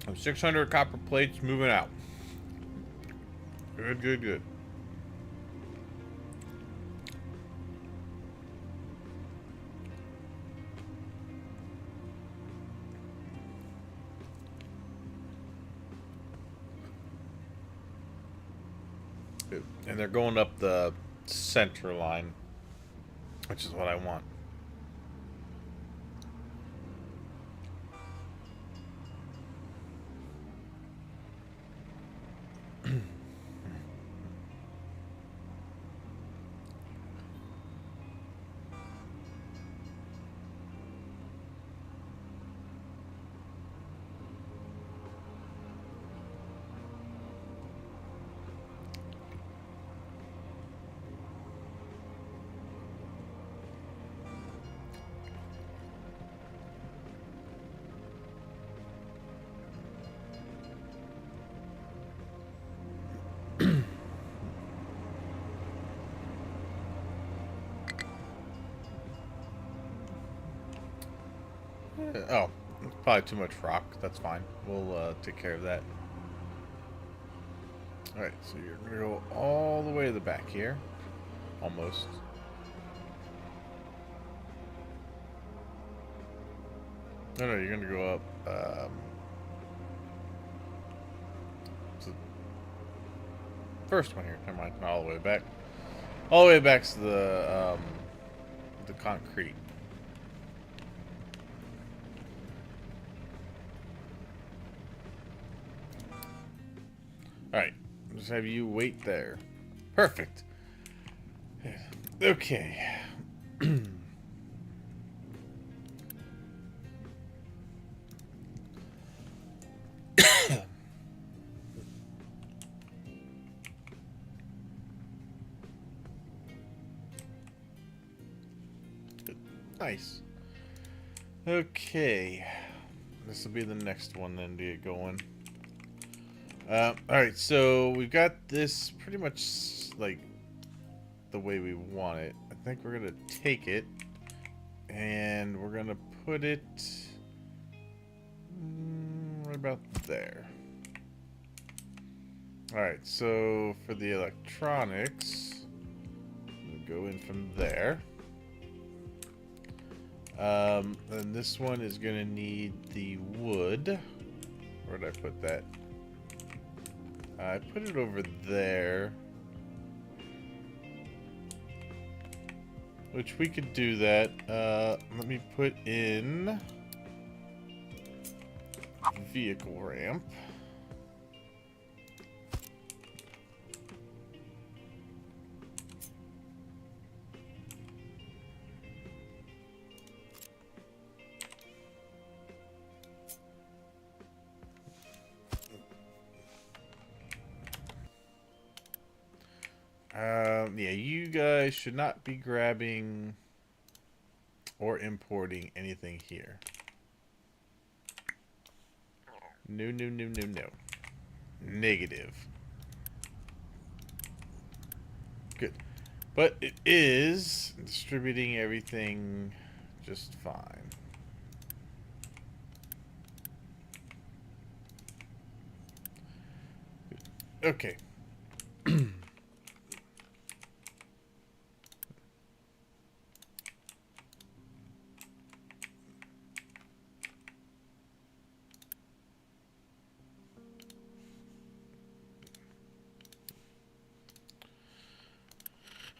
[SPEAKER 1] I'm 600 copper plates moving out. Good, good, good. Good. And they're going up the center line, which is what I want. Oh, probably too much rock. That's fine. We'll take care of that. Alright, so you're going to go all the way to the back here. Almost. No, you're going to go up to the first one here. Never mind, not all the way back. All the way back to the concrete. Alright, just have you wait there. Perfect. Okay. Nice. Okay. This will be the next one then to get going. Alright, so we've got this pretty much like the way we want it. I think we're going to take it and we're going to put it right about there. Alright, so for the electronics, we'll go in from there. And this one is going to need the wood. Where did I put that? I put it over there. Which we could do that. Let me put in vehicle ramp. Yeah, you guys should not be grabbing or importing anything here. No, no, no, no, no. Negative. Good. But it is distributing everything just fine. Okay.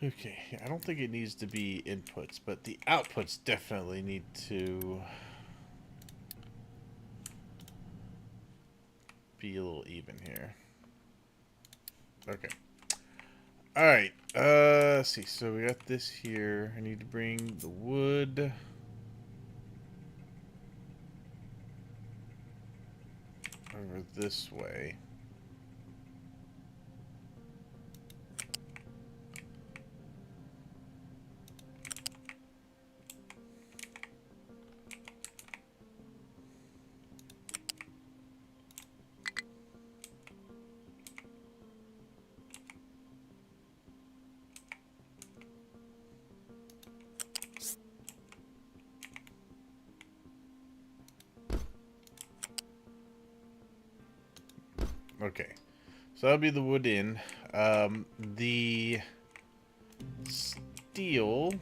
[SPEAKER 1] Okay, I don't think it needs to be inputs, but the outputs definitely need to be a little even here. Okay. Alright, let's see. So we got this here. I need to bring the wood over this way. Okay, so that'll be the wood in. The steel.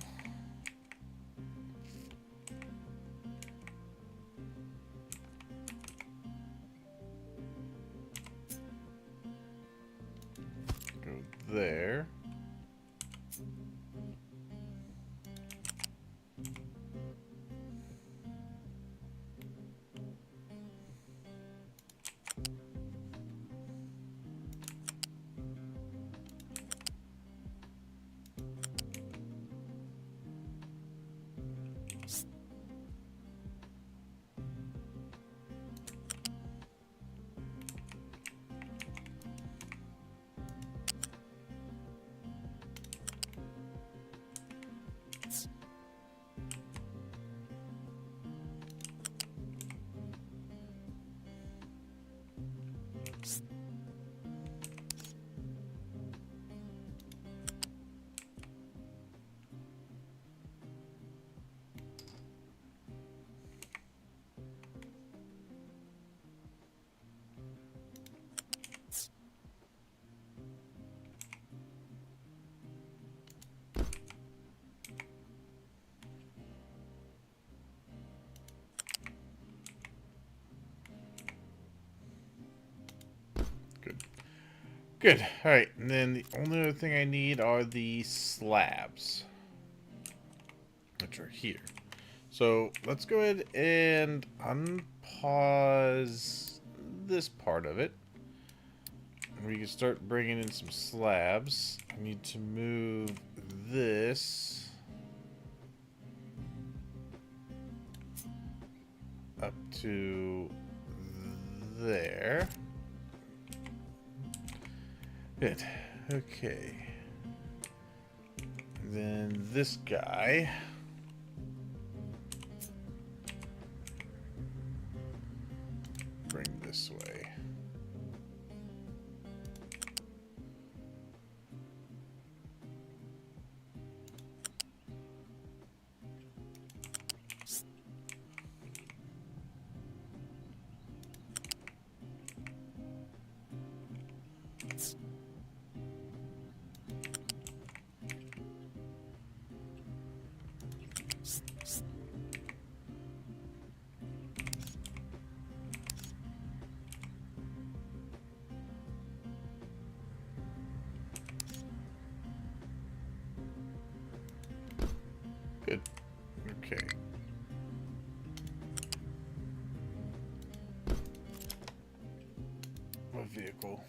[SPEAKER 1] Go there. Good. All right, and then the only other thing I need are the slabs, which are here. So let's go ahead and unpause this part of it. We can start bringing in some slabs. I need to move this up to there. Good. Okay. And then this guy. Bring this way. Good. Okay. What vehicle?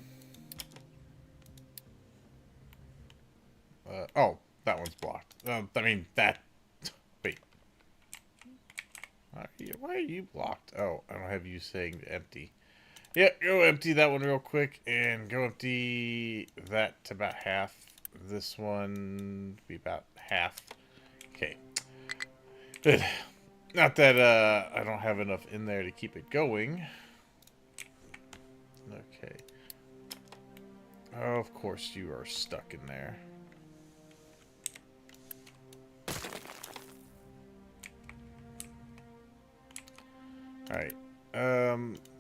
[SPEAKER 1] Oh, that one's blocked. I mean, that... Wait. Why are you blocked? Oh, I don't have you saying empty. Yeah, go empty that one real quick, and go empty that to about half. This one be about half. Okay. Good. Not that I don't have enough in there to keep it going. Okay. Oh, of course you are stuck in there. Alright.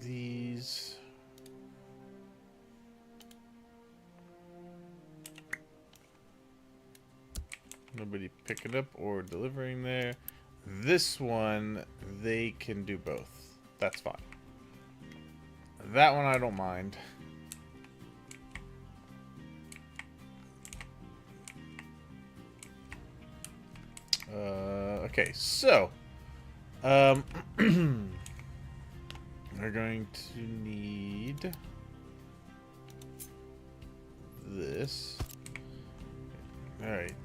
[SPEAKER 1] These... Nobody picking up or delivering there. This one, they can do both. That's fine. That one I don't mind. Okay, so... we're going to need... this. Alright.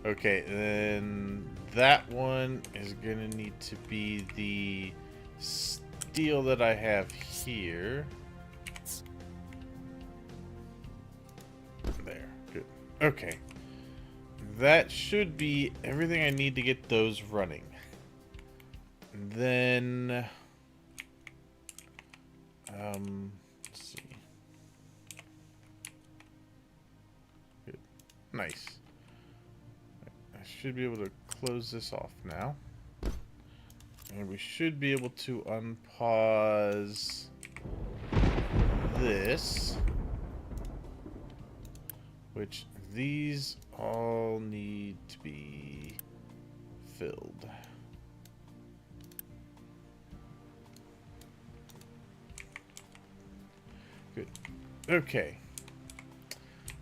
[SPEAKER 1] Okay, then that one is gonna need to be the steel that I have here. There, good. Okay. That should be everything I need to get those running. And then... let's see. Good. Nice. I should be able to close this off now. And we should be able to unpause this. Which these all need to be filled. Good. Okay.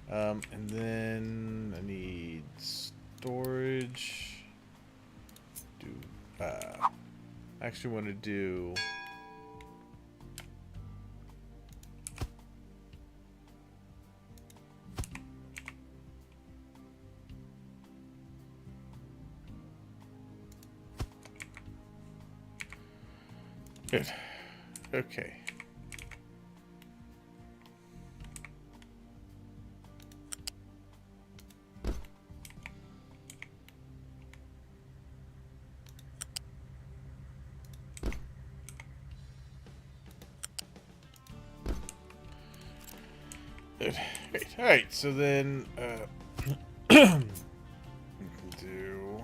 [SPEAKER 1] And then I need storage. I actually want to do... Good. Okay. Good. Great. All right. So then, we can do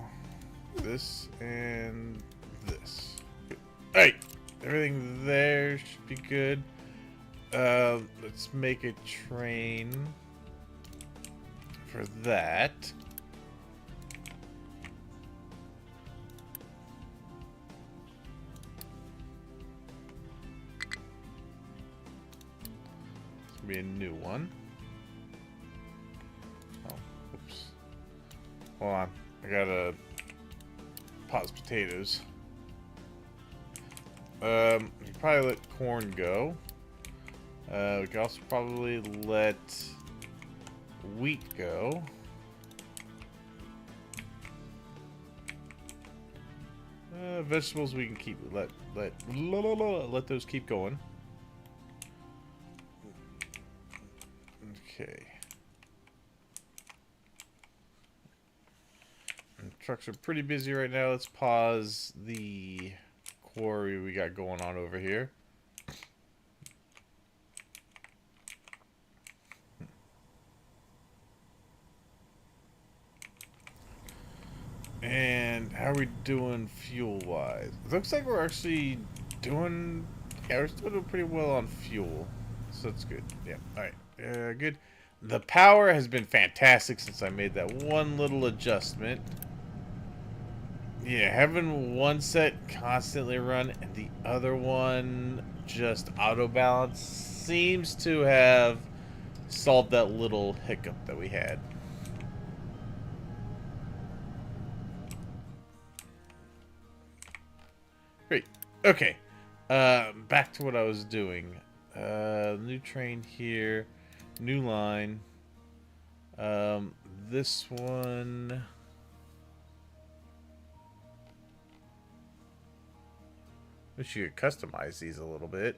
[SPEAKER 1] this and this. Good. All right. Everything there should be good. Let's make a train for that. be a new one. Oh, oops. Hold on. I gotta pause potatoes. We can probably let corn go. We can also probably let wheat go. Vegetables we can keep let those keep going. Okay. And trucks are pretty busy right now. Let's pause the quarry we got going on over here. And how are we doing fuel-wise? Looks like we're actually doing... Yeah, we're still doing pretty well on fuel. So that's good. Yeah, alright. Good. The power has been fantastic since I made that one little adjustment. Yeah, having one set constantly run and the other one just auto-balance seems to have solved that little hiccup that we had. Great. Okay. Back to what I was doing. New train here. New line. This one... Wish you could customize these a little bit.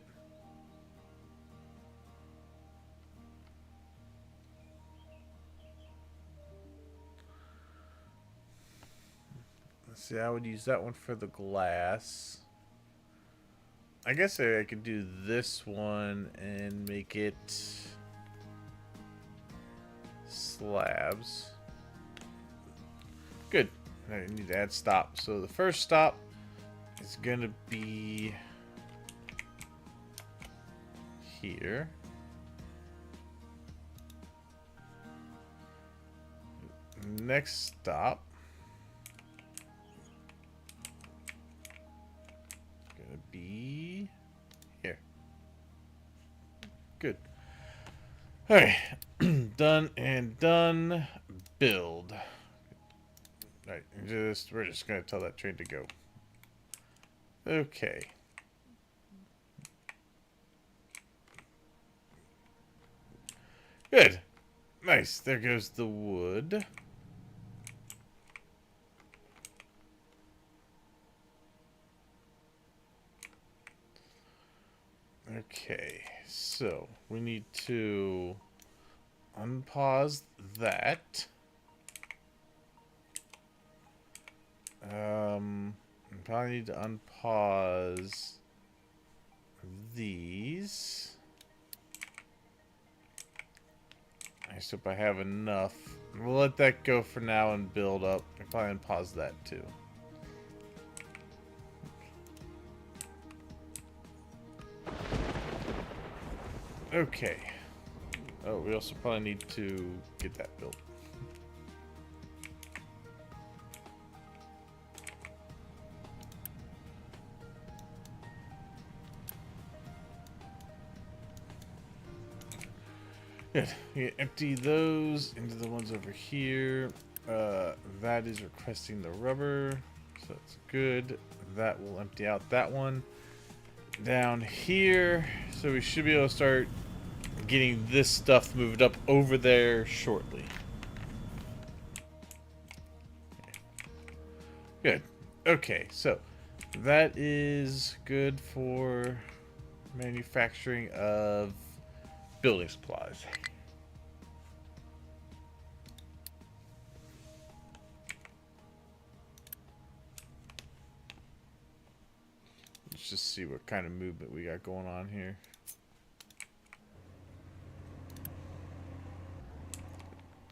[SPEAKER 1] Let's see, I would use that one for the glass. I guess I could do this one and make it slabs. Good. I need to add stop. So the first stop is going to be here. Next stop is going to be here. Good. All right. Done and done. Build. All right. We're just going to tell that train to go. Okay. Good. Nice. There goes the wood. Okay. So, we need to unpause that. We probably need to unpause these. I just hope I have enough. We'll let that go for now and build up. I'll probably unpause that too. Okay. Oh, we also probably need to get that built. Good. You empty those into the ones over here. That is requesting the rubber, so that's good. That will empty out that one. Down here, so we should be able to start getting this stuff moved up over there shortly. Good. Okay, so that is good for manufacturing of building supplies. Let's just see what kind of movement we got going on here.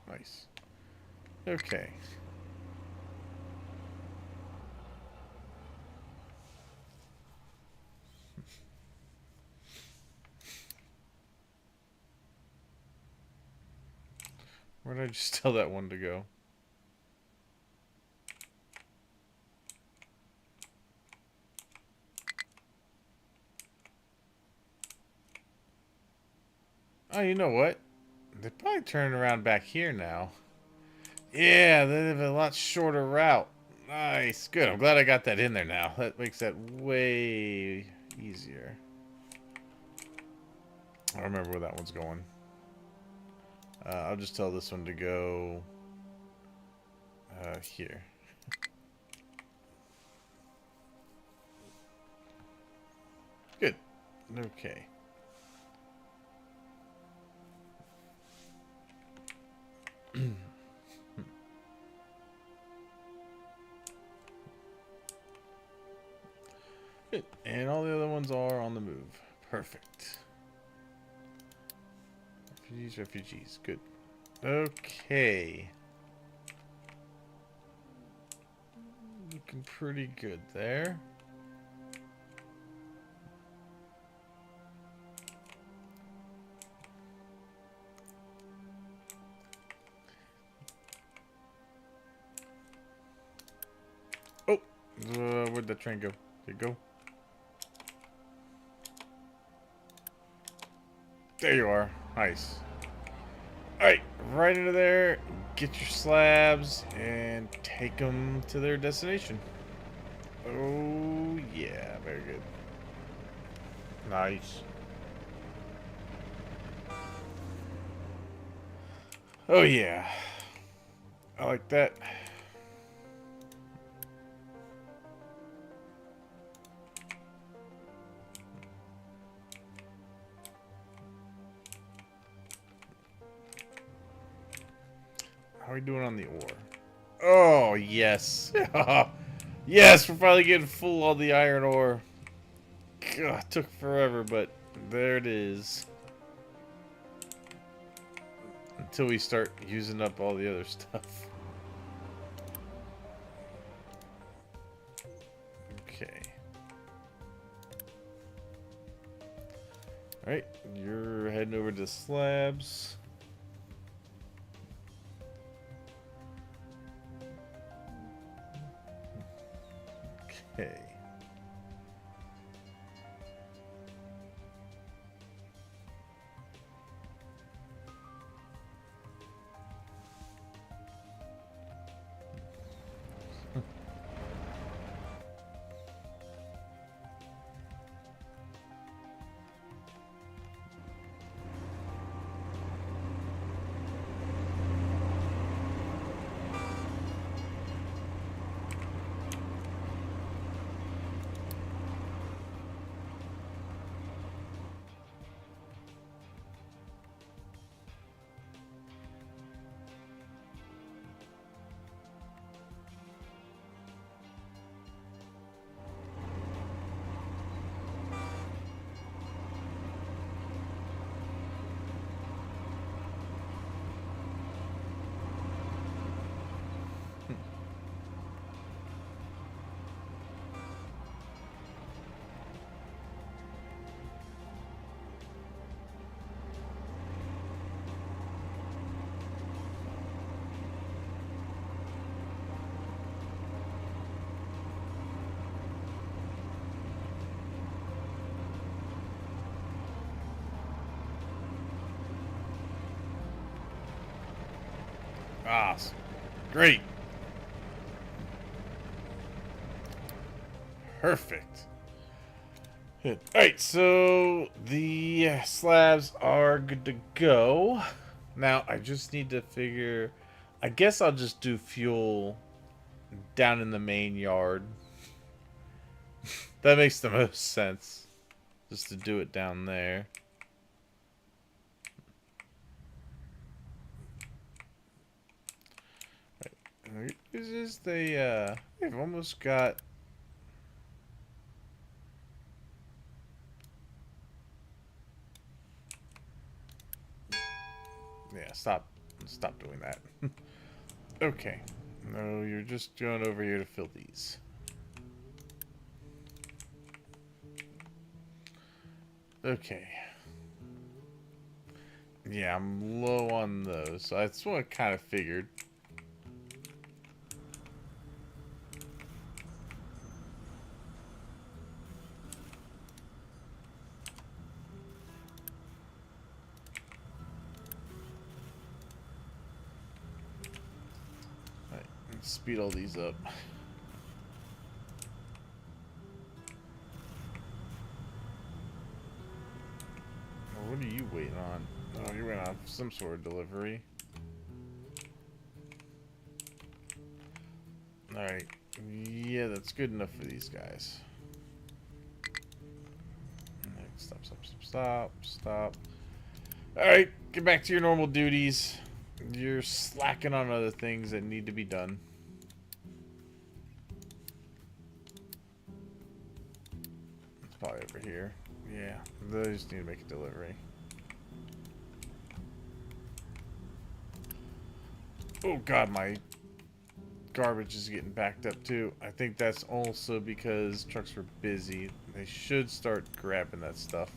[SPEAKER 1] Nice. Okay. Where did I just tell that one to go? Oh, you know what? They're probably turning around back here now. Yeah, they have a lot shorter route. Nice. Good. I'm glad I got that in there now. That makes that way easier. I remember where that one's going. I'll just tell this one to go here. Good. Okay. Good. And all the other ones are on the move. Perfect. Refugees, refugees. Good. Okay. Looking pretty good there. Oh! Where'd that train go? Did it go? There you are. Nice. Alright, right into there, get your slabs, and take them to their destination. Oh, yeah, very good. Nice. Oh, yeah. I like that. How are we doing on the ore? Oh, yes. Yes, we're finally getting full on the iron ore. God, it took forever, but there it is. Until we start using up all the other stuff. Okay. Alright, you're heading over to slabs. Okay. Awesome. Great. Perfect. Good. Alright, so the slabs are good to go. Now, I just need to figure... I guess I'll just do fuel down in the main yard. That makes the most sense. Just to do it down there. Right. This is the, they've almost got... Yeah, stop doing that. Okay. No, you're just going over here to fill these. Okay. Yeah, I'm low on those. So that's what I kind of figured. speed all these up. Oh, what are you waiting on? Oh, you're waiting on some sort of delivery. Alright. Yeah, that's good enough for these guys. Stop, stop, stop, stop, stop. Alright, get back to your normal duties. You're slacking on other things that need to be done. It's probably over here. Yeah, they just need to make a delivery. Oh god, my garbage is getting backed up too. I think that's also because trucks were busy. They should start grabbing that stuff.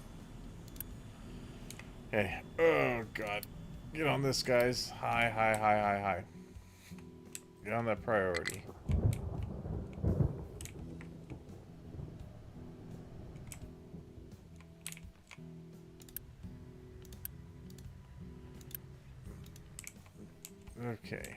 [SPEAKER 1] Hey, oh god. Get on this, guys. High, high, high, high, high. Get on that priority. Okay.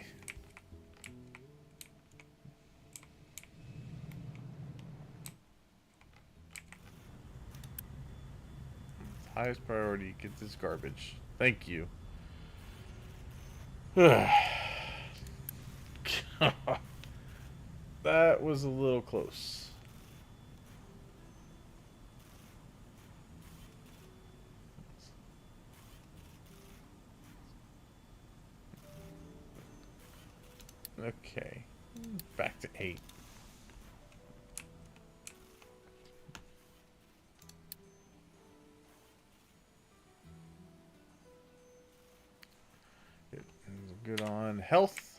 [SPEAKER 1] Highest priority, get this garbage. Thank you. That was a little close. Okay. Back to 8. Good on health.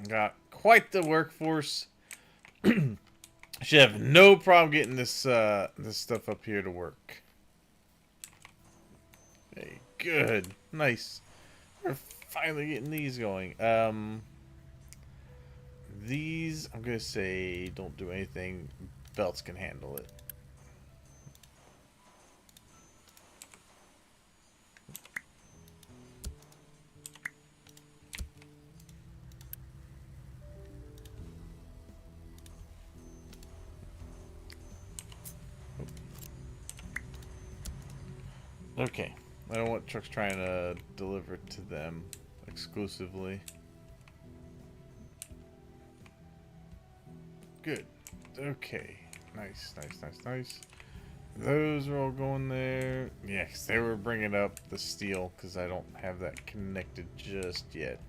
[SPEAKER 1] Got quite the workforce. Should have no problem getting this this stuff up here to work. Hey, good, nice. We're finally getting these going. These I'm gonna say don't do anything. Belts can handle it. Okay. I don't want trucks trying to deliver to them exclusively. Good. Okay. Nice, nice, nice, nice. Those are all going there. Yeah, 'cause they were bringing up the steel because I don't have that connected just yet.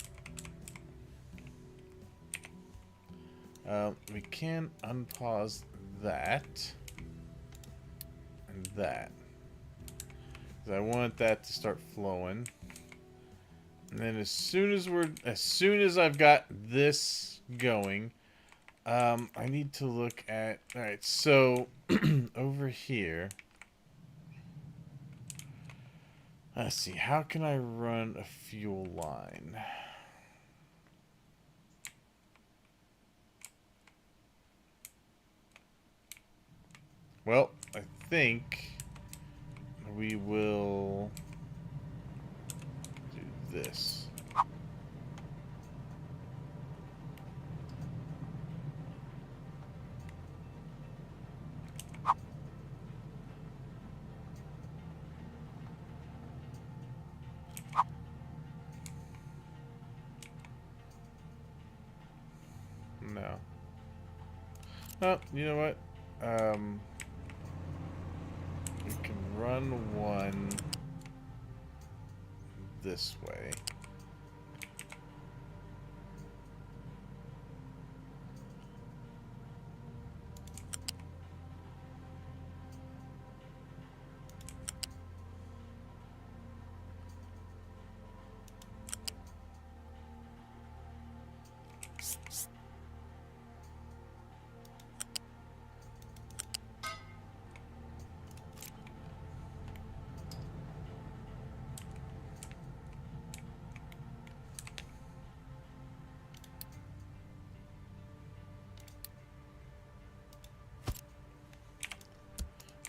[SPEAKER 1] We can unpause that and that. I want that to start flowing. And then as soon as I've got this going, I need to look at, all right, so over here, let's see, how can I run a fuel line? Well, I think we will do this. No. Oh, you know what? We can run one this way.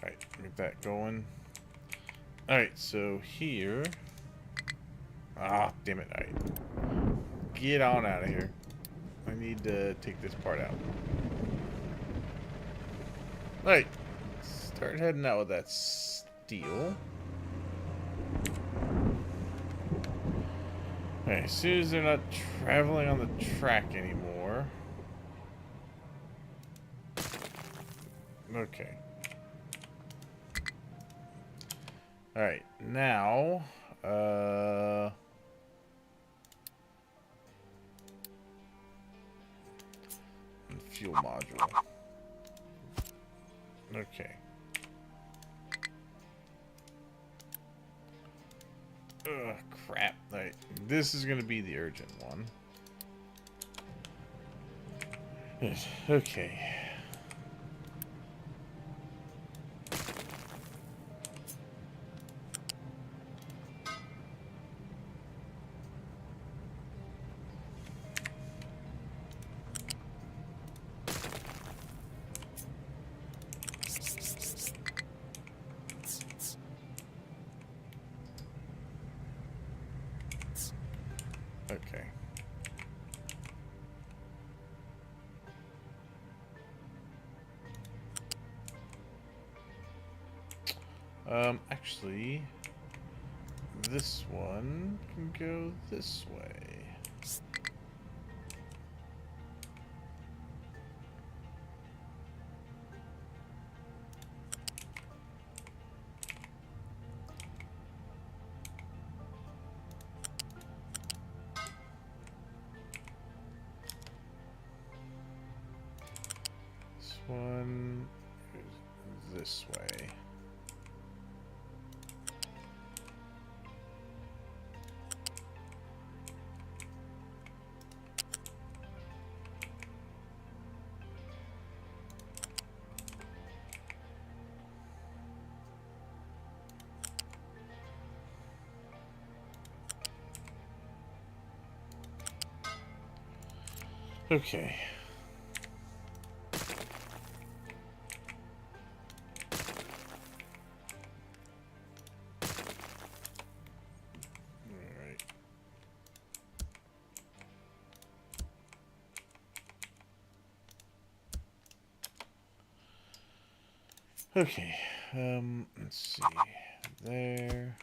[SPEAKER 1] Alright, get that going. Alright, so here... Ah, damn it. Alright. get on out of here. I need to take this part out. Alright. Start heading out with that steel. Okay, as soon as they're not traveling on the track anymore. Okay. Alright, now, fuel module. Okay. Ugh, crap. Alright, this is gonna be the urgent one. Okay. Okay. Actually, this one can go this way. This one goes this way. Okay. Alright. Okay. Let's see. There.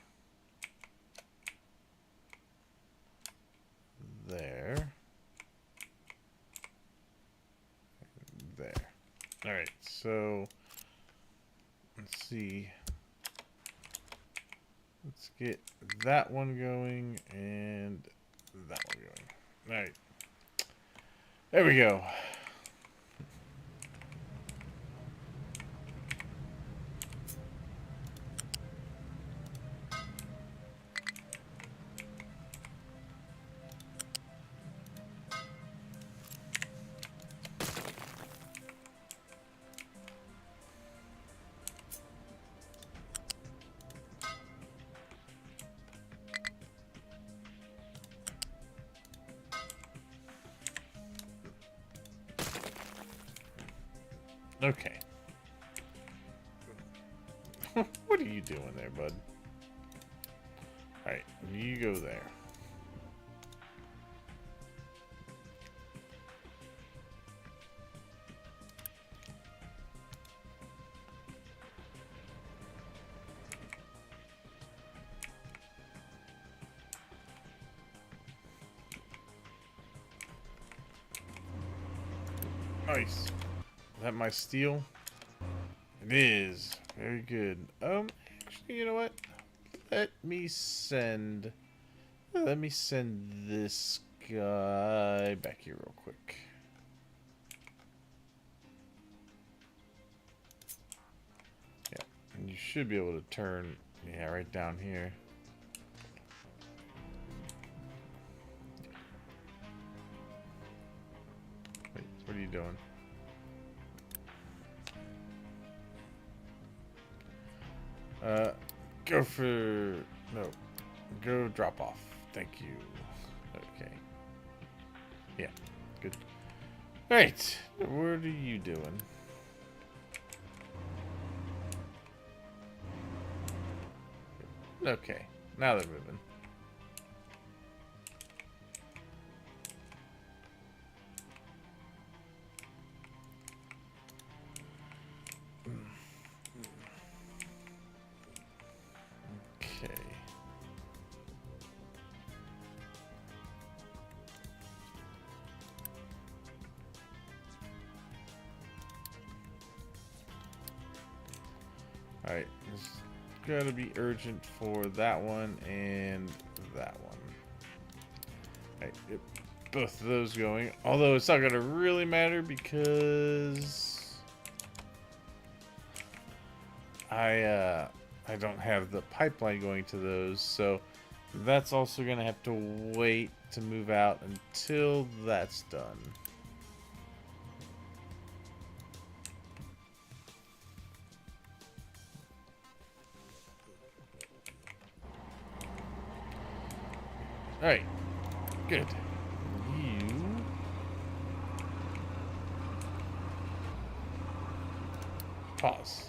[SPEAKER 1] There. There. Alright, so let's see. Let's get that one going and that one going. Alright. There we go. Okay. What are you doing there, bud? Alright, you go there. Nice. Is that my steel? It is. Very good. Actually, you know what? Let me send this guy back here real quick. Yeah, and you should be able to turn, yeah, right down here. Wait, what are you doing? Go for, no, go drop off. Thank you. Okay. Yeah, good. Alright, what are you doing? Okay, now they're moving. Alright, it's gotta be urgent for that one and that one. Alright, yep. Both of those going. Although it's not gonna really matter because I don't have the pipeline going to those, so that's also gonna have to wait to move out until that's done. Alright, good. You pause.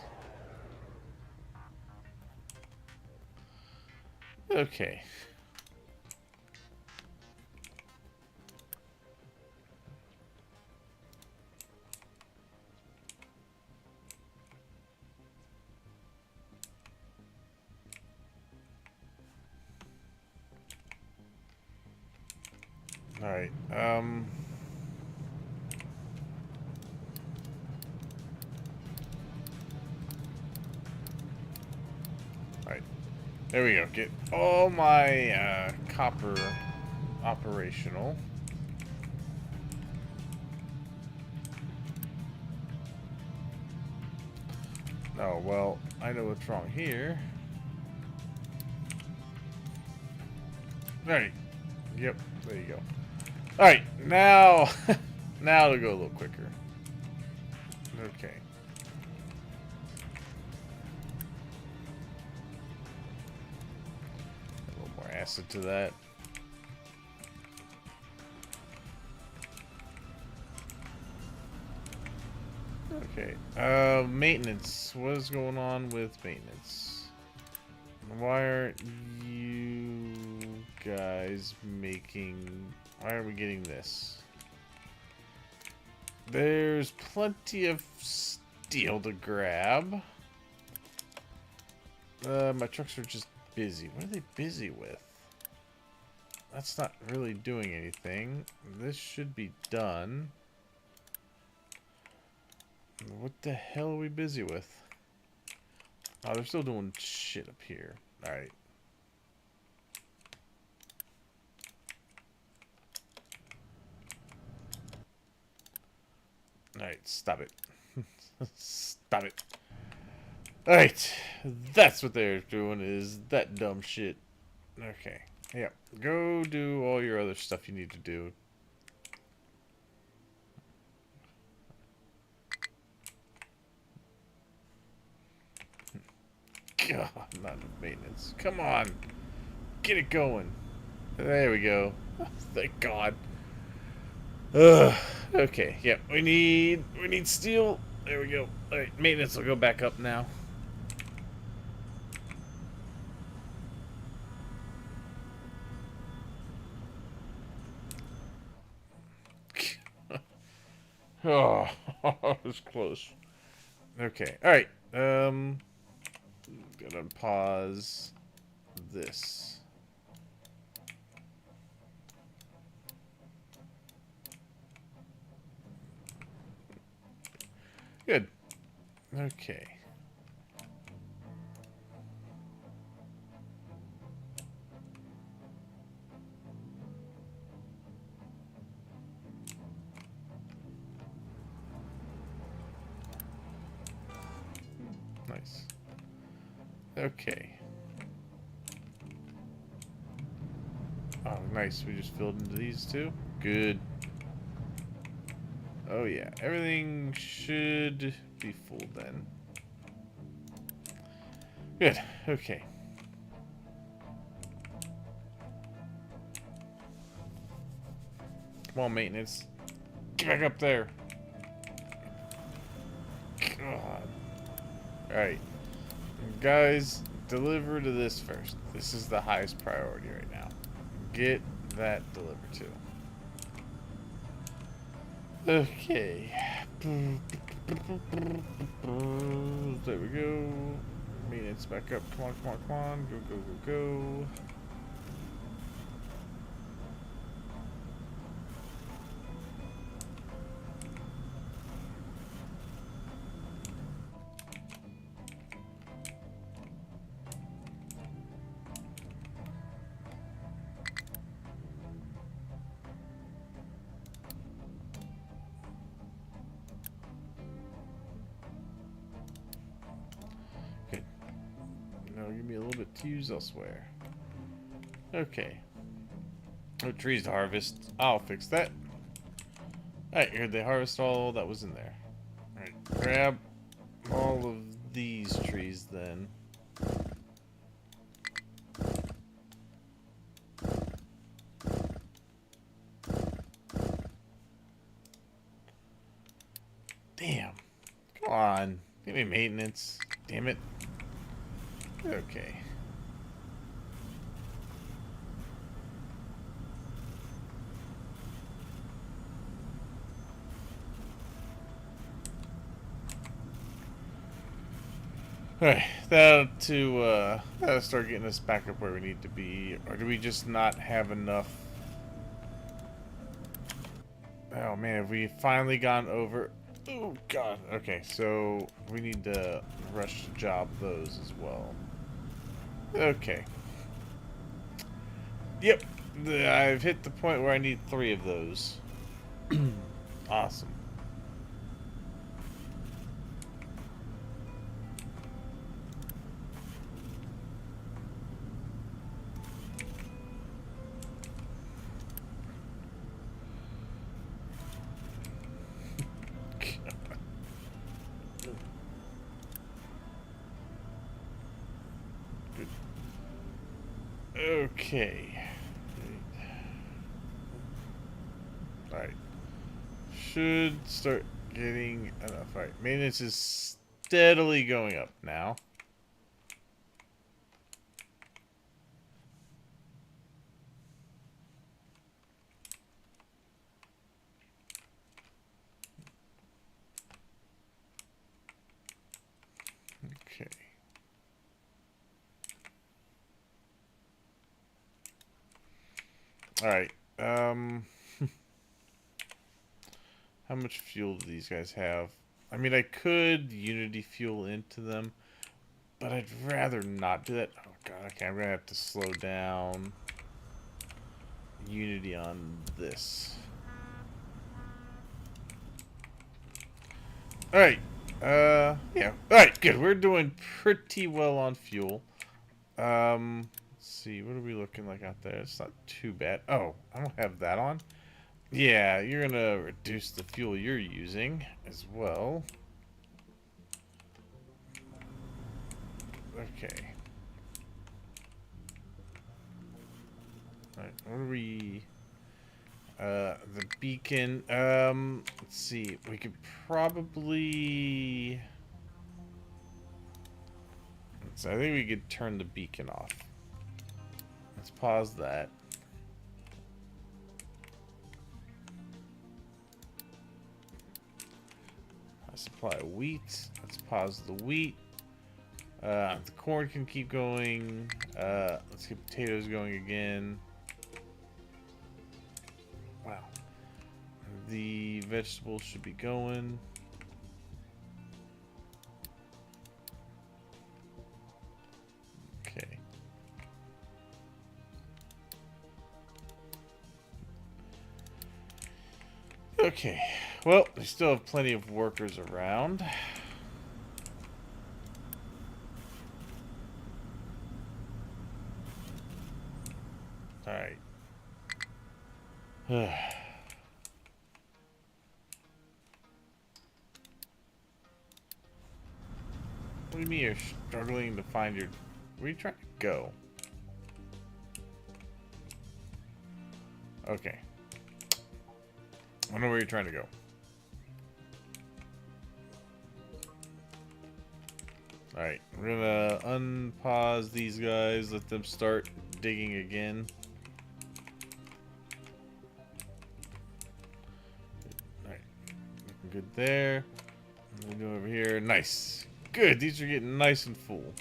[SPEAKER 1] Okay. Alright, alright. There we go. Get all my copper operational. Oh, well, I know what's wrong here. Alright. Yep, there you go. Alright, now now it'll go a little quicker. Okay. A little more acid to that. Okay. Maintenance. What is going on with maintenance? Why aren't you guys making... Why are we getting this? There's plenty of steel to grab. My trucks are just busy. What are they busy with? That's not really doing anything. This should be done. What the hell are we busy with? Oh, they're still doing shit up here. Alright. Alright, stop it. Stop it. Alright. That's what they're doing, is that dumb shit. Okay. Yeah. Go do all your other stuff you need to do. God, not enough maintenance. Come on. Get it going. There we go. Thank God. Ugh. Okay, yeah, we need steel. There we go. Alright, maintenance will go back up now. Oh, it was close. Okay, alright. Gonna pause this. Good. Okay. Nice. Okay. Oh, nice. We just filled into these two. Good. Oh, yeah. Everything should be full then. Good. Okay. Come on, maintenance. Get back up there. God. Alright. Guys, deliver to this first. This is the highest priority right now. Get that delivered to. Okay. There we go. Maintenance back up. Come on, come on, come on. Go, go, go, go. Give me a little bit to use elsewhere. Okay. No trees to harvest. I'll fix that. Alright, here they harvest all that was in there. Alright, grab all of these trees then. Damn. Come on. Give me maintenance. Damn it. Okay. Alright, that'll start getting us back up where we need to be. Or do we just not have enough? Oh man, have we finally gone over? Oh god. Okay, so we need to rush job those as well. Okay. Yep. I've hit the point where I need 3 of those. Awesome. Okay. Alright. Should start getting enough. Alright. Maintenance is steadily going up now. Okay. Alright. How much fuel do these guys have? I mean, I could Unity fuel into them, but I'd rather not do that. Oh god, okay, I'm gonna have to slow down Unity on this. Alright. Yeah. Alright, good. We're doing pretty well on fuel. Let's see. What are we looking like out there? It's not too bad. Oh, I don't have that on. Yeah, you're gonna reduce the fuel you're using as well. Okay. Alright, what are we... the beacon, let's see, we could probably... So I think we could turn the beacon off. Let's pause that. Supply wheat. Let's pause the wheat. The corn can keep going. Let's get potatoes going again. Wow. The vegetables should be going. Okay. Okay. Well, we still have plenty of workers around. Alright. What do you mean you're struggling to find your... Where are you trying to go? Okay. I know where you're trying to go. Alright, we're gonna unpause these guys, let them start digging again. Alright, looking good there. What are we doing over here? Nice. Good, these are getting nice and full.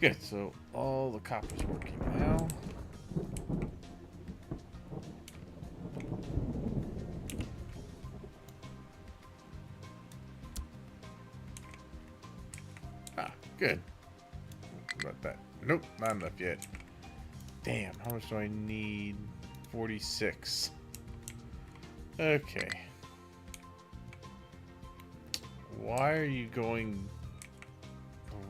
[SPEAKER 1] Good, so all the copper's working now. Ah, good. What about that? Nope, not enough yet. Damn, how much do I need? 46. Okay. Why are you going...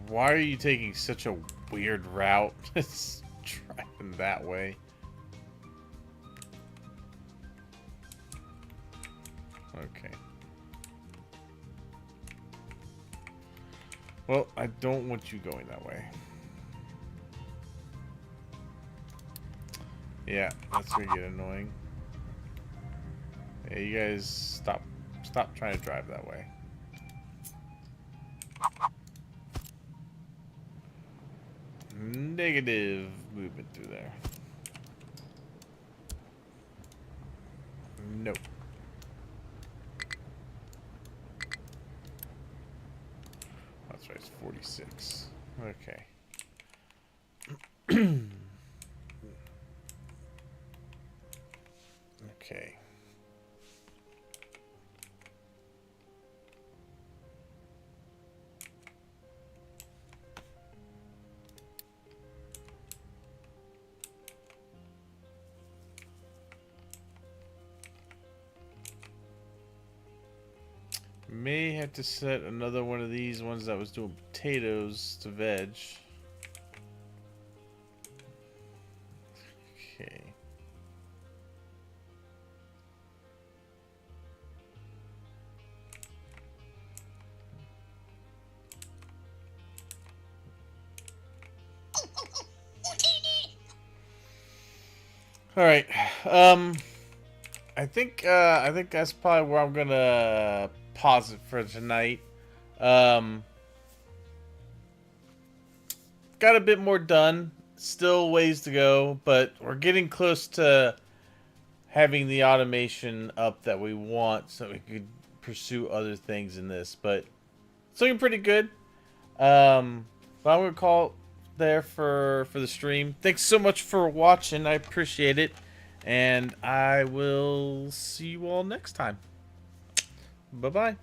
[SPEAKER 1] Why are you taking such a weird route? It's driving that way. Okay. Well, I don't want you going that way. Yeah, that's gonna get annoying. Yeah, you guys stop trying to drive that way. Negative movement through there. Nope. That's right, it's 46. Okay. Okay. May have to set another one of these ones that was doing potatoes to veg. Okay. All right. I think that's probably where I'm gonna pause it for tonight. Got a bit more done. Still ways to go, but we're getting close to having the automation up that we want, so we could pursue other things in this. But it's looking pretty good. But I'm gonna call it there for the stream. Thanks so much for watching. I appreciate it, and I will see you all next time. Bye bye.